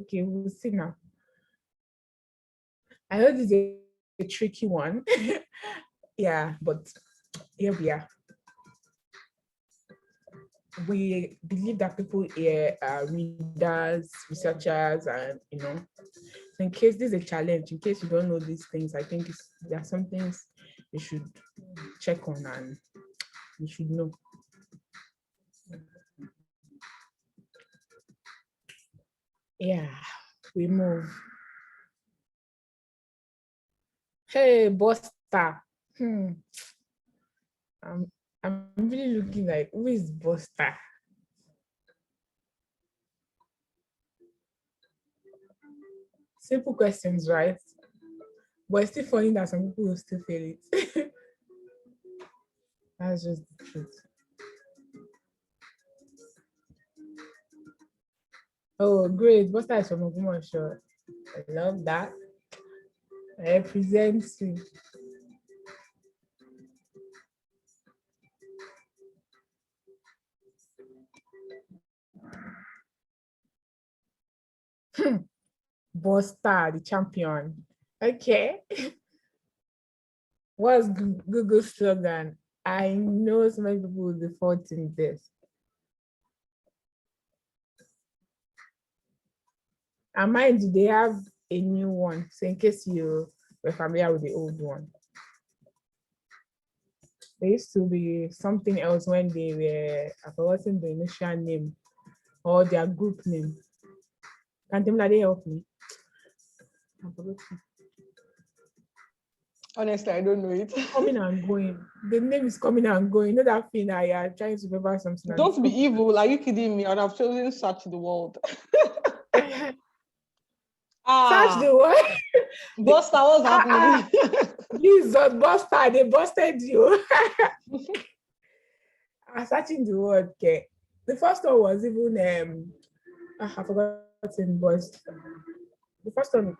Okay, we'll see now. I know this is a tricky one. Yeah, but here we are. We believe that people here are readers, researchers, and in case this is a challenge, in case you don't know these things, I think there are some things you should check on and you should know. Yeah, we move. Hey, Buster. I'm really looking like, who is Buster? Simple questions, right? But it's still funny that some people will still fail it. That's just the truth. Oh, great. Buster is from Ogumosho. I love that. I represent you. Buster, the champion. Okay. What's Google's slogan? I know so many people will be faulting this. And mind you, they have a new one. So in case you were familiar with the old one. There used to be something else when they were, I've forgotten the initial name or their group name. Can Temilade help me? I've forgotten. Honestly, I don't know it. Coming and going. The name is coming and going. You know that thing that you're trying to remember something. Don't be evil. Are you kidding me? Or I've chosen search the world. Search the world. Buster, what's happening? Please, Buster, they busted you. I'm searching the word. Okay. The first one was even I forgotten, but the first one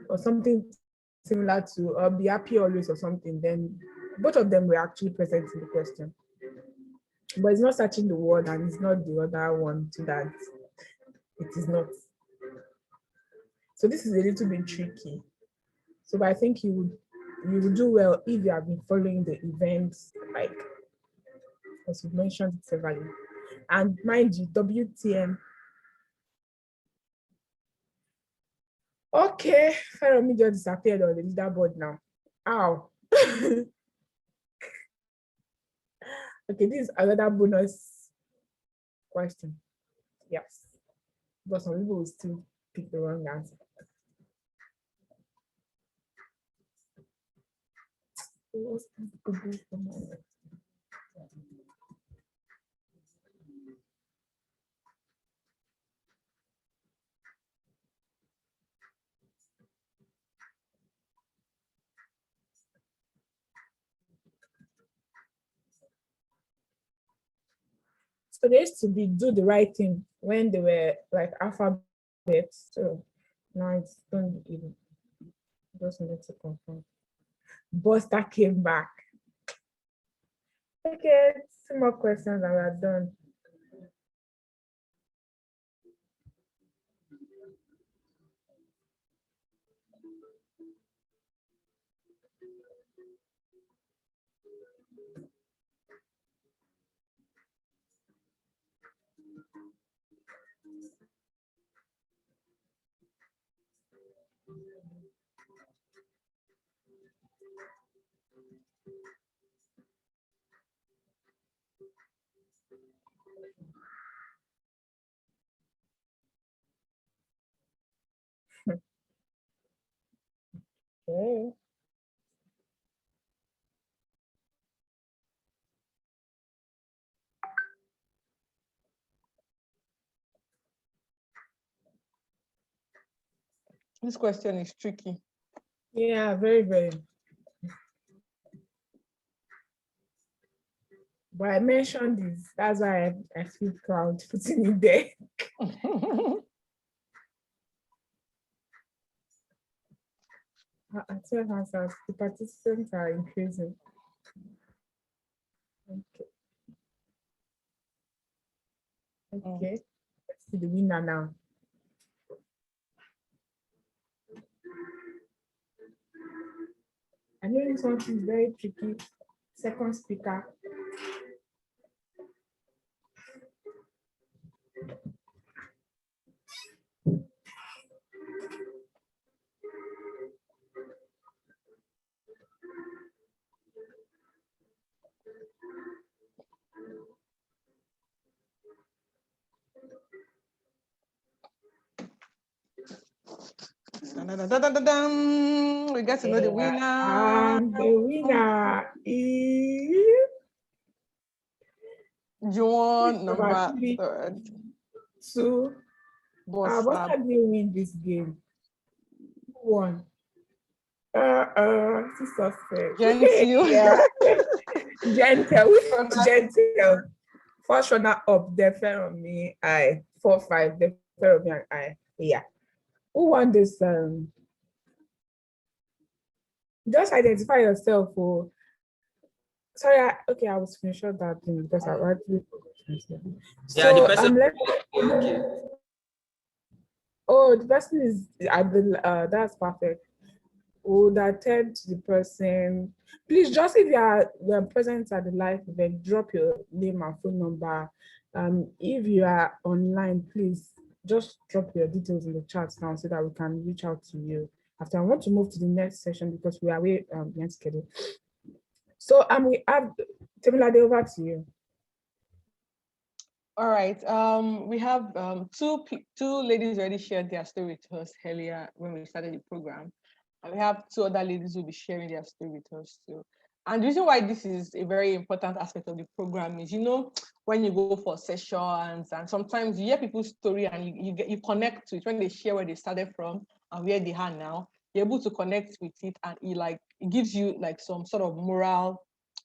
was something similar to be happy always or something. Then both of them were actually present in the question. But it's not searching the word and it's not the other one to that. It is not. So this is a little bit tricky. So but I think you would do well if you have been following the events, like as you mentioned severally. And mind you, WTM. Okay, Favour just disappeared on the leaderboard now. Ow. Okay, this is another bonus question. Yes. But some people will still pick the wrong answer. So they used to be do the right thing when they were like alphabets. So now it's don't even just need to confirm. Buster came back. Okay, 2 more questions and we're done. Okay. This question is tricky. Yeah, very, very. But I mentioned this. That's why I feel proud putting it there. I tell answers. The participants are increasing. Okay. Okay. Let's see the winner now. I know this one is very tricky. Second speaker. We get to know the winner. And the winner is John, number number three. 3. So, Boss what Fab. did you win this game? Who won? Sister said. Gentle. Yeah. Gentle. Which one's gentle? First runner up, they fell on me. 4-5, they fell on me and I. Yeah. Who won this? Just identify yourself. Oh. Sorry, I was screenshot that thing because I actually forgot. Yeah, the So person. okay. Oh, the person is that's perfect. Would attend to the person. Please, just if you are present at the live event, drop your name and phone number. If you are online, please just drop your details in the chat now so that we can reach out to you. After, I want to move to the next session because we are way behind schedule. So we have Temilade, over to you. All right. We have two ladies already shared their story with us earlier when we started the program. And we have 2 other ladies who will be sharing their story with us too. And the reason why this is a very important aspect of the program is, when you go for sessions and sometimes you hear people's story and you connect to it when they share where they started from and where they are now, you're able to connect with it, and it gives you like some sort of moral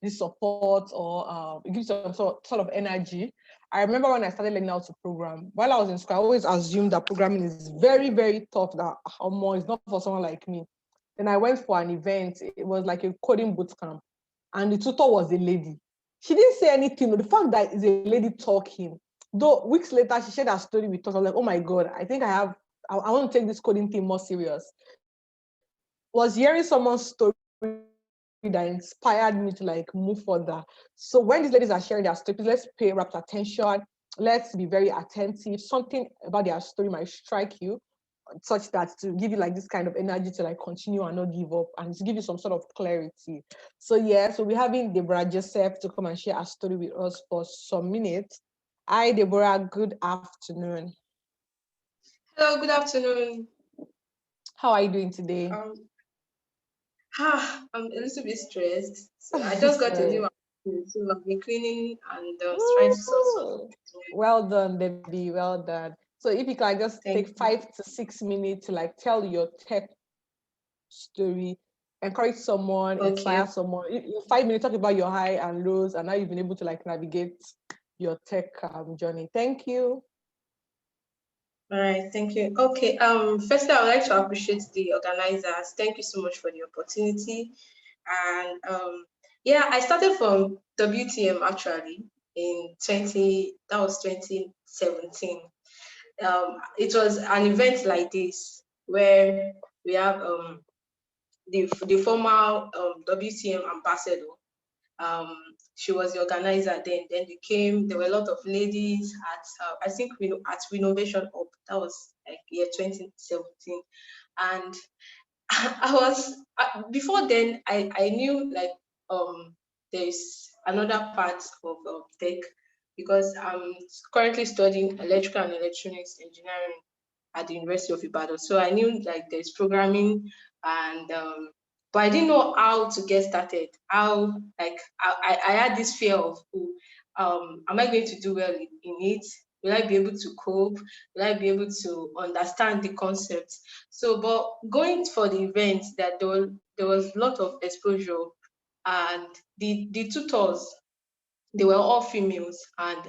support, or it gives some sort of energy. I remember when I started learning how to program, while I was in school, I always assumed that programming is very, very tough, that it's not for someone like me. Then I went for an event. It was like a coding boot camp, and the tutor was a lady. She didn't say anything. The fact that it's a lady talking, though weeks later she shared her story with us, I was like, oh my God, I think I want to take this coding thing more serious. Was hearing someone's story that inspired me to move further. So when these ladies are sharing their stories, let's pay rapt attention. Let's be very attentive. Something about their story might strike you, such that to give you this kind of energy to continue and not give up, and to give you some sort of clarity. So so we're having Deborah Joseph to come and share her story with us for some minutes. Hi, Deborah. Good afternoon. Hello, good afternoon. How are you doing today? I'm a little bit stressed. So I just got a new one, so I've been cleaning and trying to sort. Well done, Debbie. Well done. So if you can just take 5 to 6 minutes to tell your tech story, encourage someone, inspire someone. 5 minutes, talk about your high and lows and how you've been able to navigate your tech journey. Thank you. All right, thank you. Okay, firstly, I would like to appreciate the organizers. Thank you so much for the opportunity. And I started from WTM actually in 2017. It was an event like this where we have the former WTM ambassador. She was the organizer then. Then there were a lot of ladies at, I think, at Renovation Up. That was year 2017. And I was, before then, I knew there's another part of tech, because I'm currently studying electrical and electronics engineering at the University of Ibadan. So I knew there's programming, and but I didn't know how to get started. How I had this fear of, am I going to do well in it? Will I be able to cope? Will I be able to understand the concept? So, but going for the event, that there was a lot of exposure, and the tutors, they were all females, and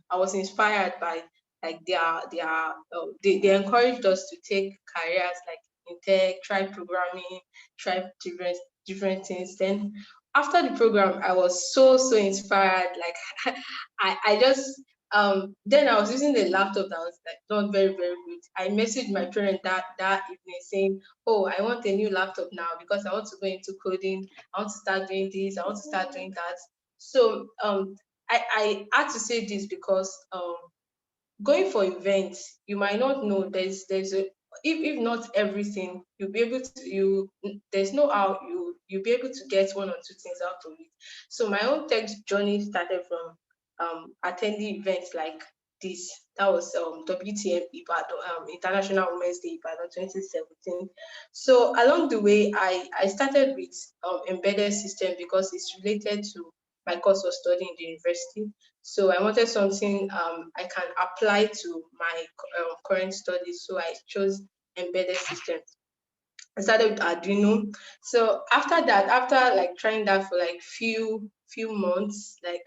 I was inspired by they encouraged us to take careers in tech, try programming, try different things. Then after the program, I was so inspired. I just Then I was using the laptop that was like not very, very good. I messaged my parent that evening saying, oh, I want a new laptop now because I want to go into coding. I want to start doing this. I want to start doing that. So I had to say this because going for events, you might not know there's a if not everything, you'll be able to there's no how you'll be able to get one or two things out of it. So my own tech journey started from attending events like this. That was WTM Ibadan, International Women's Day Ibadan 2017. So along the way, I started with embedded system because it's related to my course of study in the university. So I wanted something I can apply to my current studies. So I chose embedded systems. I started with Arduino. So after that, after like trying that for like few months, like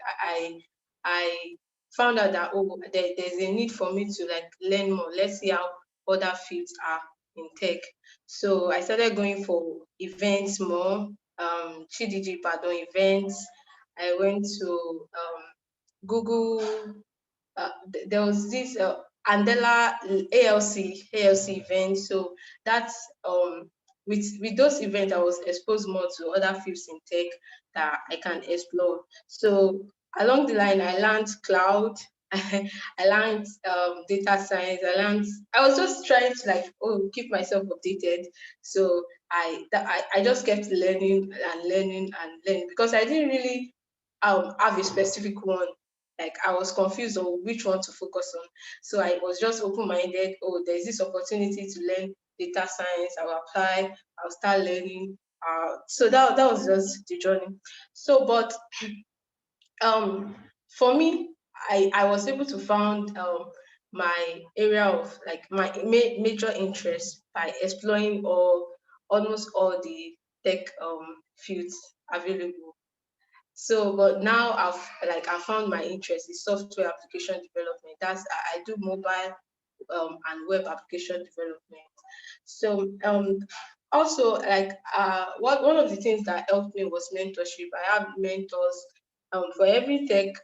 I found out that there's a need for me to like learn more. Let's see how other fields are in tech. So I started going for events more, CDG pardon events. I went to Google. There was this Andela ALC event. So that's with those events, I was exposed more to other fields in tech that I can explore. So along the line, I learned cloud. I learned data science. I was just trying to like keep myself updated. So I just kept learning and learning and learning because I didn't really have a specific one. Like I was confused on which one to focus on. So I was just open-minded. Oh, there's this opportunity to learn data science. I will apply. I'll start learning. So that was just the journey. So, but for me, I was able to found my area of like my major interest by exploring almost all the tech fields available. So, but now I found my interest in software application development. I do mobile and web application development. So also like one of the things that helped me was mentorship. I have mentors for every tech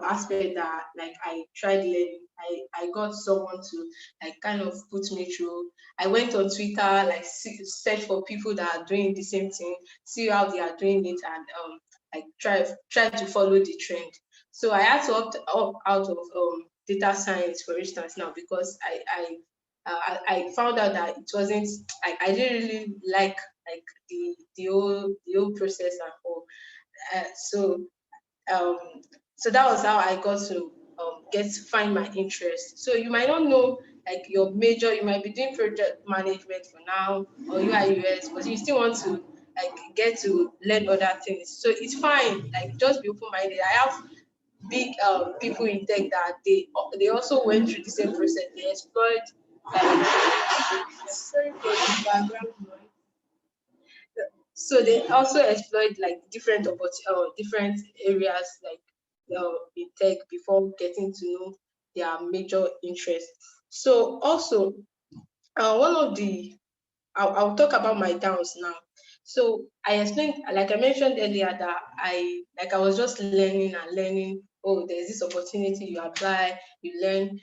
aspect that like I tried learning. I got someone to like kind of put me through. I went on Twitter, like search for people that are doing the same thing, see how they are doing it, and like try to follow the trend. So I had to opt out of data science, for instance, now because I found out that it wasn't I didn't really like the whole process and all. So um, so that was how I got to find my interest. So you might not know like your major, you might be doing project management for now or UI UX, but you still want to like get to learn other things. So it's fine, like just be open-minded. I have big people in tech that they also went through the same process. They explored sorry for the background noise. So they also exploit like different areas like in tech before getting to know their major interests. So also one of the I'll talk about my downs now. So I explained, like I mentioned earlier, that I was just learning and learning. Oh, there's this opportunity, you apply, you learn.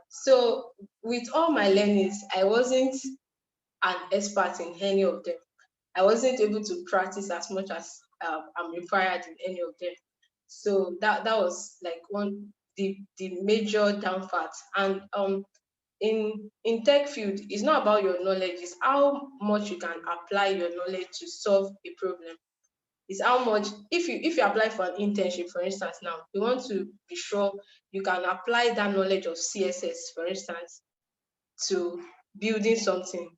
So with all my learnings, I wasn't an expert in any of them. I wasn't able to practice as much as I'm required in any of them. So that was like the major downfall. And in tech field, it's not about your knowledge, it's how much you can apply your knowledge to solve a problem. It's how much if you apply for an internship, for instance, now you want to be sure you can apply that knowledge of CSS, for instance, to building something,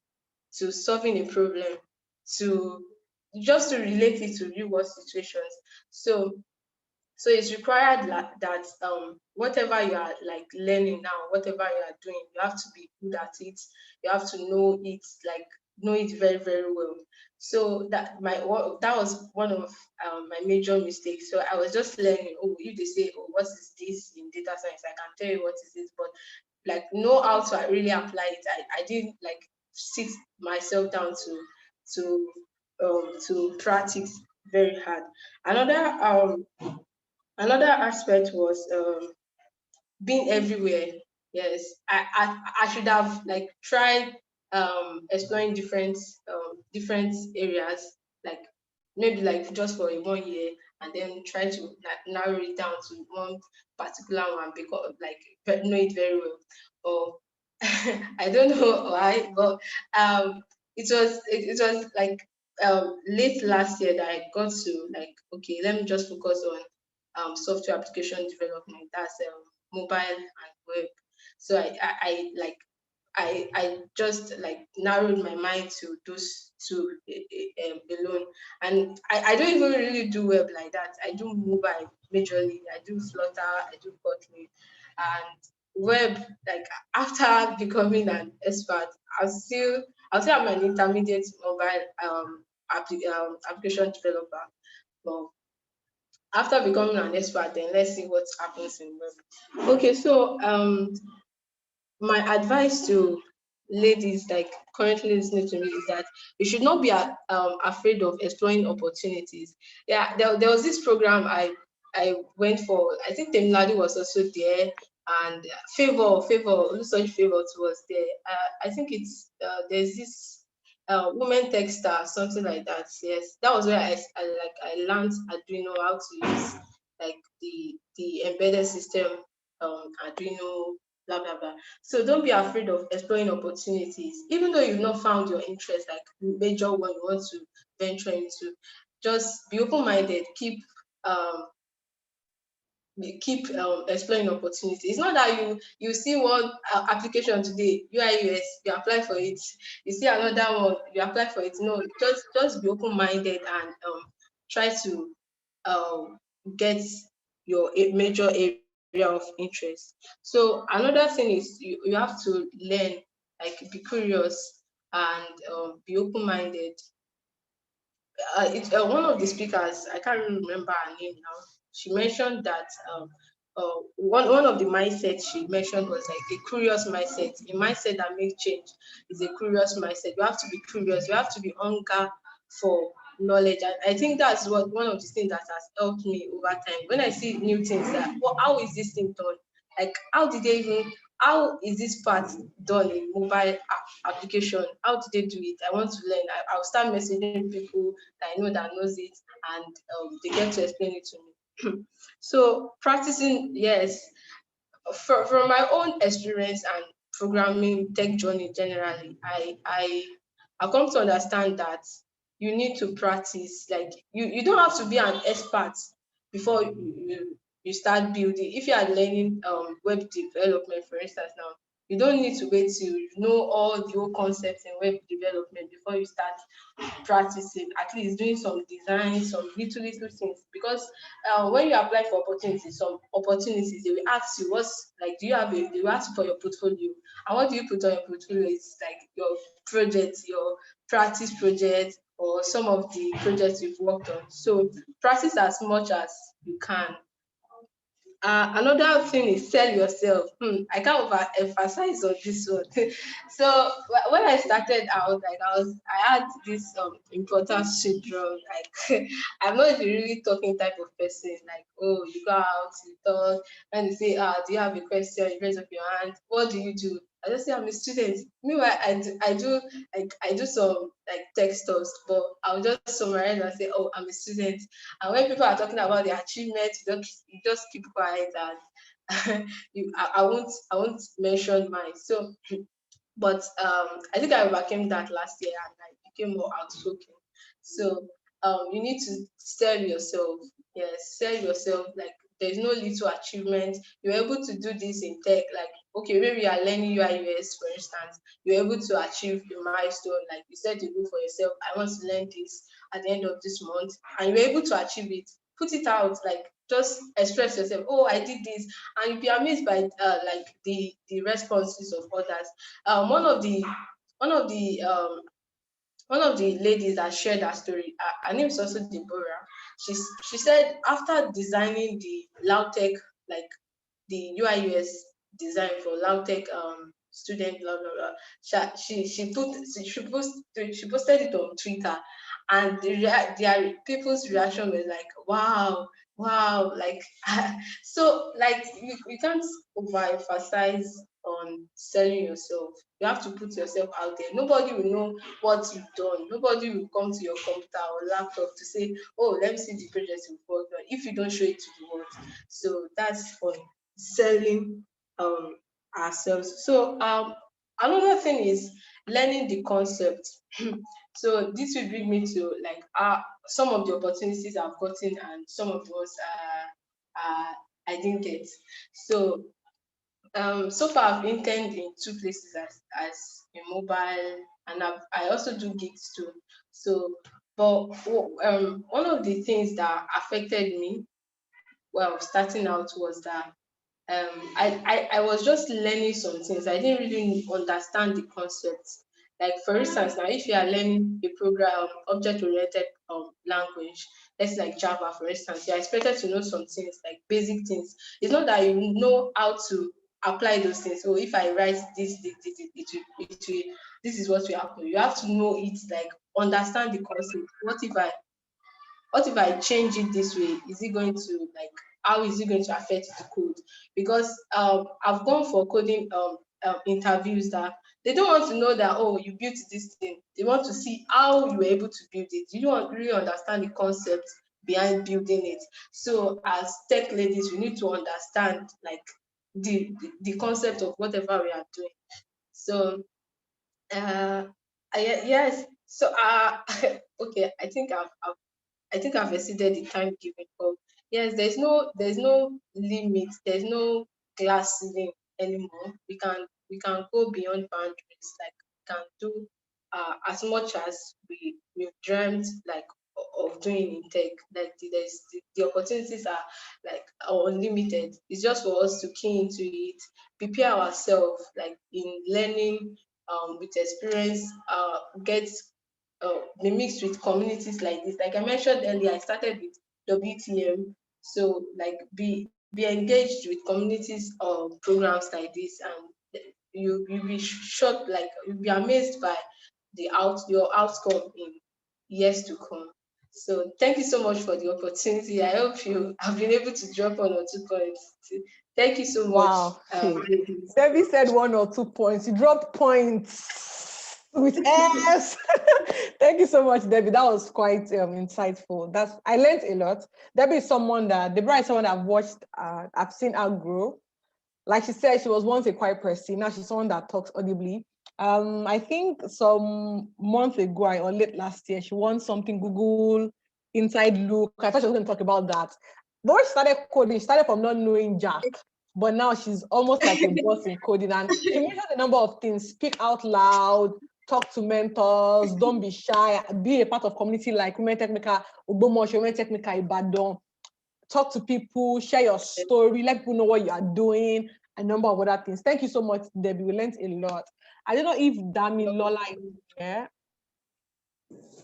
to solving a problem, to just to relate it to real world situations. So it's required that whatever you are like learning now, whatever you are doing, you have to be good at it. You have to know it very, very well. So that was one of my major mistakes. So I was just learning. Oh, if they say, oh, what is this in data science, I can tell you what is this, but like know how to really apply it. I didn't like sit myself down to practice. very hard. Another aspect was being everywhere. Yes, I should have like tried exploring different areas, like maybe like just for a 1 year, and then try to narrow it down to one particular one, because like know it very well. Or I don't know why, but it was like late last year that I got to like, okay, let me just focus on software application development. That's mobile and web. So I just like narrowed my mind to those two alone, and I don't even really do web like that. I do mobile majorly. I do Flutter, I do Kotlin, and web. Like after becoming an expert, I'll say I'm an intermediate mobile application developer. But after becoming an expert, then let's see what happens in web. Okay, so my advice to ladies like currently listening to me is that you should not be afraid of exploring opportunities. Yeah, there was this program I went for. I think Temilade was also there, and Favour such Favour was there. I think it's there's this women tech star, something like that. Yes, that was where I learned Arduino, how to use like the embedded system Arduino, blah blah blah. So don't be afraid of exploring opportunities, even though you've not found your interest, like major one you want to venture into. Just be open-minded. Exploring opportunities. It's not that you see one application today, UI/UX, you apply for it. You see another one, you apply for it. No, just be open-minded and try to get your major area of interest. So another thing is you have to learn, like be curious and be open-minded. One of the speakers, I can't really remember her name now. She mentioned that one of the mindsets she mentioned was like a curious mindset. A mindset that makes change is a curious mindset. You have to be curious. You have to be hunger for knowledge. And I think that's what one of the things that has helped me over time. When I see new things, that how is this thing done? Like how is this part done in mobile application? How did they do it? I want to learn. I'll start messaging people that I know that knows it, and they get to explain it to me. So practicing, yes, from my own experience and programming tech journey generally, I've come to understand that you need to practice. Like you don't have to be an expert before you start building. If you are learning web development, for instance, now you don't need to wait till you know all the whole concepts in web development before you start practicing. At least doing some design, some little things. Because when you apply for opportunities, some opportunities they will ask you what's like. They will ask you for your portfolio, and what do you put on your portfolio? Is like your projects, your practice projects, or some of the projects you've worked on. So practice as much as you can. Another thing is sell yourself. I can't overemphasize on this one. So when I started out, like I had this imposter syndrome. Like I'm not the really talking type of person. Like, oh, you go out, you talk, and they say, do you have a question? You raise up your hand. What do you do? I just say I'm a student. Meanwhile, I do some like tech stuff, but I'll just summarize and say, oh, I'm a student. And when people are talking about their achievements, you just keep quiet, and I won't mention mine. So, but I think I overcame that last year, and I became more outspoken. So you need to sell yourself. Yes, sell yourself. Like there's no little achievement. You're able to do this in tech. Like okay, maybe you are learning UI/UX, for instance. You're able to achieve your milestone. Like you said, you go for yourself. I want to learn this at the end of this month, and you're able to achieve it. Put it out. Like just express yourself. Oh, I did this, and you'll be amazed by like the responses of others. One of the one of the one of the ladies that shared that story, her name is also Deborah. She said after designing the Lautech, like the UI/UX design for Lautech student, blah blah blah. She posted it on Twitter, and their people's reaction was like, wow, wow, like so like you can't overemphasize on selling yourself. You have to put yourself out there. Nobody will know what you've done. Nobody will come to your computer or laptop to say, oh, let me see the project you've worked on, if you don't show it to the world. So that's for selling ourselves. So another thing is learning the concept. So this will bring me to like some of the opportunities I've gotten and some of the ones I didn't get. So so far I've interned in 2 places as a mobile, and I also do gigs too. So, but one of the things that affected me while starting out was that I was just learning some things. I didn't really understand the concepts. Like for instance, now if you are learning a program object-oriented language, let's like Java, for instance, you are expected to know some things like basic things. It's not that you know how to apply those things. So if I write this is what will happen. You have to know it, like understand the concept. What if I change it this way? Is it going to like, how is it going to affect the code? Because I've gone for coding interviews that they don't want to know that, oh, you built this thing. They want to see how you were able to build it. You don't really understand the concept behind building it. So as tech ladies, we need to understand like the concept of whatever we are doing. So yes. So okay, I think I've exceeded the time given. But yes, there's no limit, there's no glass ceiling anymore. We can go beyond boundaries. Like we can do as much as we've dreamt like of doing in tech. Like the opportunities are like unlimited. It's just for us to key into it, prepare ourselves like in learning with experience, get be mixed with communities like this. Like I mentioned earlier, I started with WTM. So like be engaged with communities or programs like this, and you'll be shocked, like you'll be amazed by your outcome in years to come. So thank you so much for the opportunity. I hope you have been able to drop 1 or 2 points. Thank you so much. Wow. Debbie said 1 or 2 points. You dropped points with S. Thank you so much, Debbie. That was quite insightful. I learned a lot. Debbie is someone Deborah is someone I've watched, I've seen her grow. Like she said, she was once a quiet person. Now she's someone that talks audibly. I think some months ago or late last year, she won something Google Inside Look. I thought she was going to talk about that. But when she started coding, she started from not knowing Jack. But now she's almost like a boss in coding. And she mentioned a number of things: speak out loud, talk to mentors, don't be shy, be a part of community like Women Technical Ogbomoso, Women Technical Ibadan. Talk to people, share your story, let people know what you are doing, a number of other things. Thank you so much, Debbie. We learned a lot. I don't know if Damilola is here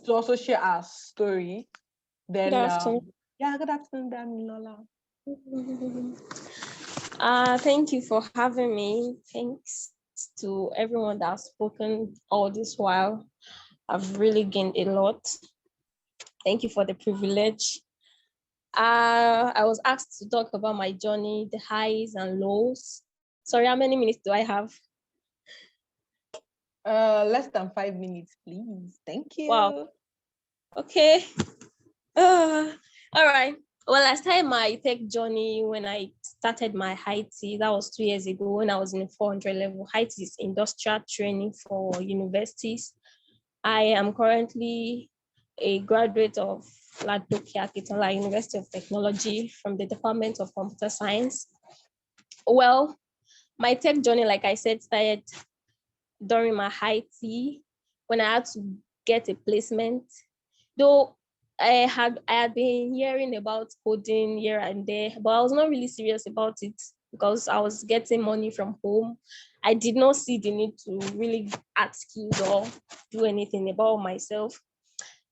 to also share our story. Then, good afternoon. Good afternoon, Damilola. Thank you for having me. Thanks to everyone that has spoken all this while. I've really gained a lot. Thank you for the privilege. I was asked to talk about my journey, the highs and lows. Sorry, how many minutes do I have? Less than 5 minutes, please. Thank you. Wow. Okay. All right. Well, I started my tech journey when I started my IT. That was 2 years ago when I was in the 400 level. IT is industrial training for universities. I am currently a graduate of Ladoke Akintola University of Technology from the Department of Computer Science. Well, my tech journey, like I said, started during my IT when I had to get a placement. Though I had been hearing about coding here and there, but I was not really serious about it because I was getting money from home. I did not see the need to really add skills or do anything about myself.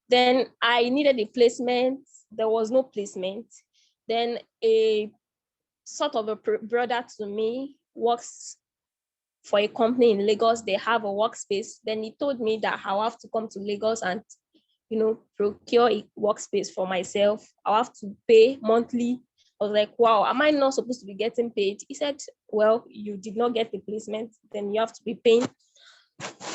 Then I needed a placement. There was no placement. Then a sort of a brother to me works for a company in Lagos. They have a workspace. Then he told me that I'll have to come to Lagos and procure a workspace for myself. I'll have to pay monthly. I was like, wow, am I not supposed to be getting paid? He said, well, you did not get the placement, then you have to be paying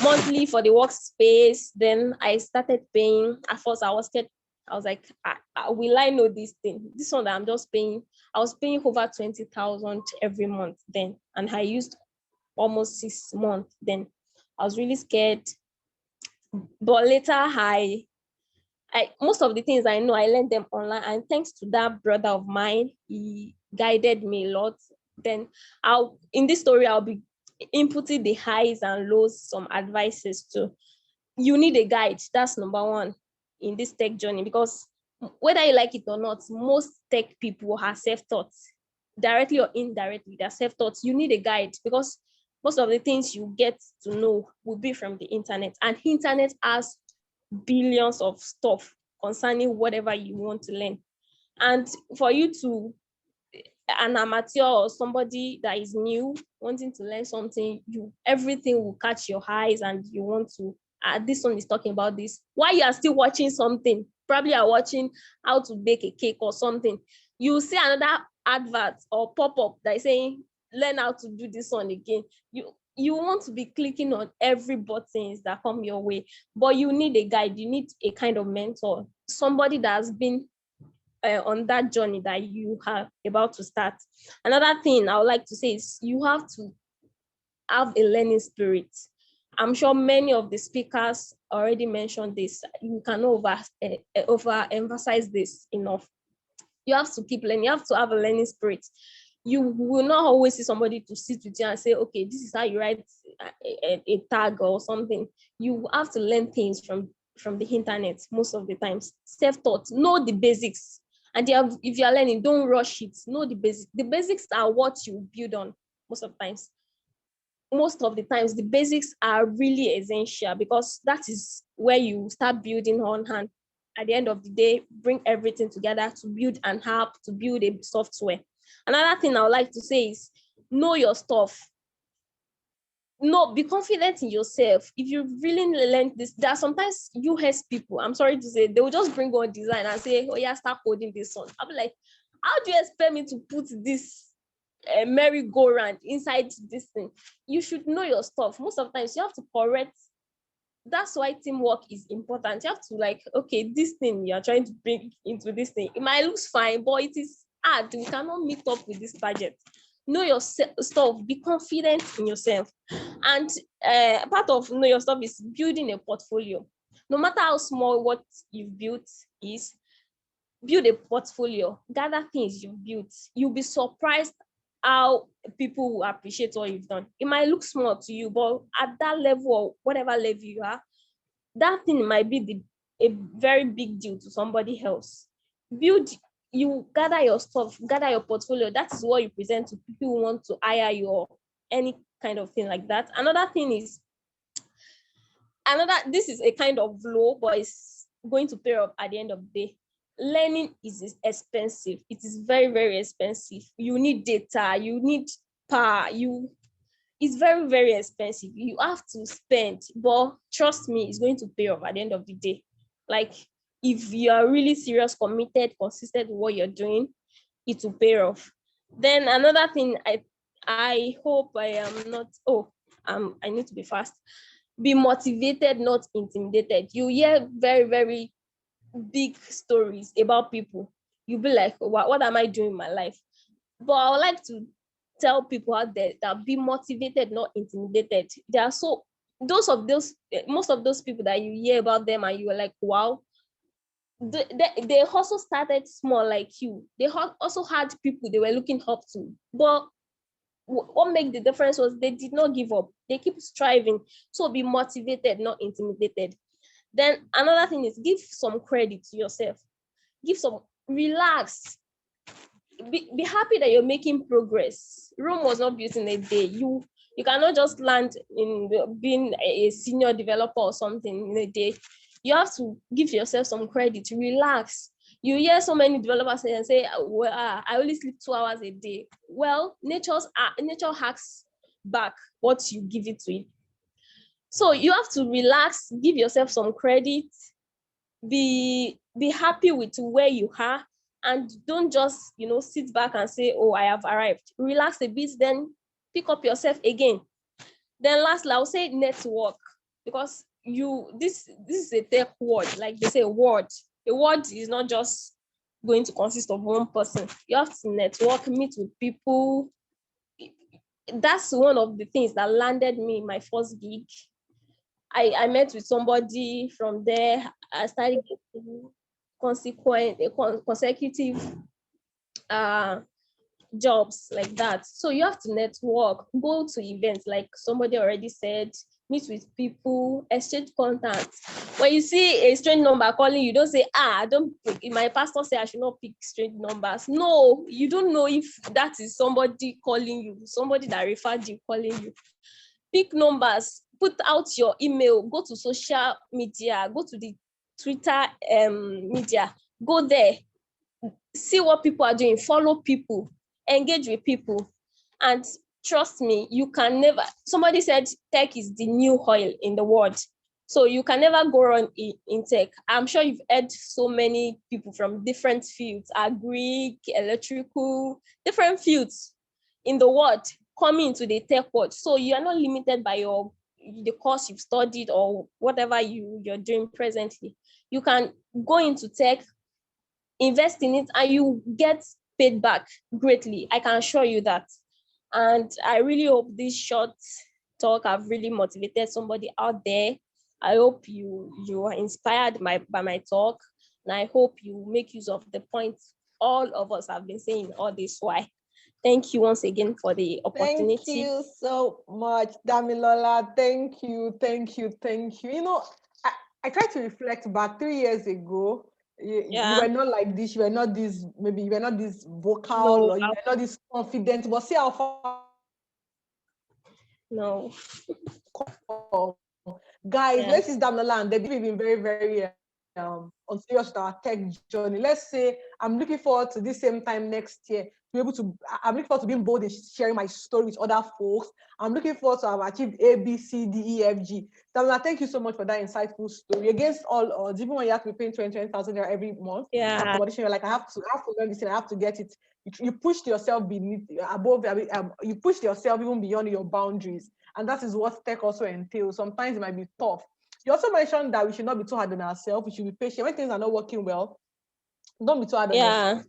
monthly for the workspace. Then I started paying. At first, I was scared. I was like, will I know this thing? This one that I'm just paying. I was paying over 20,000 every month then, and I used almost 6 months. Then I was really scared. But later, most of the things I know, I learned them online, and thanks to that brother of mine, he guided me a lot. Then in this story, I'll be inputting the highs and lows, some advices too. You need a guide. That's number one in this tech journey, because whether you like it or not, most tech people are self-taught, directly or indirectly. They're self-taught. You need a guide, because most of the things you get to know will be from the internet, and internet has billions of stuff concerning whatever you want to learn. And for you to an amateur or somebody that is new wanting to learn something, everything will catch your eyes, and you want to this one is talking about this while you are still watching something. Probably are watching how to bake a cake or something. You see another advert or pop-up that is saying learn how to do this one again. You want to be clicking on every buttons that come your way, but you need a guide. You need a kind of mentor, somebody that has been on that journey that you are about to start. Another thing I would like to say is you have to have a learning spirit. I'm sure many of the speakers already mentioned this. You cannot overemphasize this enough. You have to keep learning. You have to have a learning spirit. You will not always see somebody to sit with you and say, okay, this is how you write a tag or something. You have to learn things from the internet most of the times. Self-taught, know the basics. And if you are learning, don't rush it. Know the basics. The basics are what you build on most of the times. Most of the times, the basics are really essential, because that is where you start building on, and at the end of the day, bring everything together to build an app, to build a software. Another thing I would like to say is know your stuff. No, be confident in yourself. If you really learn this, there are sometimes US people, I'm sorry to say, they will just bring on design and say, oh yeah, start coding this one. I'll be like, how do you expect me to put this merry-go-round inside this thing? You should know your stuff. Most of the times you have to correct. That's why teamwork is important. You have to okay, this thing you're trying to bring into this thing, it might look fine, but it is hard. We cannot meet up with this budget. Know your stuff. Be confident in yourself. And part of know your stuff is building a portfolio. No matter how small what you've built is, build a portfolio. Gather things you've built. You'll be surprised how people will appreciate what you've done. It might look small to you, but at that level or whatever level you are, that thing might be a very big deal to somebody else. You gather your stuff, gather your portfolio. That's what you present to people who want to hire you or any kind of thing like that. Another thing is, this is a kind of low, but it's going to pay off at the end of the day. Learning is expensive. It is very, very expensive. You need data, you need power, it's very, very expensive. You have to spend, but trust me, it's going to pay off at the end of the day. If you are really serious, committed, consistent with what you're doing, it will pay off. Then another thing, I hope I am not, I need to be fast. Be motivated, not intimidated. You hear very, very big stories about people. You'll be like, what am I doing in my life? But I would like to tell people out there that be motivated, not intimidated. There are most of those people that you hear about them and you are like, wow, they also started small like you. They also had people they were looking up to. But what made the difference was they did not give up. They keep striving. So be motivated, not intimidated. Then another thing is give some credit to yourself. Relax. Be happy that you're making progress. Rome was not built in a day. You cannot just land in being a senior developer or something in a day. You have to give yourself some credit. Relax. You hear so many developers say, well, I only sleep 2 hours a day. Well, nature hacks back what you give it to it. So you have to relax, give yourself some credit, be happy with where you are, and don't just sit back and say, oh, I have arrived. Relax a bit, then pick up yourself again. Then lastly, I'll say network, because this is a tech word. Like they say, a word is not just going to consist of one person. You have to network, meet with people. That's one of the things that landed me in my first gig. I met with somebody from there. I started getting consecutive jobs like that. So you have to network, go to events, like somebody already said, meet with people, exchange contacts. When you see a strange number calling you, don't say, don't pick. My pastor said I should not pick strange numbers. No, you don't know if that is somebody calling you, somebody that referred you calling you. Pick numbers, put out your email, go to social media, go to the Twitter media, go there, see what people are doing, follow people, engage with people. And trust me, you can never, somebody said tech is the new oil in the world. So you can never go wrong in tech. I'm sure you've heard so many people from different fields, agri, electrical, different fields in the world coming into the tech world. So you are not limited by the course you've studied or whatever you're doing presently. You can go into tech, invest in it, and you get paid back greatly. I can assure you that. And I really hope this short talk have really motivated somebody out there. I hope you are inspired by my talk, and I hope you make use of the points all of us have been saying all this while. Thank you once again for the opportunity. Thank you so much, Damilola. Thank you. I tried to reflect back 3 years ago. You were not like this. You were not this. Maybe you were not this vocal, or you were not this confident. But see how far. No. Guys, let's use Damilola and Debbie. We've been very, very on serious with our tech journey. Let's say I'm looking forward to this same time next year to be able to. I'm looking forward to being bold in sharing my story with other folks. I'm looking forward to have achieved A, B, C, D, E, F, G. Damilola, thank you so much for that insightful story. Against all odds, even when you have to be paying 20,000 every month, accommodation, you're like, I have to learn this and I have to get it. You pushed yourself you pushed yourself even beyond your boundaries, and that is what tech also entails. Sometimes it might be tough. You also mentioned that we should not be too hard on ourselves. We should be patient. When things are not working well, don't be too hard on yourself.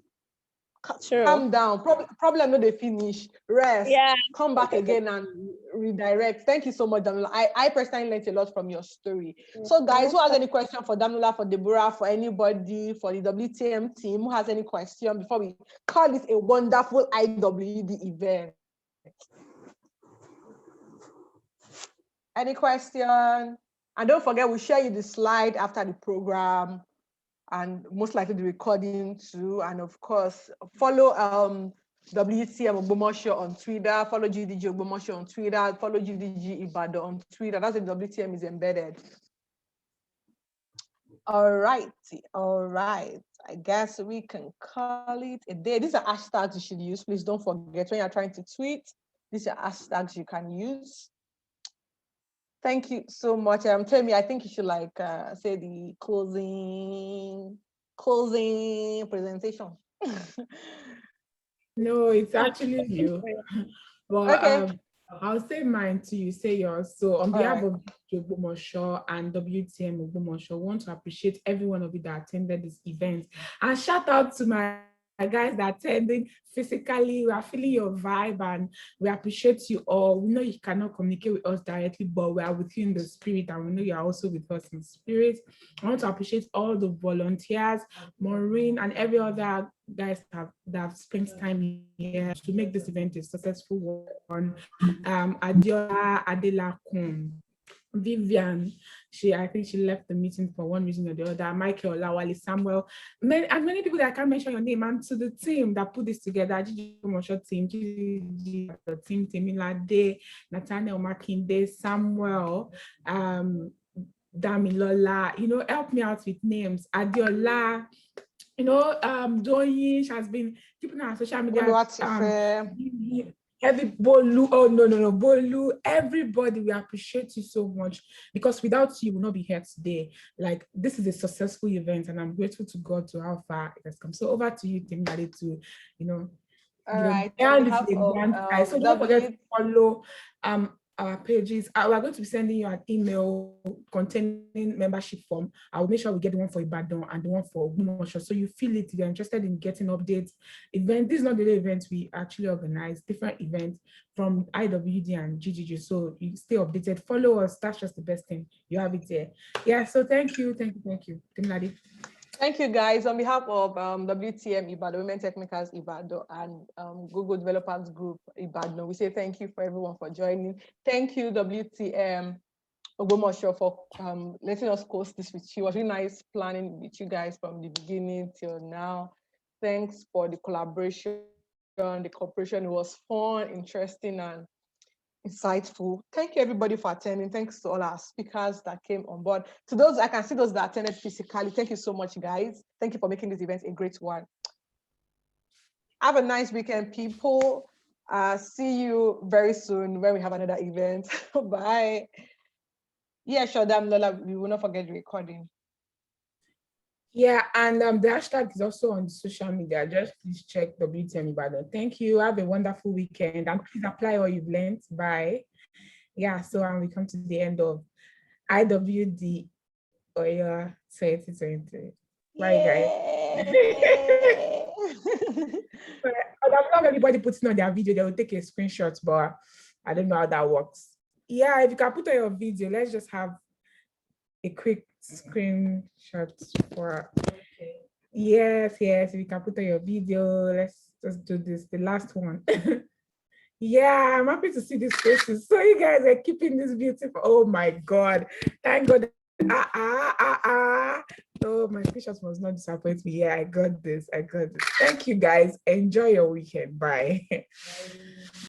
Calm down. Problem no dey finish. Rest. Come back again and redirect. Thank you so much, Damilola. I personally learned a lot from your story. So, guys, who has any question for Damilola, for Deborah, for anybody, for the WTM team? Who has any question before we call this a wonderful IWD event? Any question? And don't forget, we'll share you the slide after the program, and most likely the recording too. And of course, follow WTM Ogbomoso on Twitter, follow GDG Ogbomoso on Twitter, follow GDG Ibadan on Twitter. That's the WTM is embedded. All right. I guess we can call it a day. These are hashtags you should use. Please don't forget when you're trying to tweet. These are hashtags you can use. Thank you so much. Tell me, I think you should say the closing presentation. No, it's actually you. But okay. I'll say mine too. You say yours. So on behalf of Ogbomoso and WTM Ogbomoso, I want to appreciate every one of you that attended this event, and shout out to my guys that attended physically. We are feeling your vibe and we appreciate you all. We know you cannot communicate with us directly, but we are with you in the spirit, and we know you are also with us in spirit. I want to appreciate all the volunteers, Maureen, and every other guys that have spent time here to make this event a successful one. Adiola, Adelakun, Vivian, I think she left the meeting for one reason or the other. Michael, Lawali, Samuel, many people that I can't mention your name, and to the team that put this together, GG Commercial team, GG the team, Temilade, Nathaniel Makinde, Samuel, Damilola, help me out with names. Adiola, Doyin has been keeping our social media. Bolu, oh no, Bolu, everybody, we appreciate you so much, because without you, we'll not be here today. Like, this is a successful event, and I'm grateful to God to how far it has come. So over to you, Temilade, to All right. and On this behalf is a grand guy. So of don't forget to follow our pages. We are going to be sending you an email containing membership form. I will make sure we get the one for Ibadan and the one for Ogbomoso, so you feel it. If you're interested in getting updates. This is not the only event we actually organize, different events from IWD and GGG. So you stay updated. Follow us. That's just the best thing. You have it there. Yeah. So thank you. Temilade. Thank you, guys. On behalf of WTM Ibadan, Women Technicals Ibadan, and Google Developers Group Ibadan, we say thank you for everyone for joining. Thank you, WTM Ogbomoso, for letting us host this with you. It was really nice planning with you guys from the beginning till now. Thanks for the collaboration, the cooperation. It was fun, interesting, and insightful. Thank you, everybody, for attending. Thanks to all our speakers that came on board. To those, I can see those that attended physically. Thank you so much, guys. Thank you for making this event a great one. Have a nice weekend, people. See you very soon when we have another event. Bye. Yeah, sure, Damilola, we will not forget the recording. Yeah, and the hashtag is also on social media. Just please check WTM Ibadan. Thank you. Have a wonderful weekend, and please apply what you've learned. Bye. Yeah, so we come to the end of IWD Oyo 2020. Bye, guys. I'm not everybody putting on their video, they will take a screenshot, but I don't know how that works. Yeah, if you can put on your video, let's just have a quick screenshot for. Okay. Yes, if you can put on your video, let's just do this, the last one. Yeah, I'm happy to see these faces. So you guys are keeping this beautiful. Oh my God. Thank God. Oh, my screenshots must not disappoint me. Yeah, I got this. Thank you, guys. Enjoy your weekend. Bye.